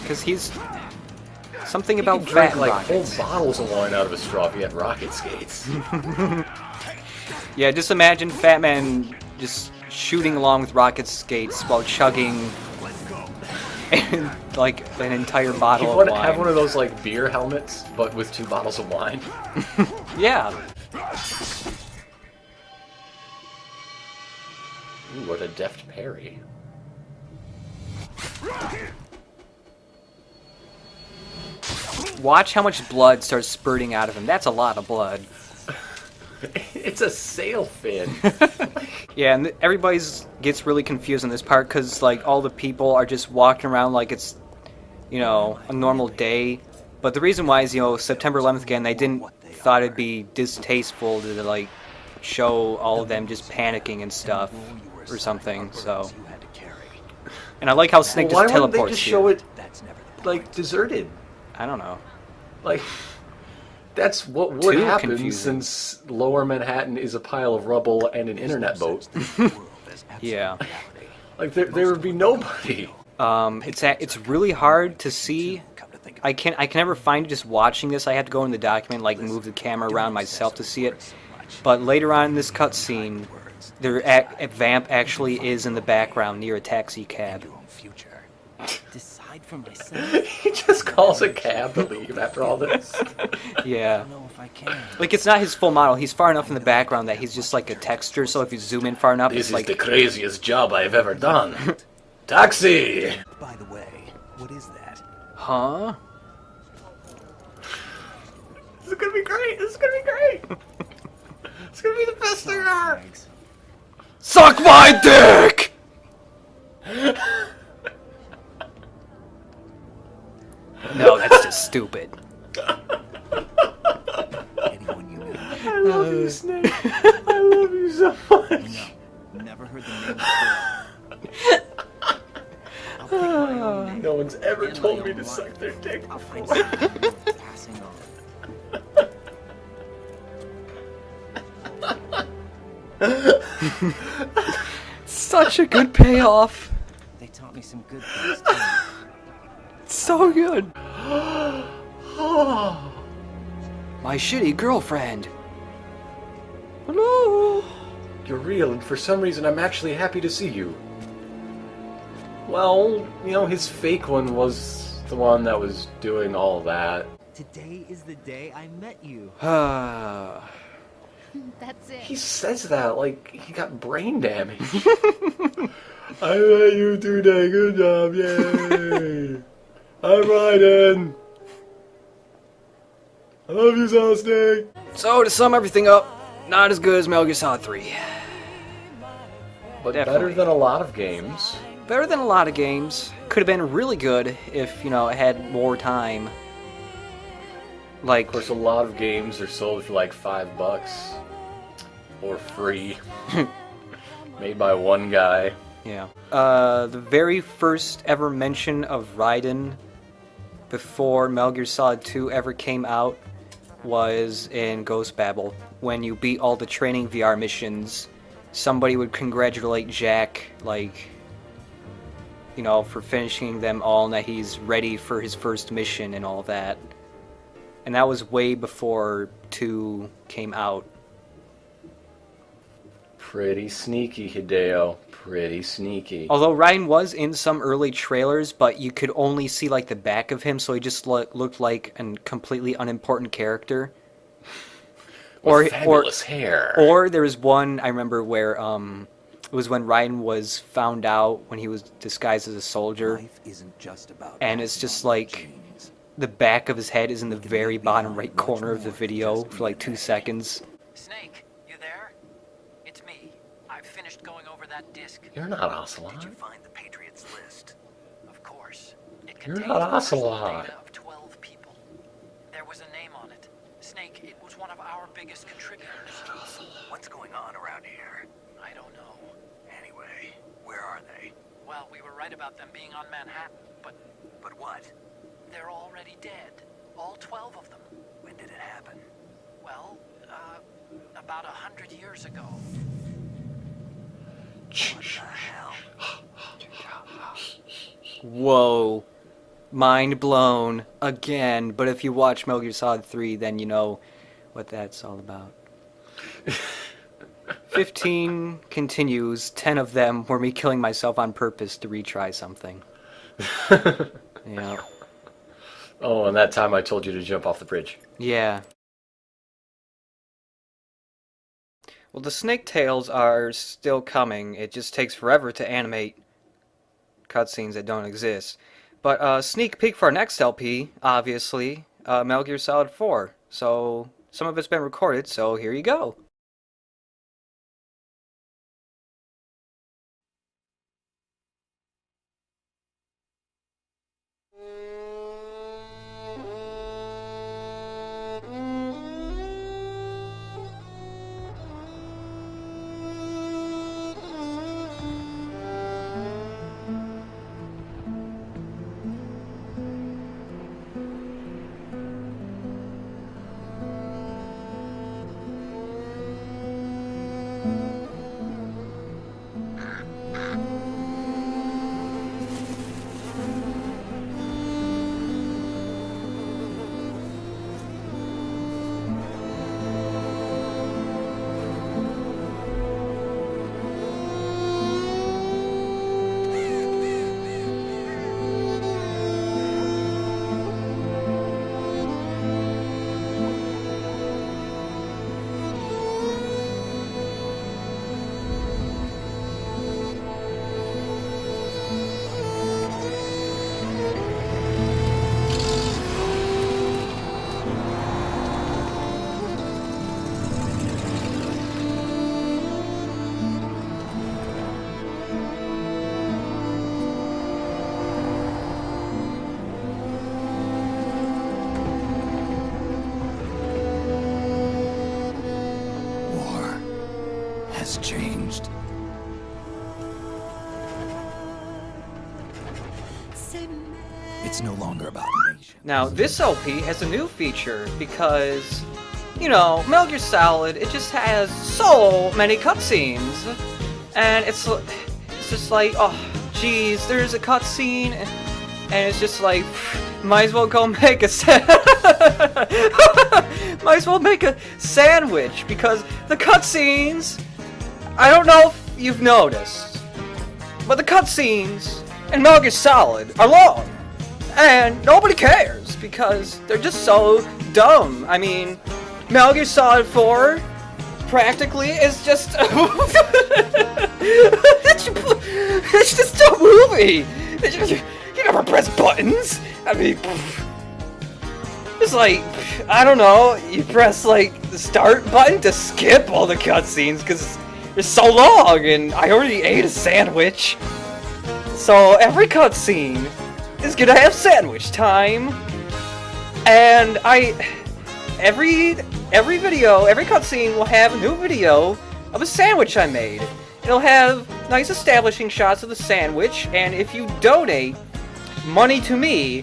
Because he's... Something He about could drink fat like rockets. whole bottles of wine out of a straw if he had rocket skates. Yeah, just imagine Fat Man just shooting along with rocket skates while chugging like an entire bottle of wine. Have one of those like beer helmets, but with 2 bottles of wine. Yeah. Ooh, what a deft parry. Watch how much blood starts spurting out of him. That's a lot of blood. It's a sail fin. Yeah, and everybody's gets really confused in this part because like all the people are just walking around like it's, you know, a normal day. But the reason why is, you know, September 11th again, they didn't thought it'd be distasteful to like show all of them just panicking and stuff or something. So, and I like how Snake Well, just why wouldn't teleports they just here. show it like deserted? I don't know. Like, that's what would Too happen confusing. since Lower Manhattan is a pile of rubble and an internet boat. Yeah. Like, there would be nobody. It's really hard to see. I can never find it just watching this. I have to go in the document, like move the camera around myself to see it. But later on in this cutscene, Vamp actually is in the background near a taxi cab. Decide for myself. He just calls a cab to leave after all this. Yeah. Like, it's not his full model. He's far enough in the background that he's just like a texture, so if you zoom in far enough, This it's is like... the craziest job I've ever done. Taxi! By the way, what is that? Huh? This is gonna be great! This is gonna be great! It's gonna be the best thing ever! Suck my dick! No, that's just stupid. I love you, Snake. I love you so much. Never heard the name before. No one's ever told me to suck their dick before. Passing on. Such a good payoff. They taught me some good things too. So good. My shitty girlfriend. Hello. You're real, and for some reason I'm actually happy to see you. Well, you know, his fake one was the one that was doing all that. Today is the day I met you. That's it. He says that like he got brain damage. I met you today, good job, yay! I'm Raiden! I love you, Solid Snake! So, to sum everything up, not as good as Metal Gear Solid 3. But Definitely. better than a lot of games. Better than a lot of games. Could have been really good if, you know, it had more time. Like, Of course, a lot of games are sold for like $5. Or free. Made by one guy. yeah. The very first ever mention of Raiden before Metal Gear Solid 2 ever came out was in Ghost Babel. When you beat all the training VR missions, somebody would congratulate Jack, like, you know, for finishing them all and that he's ready for his first mission and all that. And that was way before 2 came out. Pretty sneaky, Hideo. Pretty sneaky. Although Ryan was in some early trailers, but you could only see like the back of him, so he just looked like a completely unimportant character. With fabulous hair. Or there was one I remember where it was when Ryan was found out when he was disguised as a soldier. Life isn't just about And it's just like the back of his head is in the very bottom right corner of the video for like 2 seconds. Snake, you there? It's me. I've finished going over that disc. You're not Ocelot. Did you find the Patriots list? Of course. It You're contains not personal Ocelot. data of 12 people. There was a name on it. Snake, it was one of our biggest contributors. What's going on around here? I don't know. Anyway, where are they? Well, we were right about them being on Manhattan, but But what? they're already dead. All 12 of them. When did it happen? Well, about 100 years ago. What the hell? Whoa. Mind blown again. But if you watch Metal Gear Solid 3, then you know what that's all about. 15 continues. 10 of them were me killing myself on purpose to retry something. Yeah. Oh, and that time I told you to jump off the bridge. Yeah. Well, the Snake Tales are still coming. It just takes forever to animate cutscenes that don't exist. But sneak peek for our next LP, obviously, Metal Gear Solid 4. So some of it's been recorded, so here you go. Has changed. It's no longer about nation. Now, this LP has a new feature because, you know, Metal Gear Solid, it just has so many cutscenes. And it's just like, oh, geez, there's a cutscene, and it's just like, might as well go make a might as well make a sandwich, because the cutscenes, I don't know if you've noticed, but the cutscenes in Metal Gear Solid are long. And nobody cares, because they're just so dumb. I mean, Metal Gear Solid 4 practically is just it's just a movie. You never press buttons. I mean, it's like, I don't know, you press like the start button to skip all the cutscenes because they're so long, and I already ate a sandwich. So every cutscene is gonna have sandwich time, and every video, every cutscene will have a new video of a sandwich I made. It'll have nice establishing shots of the sandwich, and if you donate money to me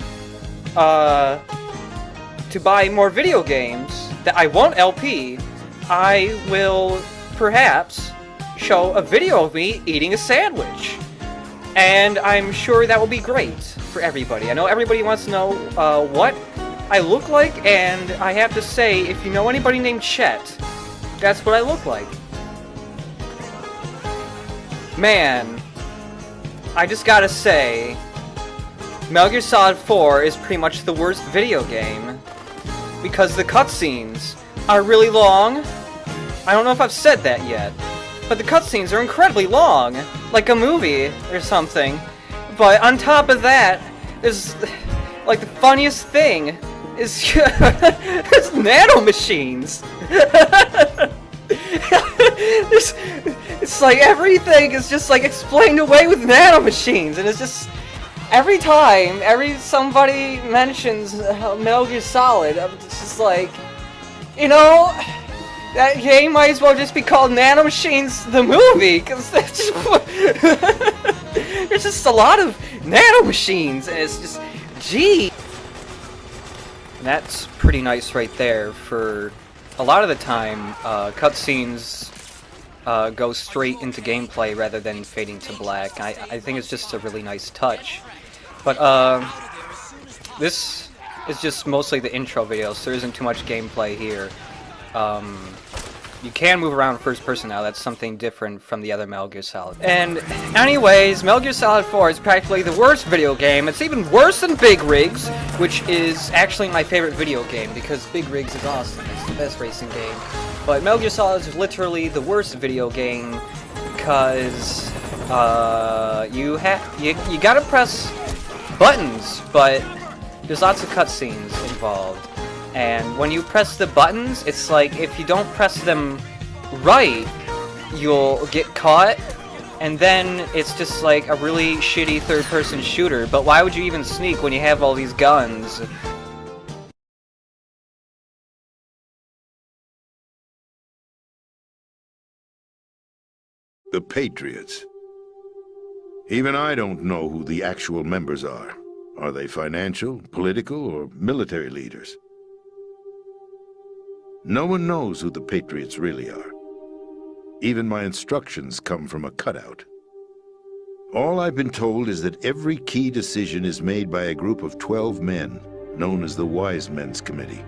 to buy more video games that I won't LP, I will perhaps show a video of me eating a sandwich. And I'm sure that will be great for everybody. I know everybody wants to know what I look like, and I have to say, if you know anybody named Chet, that's what I look like. Man, I just gotta say, Metal Gear Solid 4 is pretty much the worst video game, because the cutscenes are really long. I don't know if I've said that yet, but the cutscenes are incredibly long, like a movie or something. But on top of that, there's, like, the funniest thing is it's nanomachines. It's like everything is just like explained away with nanomachines, and it's just every time somebody mentions Metal Gear Solid, it's just like, you know, that game might as well just be called Nanomachines the movie, because there's just a lot of nanomachines, and it's just, gee. And that's pretty nice right there. For a lot of the time, cutscenes go straight into gameplay rather than fading to black. I think it's just a really nice touch. But this is just mostly the intro video, so there isn't too much gameplay here. You can move around first person now. That's something different from the other Metal Gear Solid. And anyways, Metal Gear Solid 4 is practically the worst video game. It's even worse than Big Rigs, which is actually my favorite video game, because Big Rigs is awesome. It's the best racing game. But Metal Gear Solid is literally the worst video game, because you gotta press buttons, but there's lots of cutscenes involved. And when you press the buttons, it's like if you don't press them right, you'll get caught, and then it's just like a really shitty third-person shooter. But why would you even sneak when you have all these guns? The Patriots. Even I don't know who the actual members are. Are they financial, political, or military leaders? No one knows who the Patriots really are. Even my instructions come from a cutout. All I've been told is that every key decision is made by a group of 12 men, known as the Wise Men's Committee.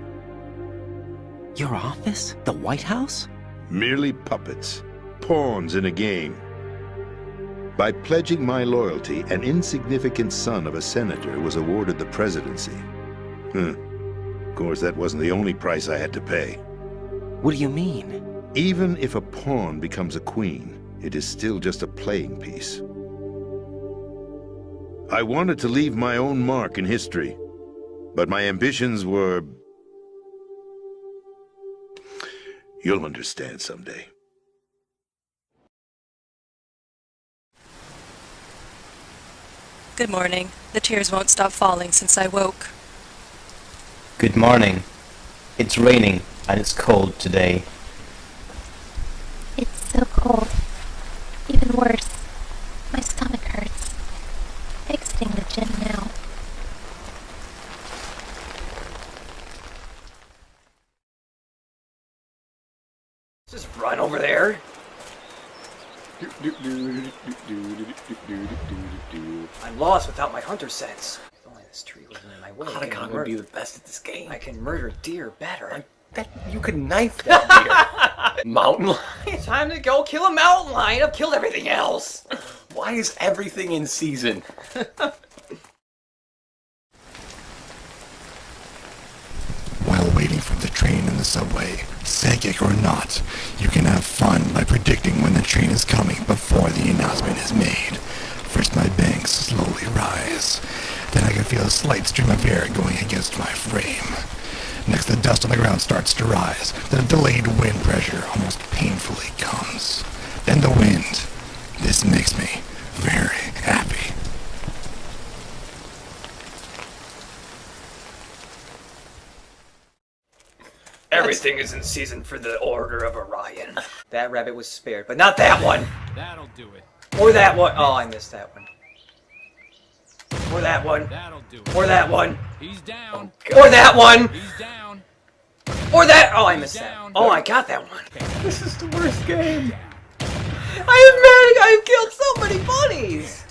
Your office? The White House? Merely puppets, pawns in a game. By pledging my loyalty, an insignificant son of a senator was awarded the presidency. Of course, that wasn't the only price I had to pay. What do you mean? Even if a pawn becomes a queen, it is still just a playing piece. I wanted to leave my own mark in history, but my ambitions were... You'll understand someday. Good morning. The tears won't stop falling since I woke. Good morning. It's raining, and it's cold today. It's so cold. Even worse, my stomach hurts. Exiting the gym now. Just run over there. I'm lost without my hunter sense. If only this tree wasn't in my way. Otacon would be the best at this game. I can murder deer better. I bet you could knife that deer. Mountain lion? Time to go kill a mountain lion. I've killed everything else. Why is everything in season? While waiting for the train in the subway, psychic or not, you can have fun by predicting when the train is coming before the announcement is made. First my bangs slowly rise. Then I can feel a slight stream of air going against my frame. Next the dust on the ground starts to rise. Then a delayed wind pressure almost painfully comes. Then the wind. This makes me very happy. Everything is in season for the Order of Orion. That rabbit was spared, but not that one! That'll do it. Or that one. Oh, I missed that one. Or that one. That'll do it. Or that one. He's down. Or that one. He's down. Or that. Oh, I missed that. Oh, I got that one. This is the worst game. I have killed so many bunnies.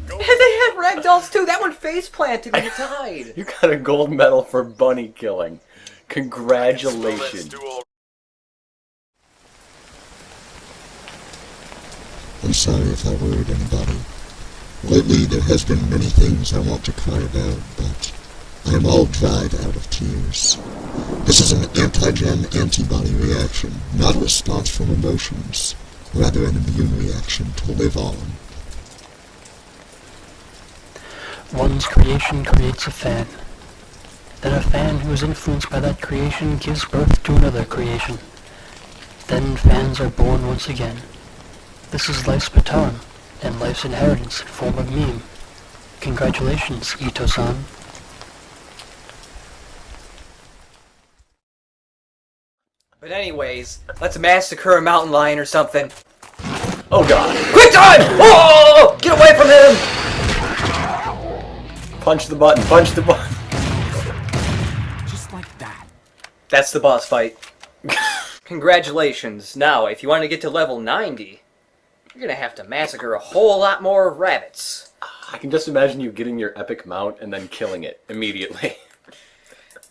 And they had ragdolls too. That one face planted when it died. You got a gold medal for bunny killing. Congratulations. I'm sorry if I worried anybody. Lately, there has been many things I want to cry about, but I am all dried out of tears. This is an anti-gen antibody reaction, not a response from emotions, rather an immune reaction to live on. One's creation creates a fan. Then a fan who is influenced by that creation gives birth to another creation. Then fans are born once again. This is life's baton, and life's inheritance in form of meme. Congratulations, Ito-san. But anyways, let's massacre a mountain lion or something. Oh god. Quick time! Oh! Get away from him! Punch the button, punch the button. Just like that. That's the boss fight. Congratulations. Now, if you want to get to level 90, you're gonna have to massacre a whole lot more rabbits. I can just imagine you getting your epic mount and then killing it immediately.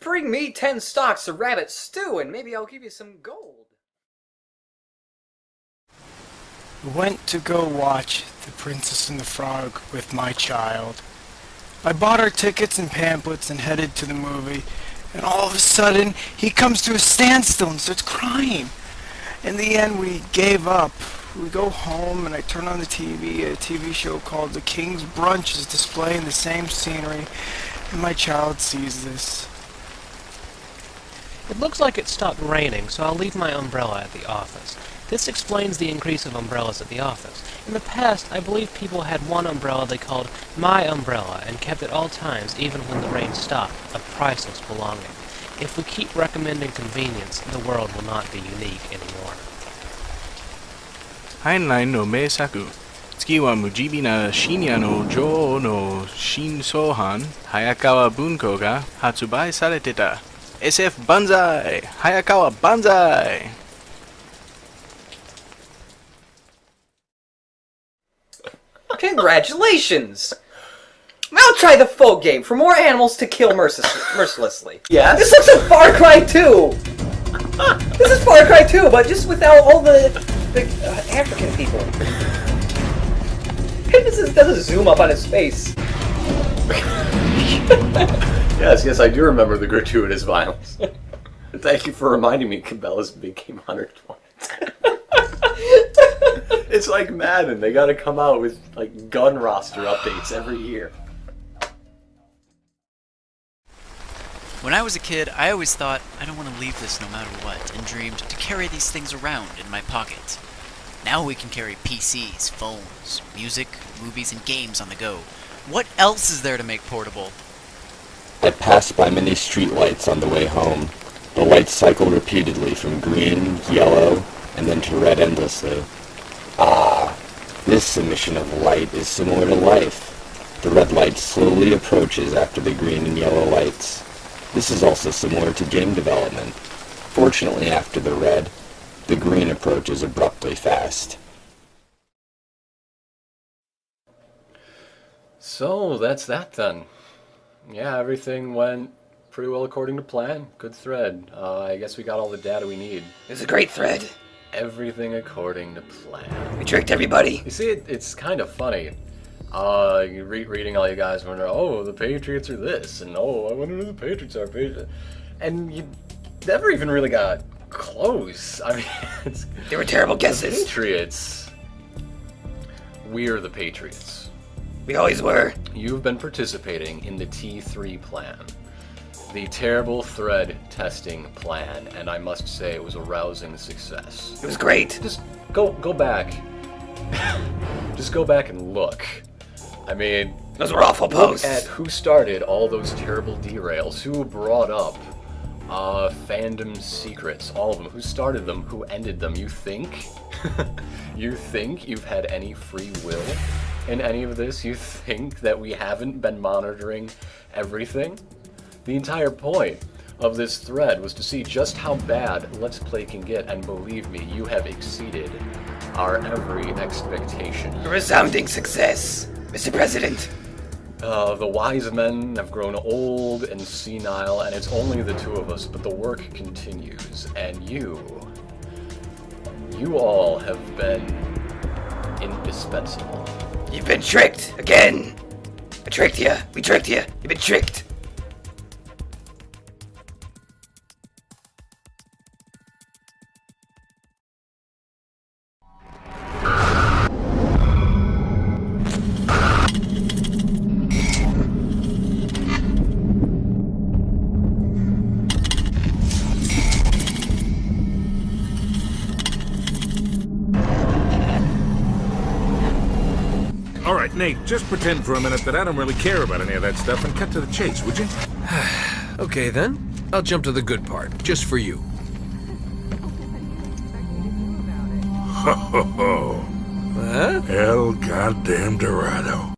Bring me 10 stocks of rabbit stew and maybe I'll give you some gold. Went to go watch The Princess and the Frog with my child. I bought our tickets and pamphlets and headed to the movie, and all of a sudden he comes to a standstill and starts crying. In the end we gave up. We go home and I turn on the TV. A TV show called The King's Brunch is displaying the same scenery, and my child sees this. It looks like it stopped raining, so I'll leave my umbrella at the office. This explains the increase of umbrellas at the office. In the past, I believe people had one umbrella they called my umbrella and kept at all times, even when the rain stopped, a priceless belonging. If we keep recommending convenience, the world will not be unique anymore. 阪内の名作。月は無慈悲な深夜の女王の新装版早川文庫が発売されてた。SF 万歳早川万歳 Congratulations! Now try the folk game for more animals to kill mercilessly. Yes? This looks like Far Cry 2! This is Far Cry 2, but just without all the African people. It doesn't zoom up on his face. Yes, I do remember the gratuitous violence. Thank you for reminding me Cabela's became 120. It's like Madden, they gotta come out with like gun roster updates every year. When I was a kid, I always thought, I don't want to leave this no matter what, and dreamed to carry these things around in my pocket. Now we can carry PCs, phones, music, movies, and games on the go. What else is there to make portable? I passed by many streetlights on the way home. The lights cycle repeatedly from green, yellow, and then to red endlessly. Ah, this emission of light is similar to life. The red light slowly approaches after the green and yellow lights. This is also similar to game development. Fortunately, after the red, the green approaches abruptly fast. So, that's that then. Yeah, everything went pretty well according to plan. Good thread. I guess we got all the data we need. It's a great thread. Everything according to plan. We tricked everybody. You see, it's kind of funny. Reading all you guys wonder, oh, the Patriots are this, and oh, I wonder who the Patriots are. And you never even really got close. I mean, they were terrible guesses. The Patriots. We're the Patriots. We always were. You've been participating in the T3 plan. The terrible thread testing plan, and I must say it was a rousing success. It was great. Just go back. Just go back and look. I mean, those were awful posts. Look at who started all those terrible derails, who brought up fandom secrets, all of them, who started them, who ended them. You think? You think you've had any free will in any of this? You think that we haven't been monitoring everything? The entire point of this thread was to see just how bad Let's Play can get, and believe me, you have exceeded our every expectation. A resounding success. Mr. President! The wise men have grown old and senile, and it's only the two of us, but the work continues. And you all have been indispensable. You've been tricked again! I tricked you. We tricked you. You've been tricked. All right, Nate, just pretend for a minute that I don't really care about any of that stuff and cut to the chase, would you? Okay, then. I'll jump to the good part, just for you. Ho, ho, ho. Huh? El goddamn Dorado.